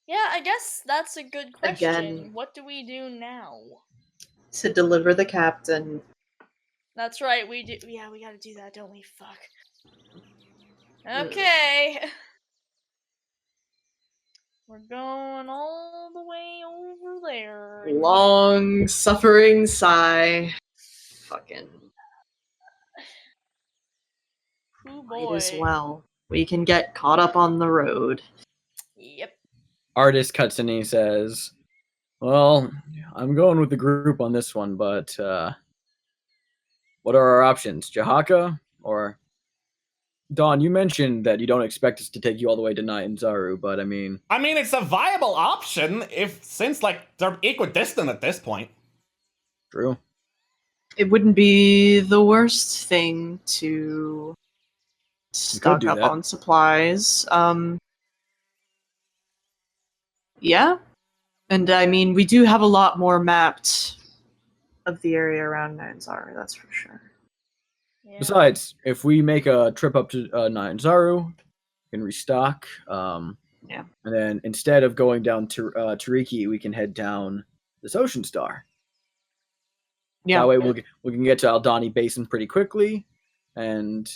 Yeah, I guess that's a good question. Again. What do we do now? To deliver the captain. That's right, we do. Yeah, we gotta do that, don't we? Fuck. Okay. We're going all the way over there. Long suffering sigh. Fucking. Oh boy. Might as well. We can get caught up on the road. Yep. Artist cuts in and he says, well, I'm going with the group on this one, but what are our options? Jahaka or Dawn? You mentioned that you don't expect us to take you all the way to Nyanzaru, but I mean, it's a viable option since they're equidistant at this point. True. It wouldn't be the worst thing to stock up on supplies. Yeah. And I mean, we do have a lot more mapped of the area around Nyanzaru, that's for sure. Yeah. Besides, if we make a trip up to Nyanzaru, we can restock. Yeah. And then instead of going down to Tariki, we can head down this Ocean Star. Yeah. That way we can get to Aldani Basin pretty quickly and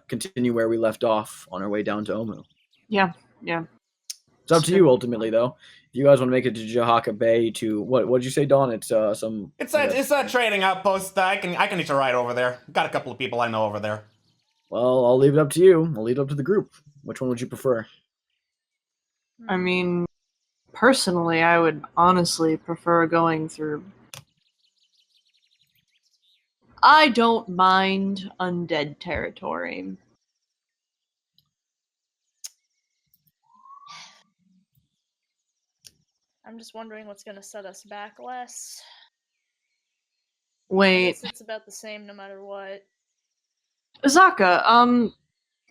continue where we left off on our way down to Omu. Yeah. It's up to you ultimately, though. If you guys want to make it to Jahaka Bay to what did you say, Don? It's some. It's a trading outpost. I can hitch a ride over there. Got a couple of people I know over there. Well, I'll leave it up to you. I'll leave it up to the group. Which one would you prefer? I mean, personally, I would honestly prefer going through. I don't mind undead territory. I'm just wondering what's going to set us back less. Wait, It's about the same no matter what. Azaka,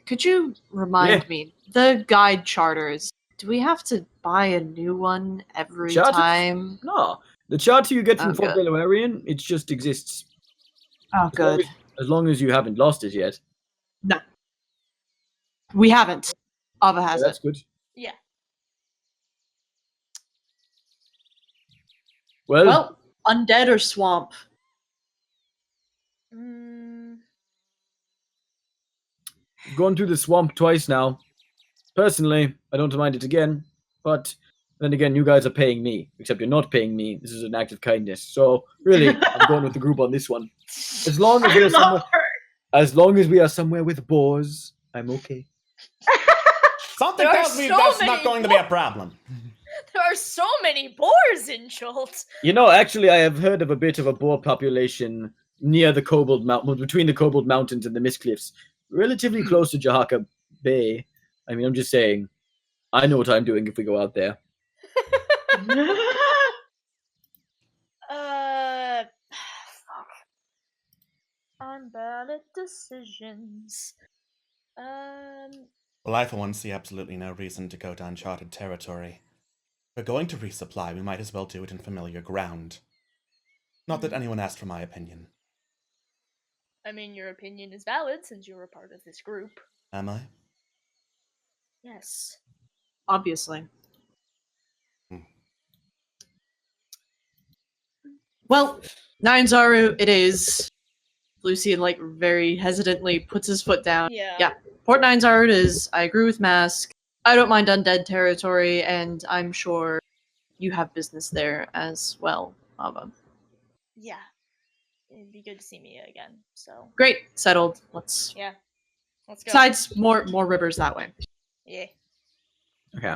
could you remind me, the guide charters, do we have to buy a new one every time? No. The charter you get from Fort good. Belowarian, it just exists. Oh, good. As long as you haven't lost it yet. No. We haven't. Ava has That's it. good. Yeah. Well, undead or swamp? I've gone through the swamp twice now. Personally, I don't mind it again, but then again, you guys are paying me. Except you're not paying me. This is an act of kindness. So, really, I'm going with the group on this one. As long as we are somewhere with boars, I'm okay. Something tells me that's not going to be a problem. There are so many boars in Jolt. You know, actually, I have heard of a bit of a boar population near the Kobold Mountain, between the Kobold Mountains and the Mist Cliffs, relatively close to Jahaka Bay. I mean, I'm just saying, I know what I'm doing if we go out there. I'm bad at decisions. Well, I for one see absolutely no reason to go to uncharted territory. If we're going to resupply, we might as well do it in familiar ground. Not that anyone asked for my opinion. I mean, your opinion is valid since you're a part of this group. Am I? Yes. Obviously. Well, Ninezaru it is. Lucian, very hesitantly puts his foot down. Yeah. Port Ninezaru it is. I agree with Mask. I don't mind undead territory, and I'm sure you have business there as well, Ava. Yeah. It'd be good to see me again, so. Great. Settled. Let's go. Besides, more rivers that way. Yeah. Okay.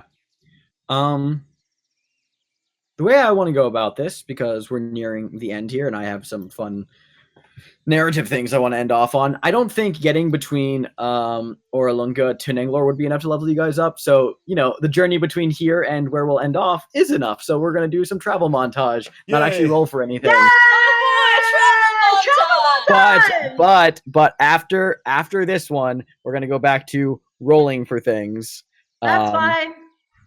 The way I want to go about this, because we're nearing the end here, and I have some fun narrative things I want to end off on. I don't think getting between Orolunga to Nanglor would be enough to level you guys up. So, the journey between here and where we'll end off is enough. So we're going to do some travel montage, not actually roll for anything. Yeah! But after this one, we're going to go back to rolling for things. That's fine.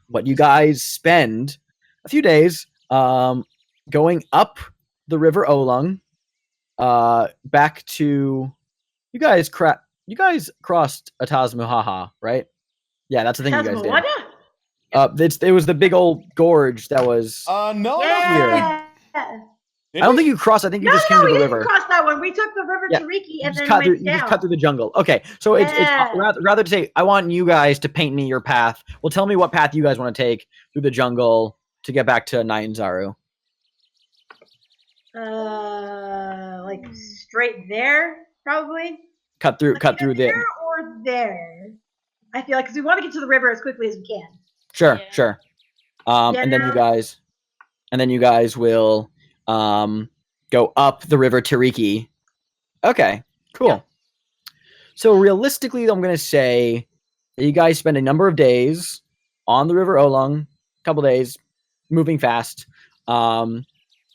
But you guys spend a few days going up the River Olung, back to you guys crossed Atazmuhaha, right? Yeah, that's the thing you guys did. It was the big old gorge that was no. Yeah. I don't think you crossed. I think you just came to the river. We didn't cross that one. We took the river to Riki and then went You down. just cut through the jungle. Okay, so it's rather to say, I want you guys to paint me your path. Well, tell me what path you guys want to take through the jungle to get back to Ninezaru. Straight there, probably. Cut through there or there. I feel like because we want to get to the river as quickly as we can. Sure. And then you guys will go up the river Tariki. Okay, cool. Yeah. So realistically, I'm going to say that you guys spend a number of days on the River Olung, a couple days, moving fast, and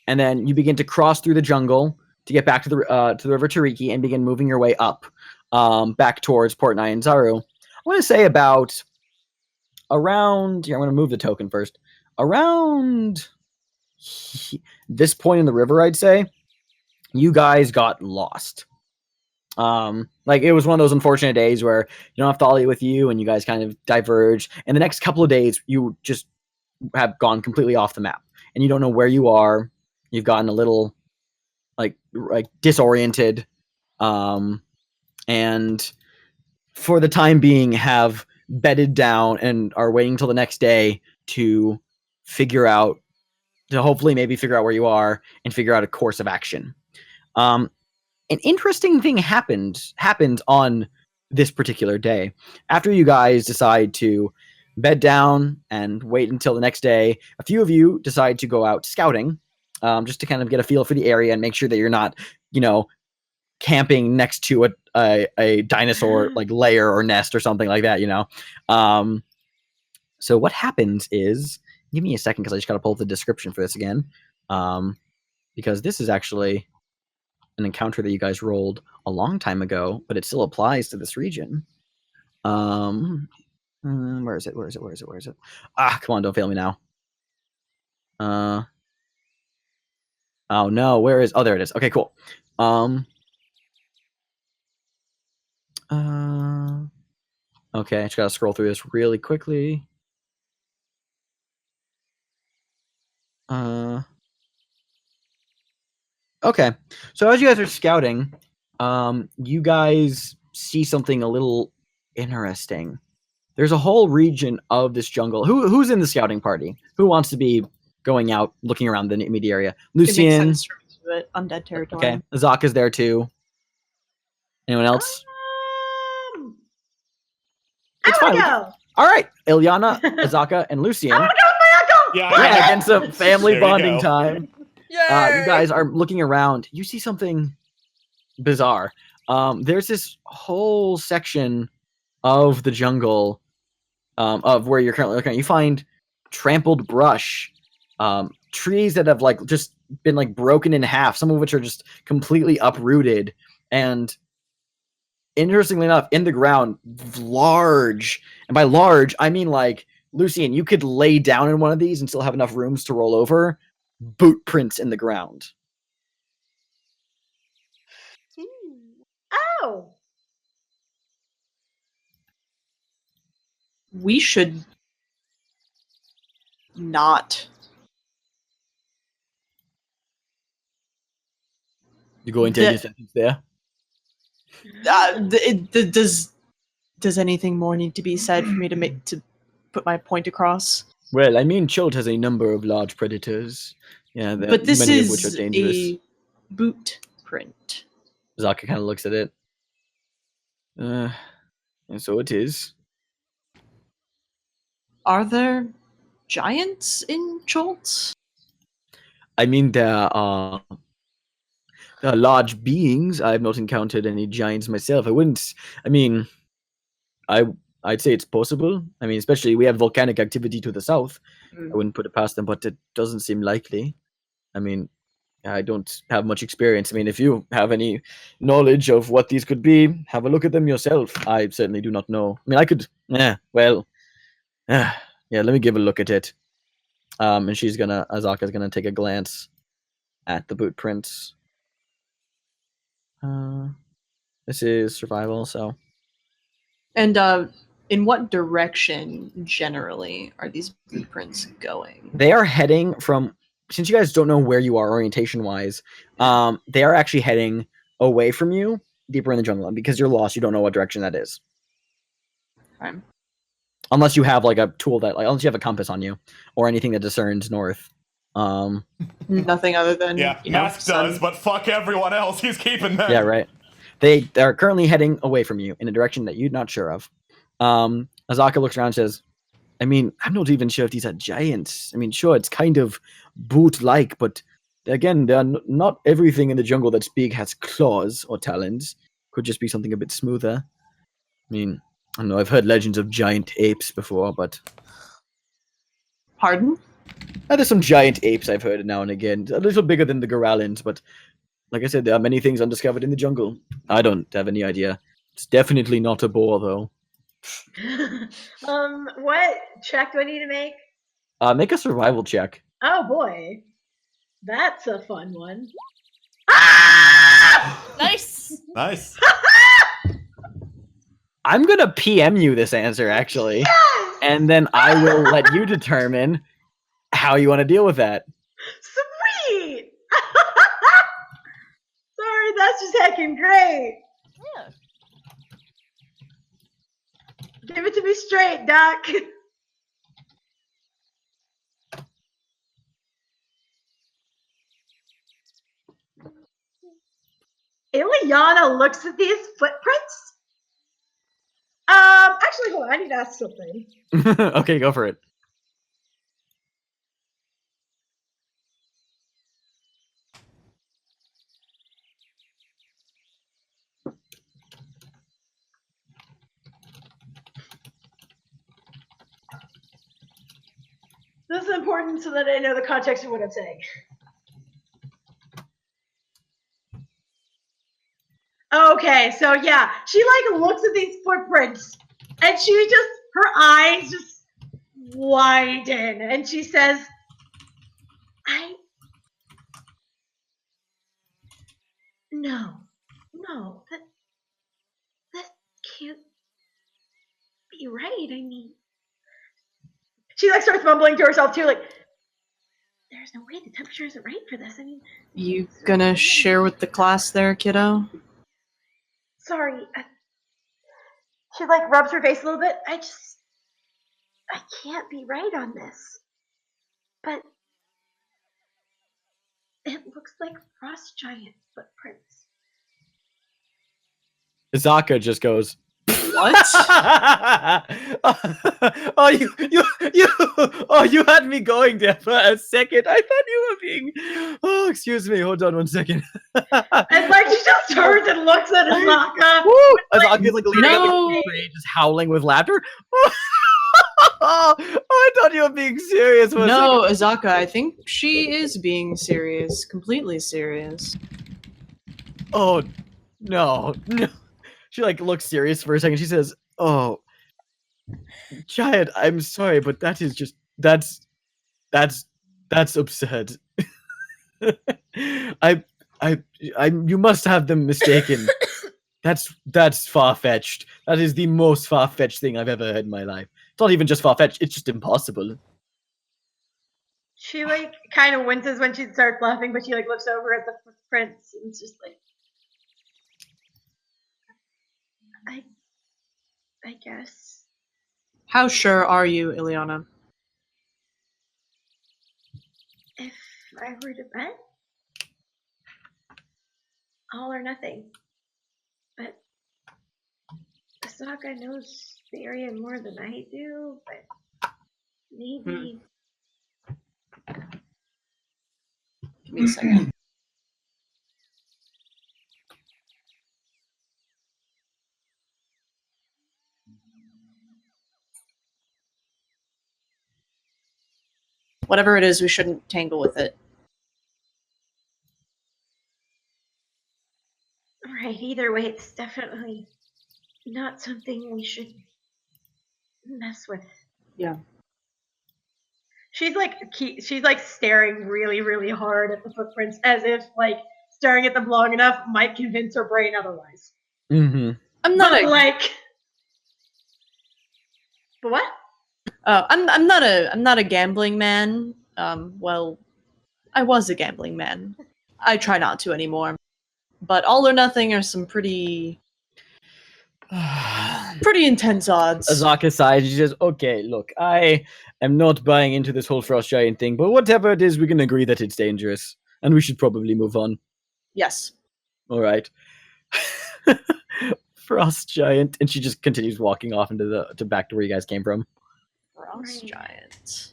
then you begin to cross through the jungle to get back to the River Tariki and begin moving your way up, back towards Port Nianzaru. I want to say about around. Here, I'm going to move the token first. Around this point in the river, I'd say you guys got lost. Like it was one of those unfortunate days where you don't have Thalia with you, and you guys kind of diverge. And the next couple of days, you just have gone completely off the map, and you don't know where you are. You've gotten a little like disoriented, and for the time being, have bedded down and are waiting till the next day to hopefully maybe figure out where you are and figure out a course of action. An interesting thing happens on this particular day. After you guys decide to bed down and wait until the next day, a few of you decide to go out scouting, just to kind of get a feel for the area and make sure that you're not, camping next to a dinosaur like lair or nest or something like that, So what happens is, give me a second because I just got to pull up the description for this again, because this is actually an encounter that you guys rolled a long time ago, but it still applies to this region. Where is it? Ah, come on, don't fail me now. Oh no, where is? Oh, there it is. Okay, cool. Okay, I just gotta scroll through this really quickly. Okay, so as you guys are scouting, you guys see something a little interesting. There's a whole region of this jungle. Who's in the scouting party? Who wants to be going out, looking around the immediate area? Lucian. It makes sense for me to do it. Undead territory. Okay, Azaka's there too. Anyone else? It's fine. Go. All right, Ilyana, Azaka, and Lucian. I want to go with my uncle. Yeah, Again, some family There you bonding go. time. Yay! You guys are looking around. You see something bizarre. There's this whole section of the jungle, of where you're currently looking at. You find trampled brush, trees that have just been broken in half, some of which are just completely uprooted, and interestingly enough, in the ground, large, and by large, I mean Lucian, you could lay down in one of these and still have enough rooms to roll over. Boot prints in the ground. Oh. We should not. You go into any sentence there? Does anything more need to be said for me to put my point across? Well, I mean, Chult has a number of large predators. Yeah, But this many of which are is dangerous. a boot print. Zaka kind of looks at it. And so it is. Are there giants in Choltz? I mean, there are large beings. I've not encountered any giants myself. I'd say it's possible. I mean, especially we have volcanic activity to the south. I wouldn't put it past them, but it doesn't seem likely. I mean, I don't have much experience. I mean, if you have any knowledge of what these could be, have a look at them yourself. I certainly do not know. I mean, I could, let me give a look at it. And Azaka's gonna take a glance at the boot prints. This is survival, so. And in what direction, generally, are these boot prints going? They are heading from, since you guys don't know where you are orientation-wise, they are actually heading away from you, deeper in the jungle. And because you're lost, you don't know what direction that is. Okay. Unless you have a tool unless you have a compass on you, or anything that discerns north. Nothing other than Mask does, but fuck everyone else. He's keeping them. Yeah, right. They are currently heading away from you in a direction that you're not sure of. Azaka looks around and says, I mean, I'm not even sure if these are giants. I mean, sure, it's kind of boot-like, but again, not everything in the jungle that's big has claws or talons. Could just be something a bit smoother. I mean, I don't know, I've heard legends of giant apes before, but... Pardon? There's some giant apes I've heard now and again. A little bigger than the Gorallins, but like I said, there are many things undiscovered in the jungle. I don't have any idea. It's definitely not a boar, though. What check do I need to make? Make a survival check. Oh boy. That's a fun one. Nice. Nice. I'm gonna PM you this answer actually, Yes! and then I will let you determine how you want to deal with that. Sweet! Sorry, that's just heckin' great. Yeah. Give it to me straight, Doc. Ileana looks at these footprints. Actually, hold on. I need to ask something. Okay, go for it. This is important so that I know the context of what I'm saying. Okay, so yeah, she like looks at these footprints and she just, her eyes just widen and she says, no, that can't be right. I mean, she like starts mumbling to herself too, like, there's no way the temperature isn't right for this. I mean, You gonna share with the class there, kiddo? sorry. She like rubs her face a little bit. I can't be right on this. But it looks like frost giant footprints. Izaka just goes, What? Oh, you had me going there for a second. I thought you were being. Oh, excuse me. Hold on one second. And like she just turns and looks at Azaka. Woo! Azaka's like leaning No. up the tray, just howling with laughter. Oh, I thought you were being serious. For No, a second. Azaka, I think she is being serious. Completely serious. Oh, no. She like looks serious for a second. She says, "Oh, Giant, I'm sorry, but that is just that's absurd. You must have them mistaken. That's far-fetched. That is the most far-fetched thing I've ever heard in my life. It's not even just far-fetched, it's just impossible." She like kind of winces when she starts laughing, but she like looks over at the footprints and it's just like, I guess. How sure are you, Ileana? If I were to bet, all or nothing. But Asaka knows the area more than I do, but maybe. Give me a second. Whatever it is, we shouldn't tangle with it. Right, either way, it's definitely not something we should mess with. Yeah. She's like staring really, really hard at the footprints as if like staring at them long enough might convince her brain otherwise. Mm-hmm. I'm not But a like, but what? I'm not a gambling man. Well, I was a gambling man. I try not to anymore. But all or nothing are some pretty intense odds. Azaka sighs. She says, "Okay, look, I am not buying into this whole frost giant thing, but whatever it is, we can agree that it's dangerous, and we should probably move on." Yes. All right. Frost giant, and she just continues walking off into to back to where you guys came from. Frost Right. giant.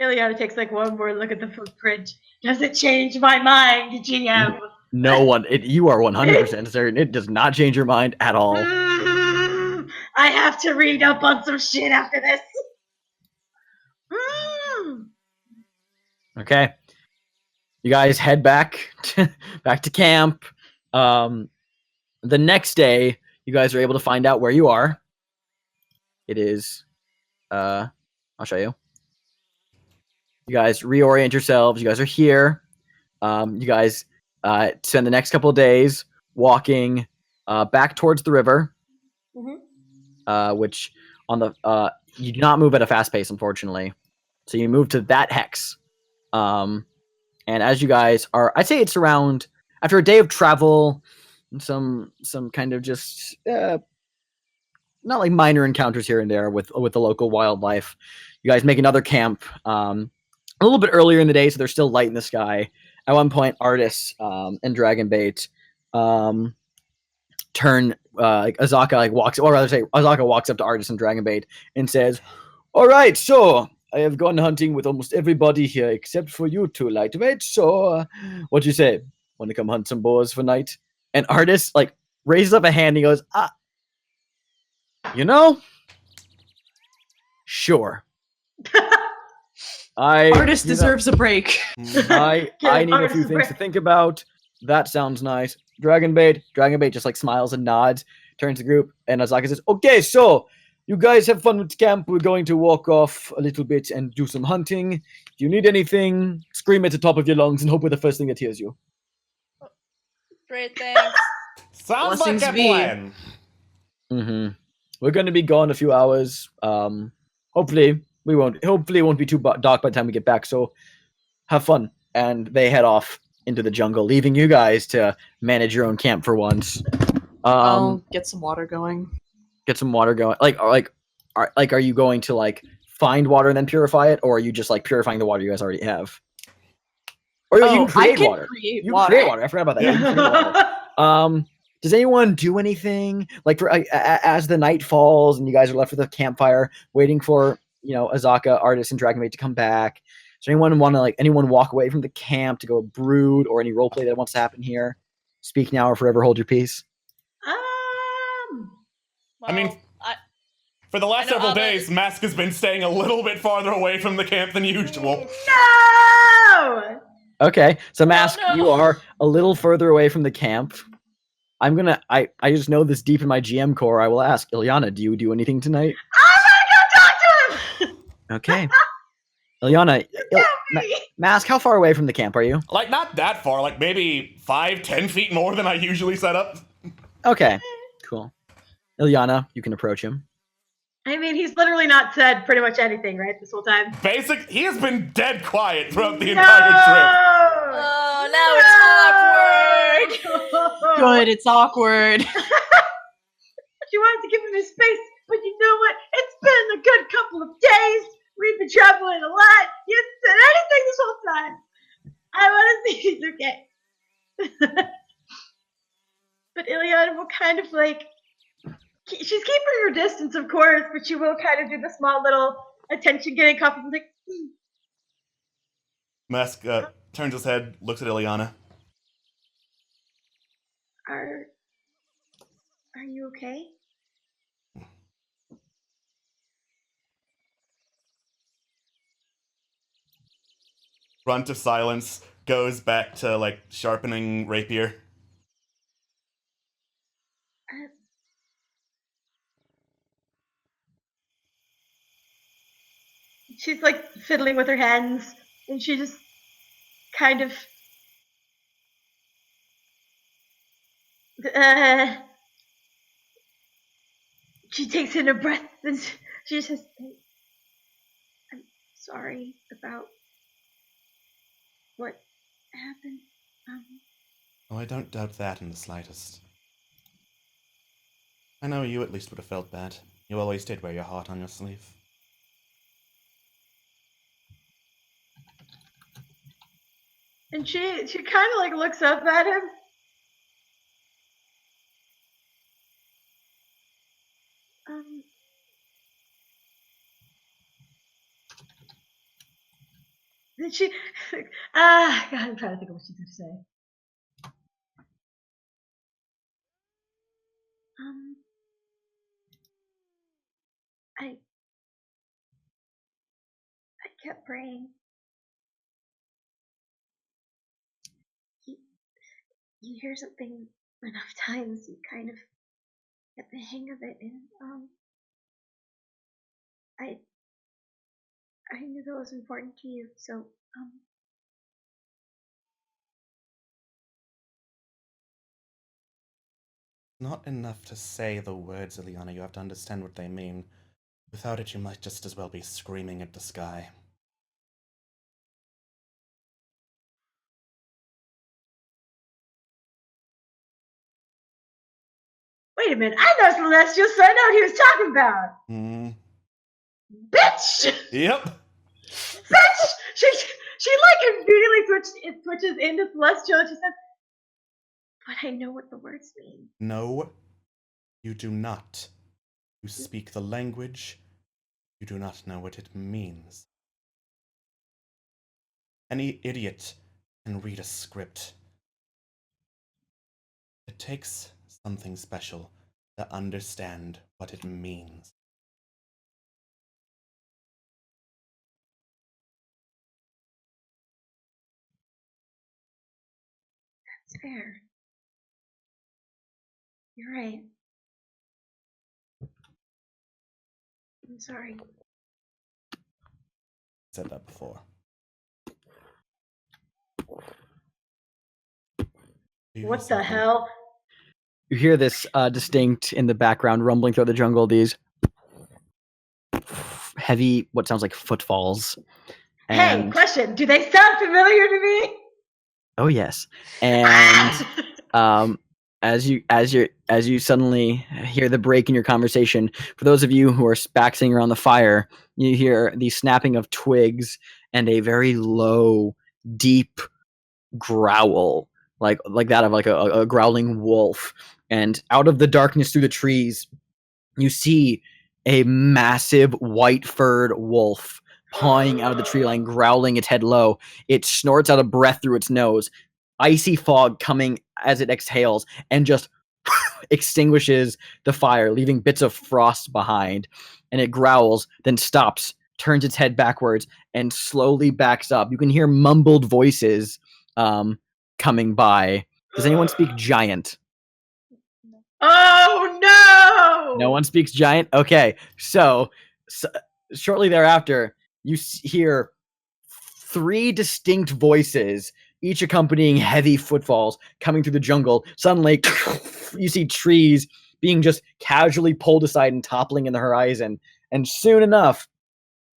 Ileana takes like one more look at the footprint. Does it change my mind, GM? No one. You are 100% certain. It does not change your mind at all. I have to read up on some shit after this. Okay. You guys head back to camp. The next day, you guys are able to find out where you are. It is, I'll show you. You guys reorient yourselves. You guys are here. You guys spend the next couple of days walking back towards the river, Mhm. which on the you do not move at a fast pace, unfortunately. So you move to that hex. And as you guys are, I'd say it's around after a day of travel, some kind of just not like minor encounters here and there with the local wildlife. You guys make another camp a little bit earlier in the day, so there's still light in the sky. At one point, Artis and Dragonbait turn like Azaka like walks, or rather say Azaka walks up to Artis and Dragonbait and says, "All right, so I have gone hunting with almost everybody here except for you two, Lightweight. So, what do you say? Want to come hunt some boars for night?" And Artis like raises up a hand. And he goes, you know, sure. Artist deserves a break. I need a few things to think about. That sounds nice. Dragonbait just like smiles and nods, turns to the group, and Azaka says, "Okay, so you guys have fun with camp. We're going to walk off a little bit and do some hunting. If you need anything, scream at the top of your lungs and hope we're the first thing that hears you." Great, thanks. Sounds Blessings like a be. plan. Mm-hmm. We're going to be gone a few hours. Hopefully it won't be too dark by the time we get back. So have fun. And they head off into the jungle, leaving you guys to manage your own camp for once. I'll get some water going. Get some water going. Are you going to like find water and then purify it, or are you just like purifying the water you guys already have? Or you can create water. Create You water. can create water. I forgot about that. You can create water. Does anyone do anything like for as the night falls and you guys are left with a campfire, waiting for Azaka, Artist, and Dragonbait to come back? Does anyone want to anyone walk away from the camp to go brood, or any roleplay that wants to happen here? Speak now or forever hold your peace. I mean, for the last several days, Mask has been staying a little bit farther away from the camp than usual. No! Okay, so Mask, no. you are a little further away from the camp. I just know this deep in my GM core. I will ask, Ilyana, do you do anything tonight? I'm gonna go talk to him! Okay. Ilyana, Mask, how far away from the camp are you? Like, not that far, like maybe 5-10 feet more than I usually set up. Okay, cool. Ilyana, you can approach him. I mean, he's literally not said pretty much anything, right, this whole time? He has been dead quiet throughout the entire trip. Oh, now it's awkward. Good, it's awkward. She wanted to give him his space, but you know what? It's been a good couple of days. We've been traveling a lot. You haven't said anything this whole time. I want to see he's okay. But Ileana will kind of she's keeping her distance, of course, but she will kind of do the small little attention-getting compliment, like. Mask turns his head, looks at Ileana. Are you okay? Grunt of silence, goes back to sharpening rapier. She's fiddling with her hands, and she just kind of she takes in a breath and she says, "I'm sorry about what happened." Oh, I don't doubt that in the slightest. I know you at least would have felt bad. You always did wear your heart on your sleeve. And she kind of looks up at him. Then she, God, I'm trying to think of what she's gonna say. I kept praying. You hear something enough times, you kind of get the hang of it, and I knew that was important to you, so not enough to say the words, Ileana. You have to understand what they mean. Without it, you might just as well be screaming at the sky. Wait a minute, I know Celestial, so I know what he was talking about. Bitch! Yep. Bitch! She like immediately switches into Celestial and she says, but I know what the words mean. No, you do not. You speak the language. You do not know what it means. Any idiot can read a script. It takes something special to understand what it means. That's fair. You're right. I'm sorry. Said that before. What the hell? You hear this distinct in the background rumbling through the jungle, these heavy, what sounds like footfalls. Hey, question. Do they sound familiar to me? Oh yes. And as you suddenly hear the break in your conversation, for those of you who are back sitting around the fire, you hear the snapping of twigs and a very low, deep growl, like that of like a growling wolf. And out of the darkness through the trees, you see a massive white-furred wolf pawing out of the tree line, growling its head low. It snorts out a breath through its nose, icy fog coming as it exhales, and just extinguishes the fire, leaving bits of frost behind. And it growls, then stops, turns its head backwards, and slowly backs up. You can hear mumbled voices coming by. Does anyone speak giant? Oh no! No one speaks giant? Okay, so shortly thereafter, you hear 3 distinct voices, each accompanying heavy footfalls coming through the jungle. Suddenly, you see trees being just casually pulled aside and toppling in the horizon. And soon enough,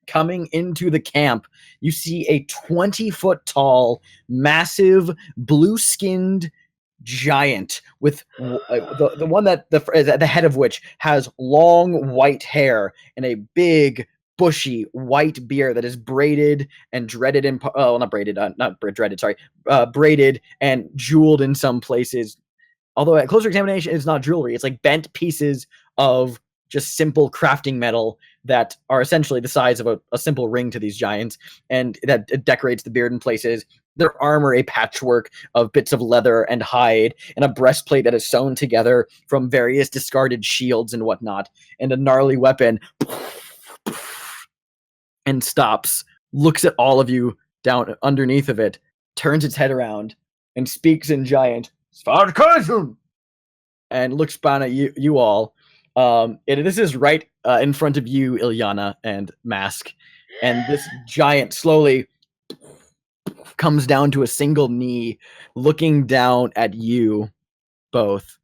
coming into the camp, you see a 20-foot tall, massive, blue-skinned giant with the one that the head of which has long white hair and a big bushy white beard that is braided and dreaded in not braided, not dreaded, sorry, braided and jeweled in some places. Although at closer examination, it's not jewelry. It's like bent pieces of just simple crafting metal that are essentially the size of a simple ring to these giants, and that decorates the beard in places. Their armor a patchwork of bits of leather and hide, and a breastplate that is sewn together from various discarded shields and whatnot, and a gnarly weapon, and stops, looks at all of you down underneath of it, turns its head around, and speaks in giant, Sarcasm! And looks down at you all. This is right in front of you, Ileana and Mask. And this giant slowly comes down to a single knee, looking down at you both.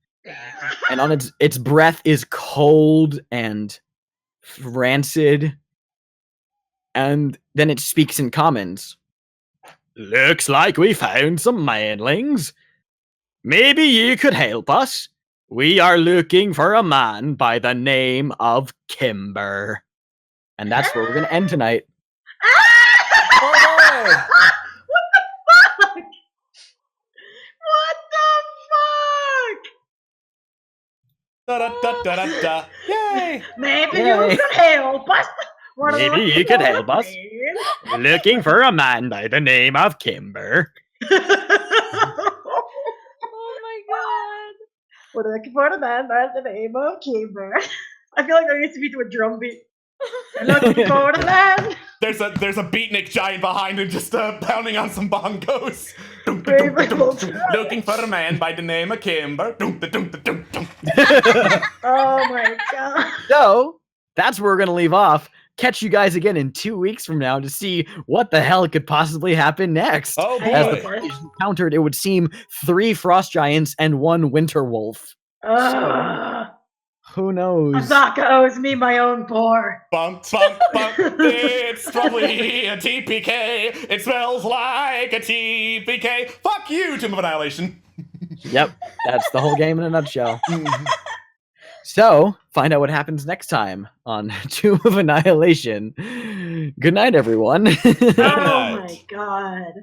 And on its breath is cold and rancid. And then it speaks in commons. Looks like we found some manlings. Maybe you could help us. We are looking for a man by the name of Kimber. And that's where we're going to end tonight. Oh boy! What the fuck? What the fuck? Da-da-da-da-da-da. Yay! Maybe Yay. you could help us. What Maybe are we you could help doing? us. Looking for a man by the name of Kimber. Oh my god. We're looking for the man by the name of Kimber. I feel like there needs to be to a drum beat. I'm looking for the man. There's a beatnik giant behind him just pounding on some bongos. Looking for a man by the name of Kimber. Oh my god. So, that's where we're going to leave off. Catch you guys again in 2 weeks from now to see what the hell could possibly happen next. Oh As the boy! parties encountered, it would seem 3 frost giants and 1 winter wolf. Who knows? Azaka owes me my own pour. Bump, bump, bump. It's probably a TPK. It smells like a TPK. Fuck you, Tomb of Annihilation. Yep, that's the whole game in a nutshell. So, find out what happens next time on Tomb of Annihilation. Good night, everyone. Oh my god.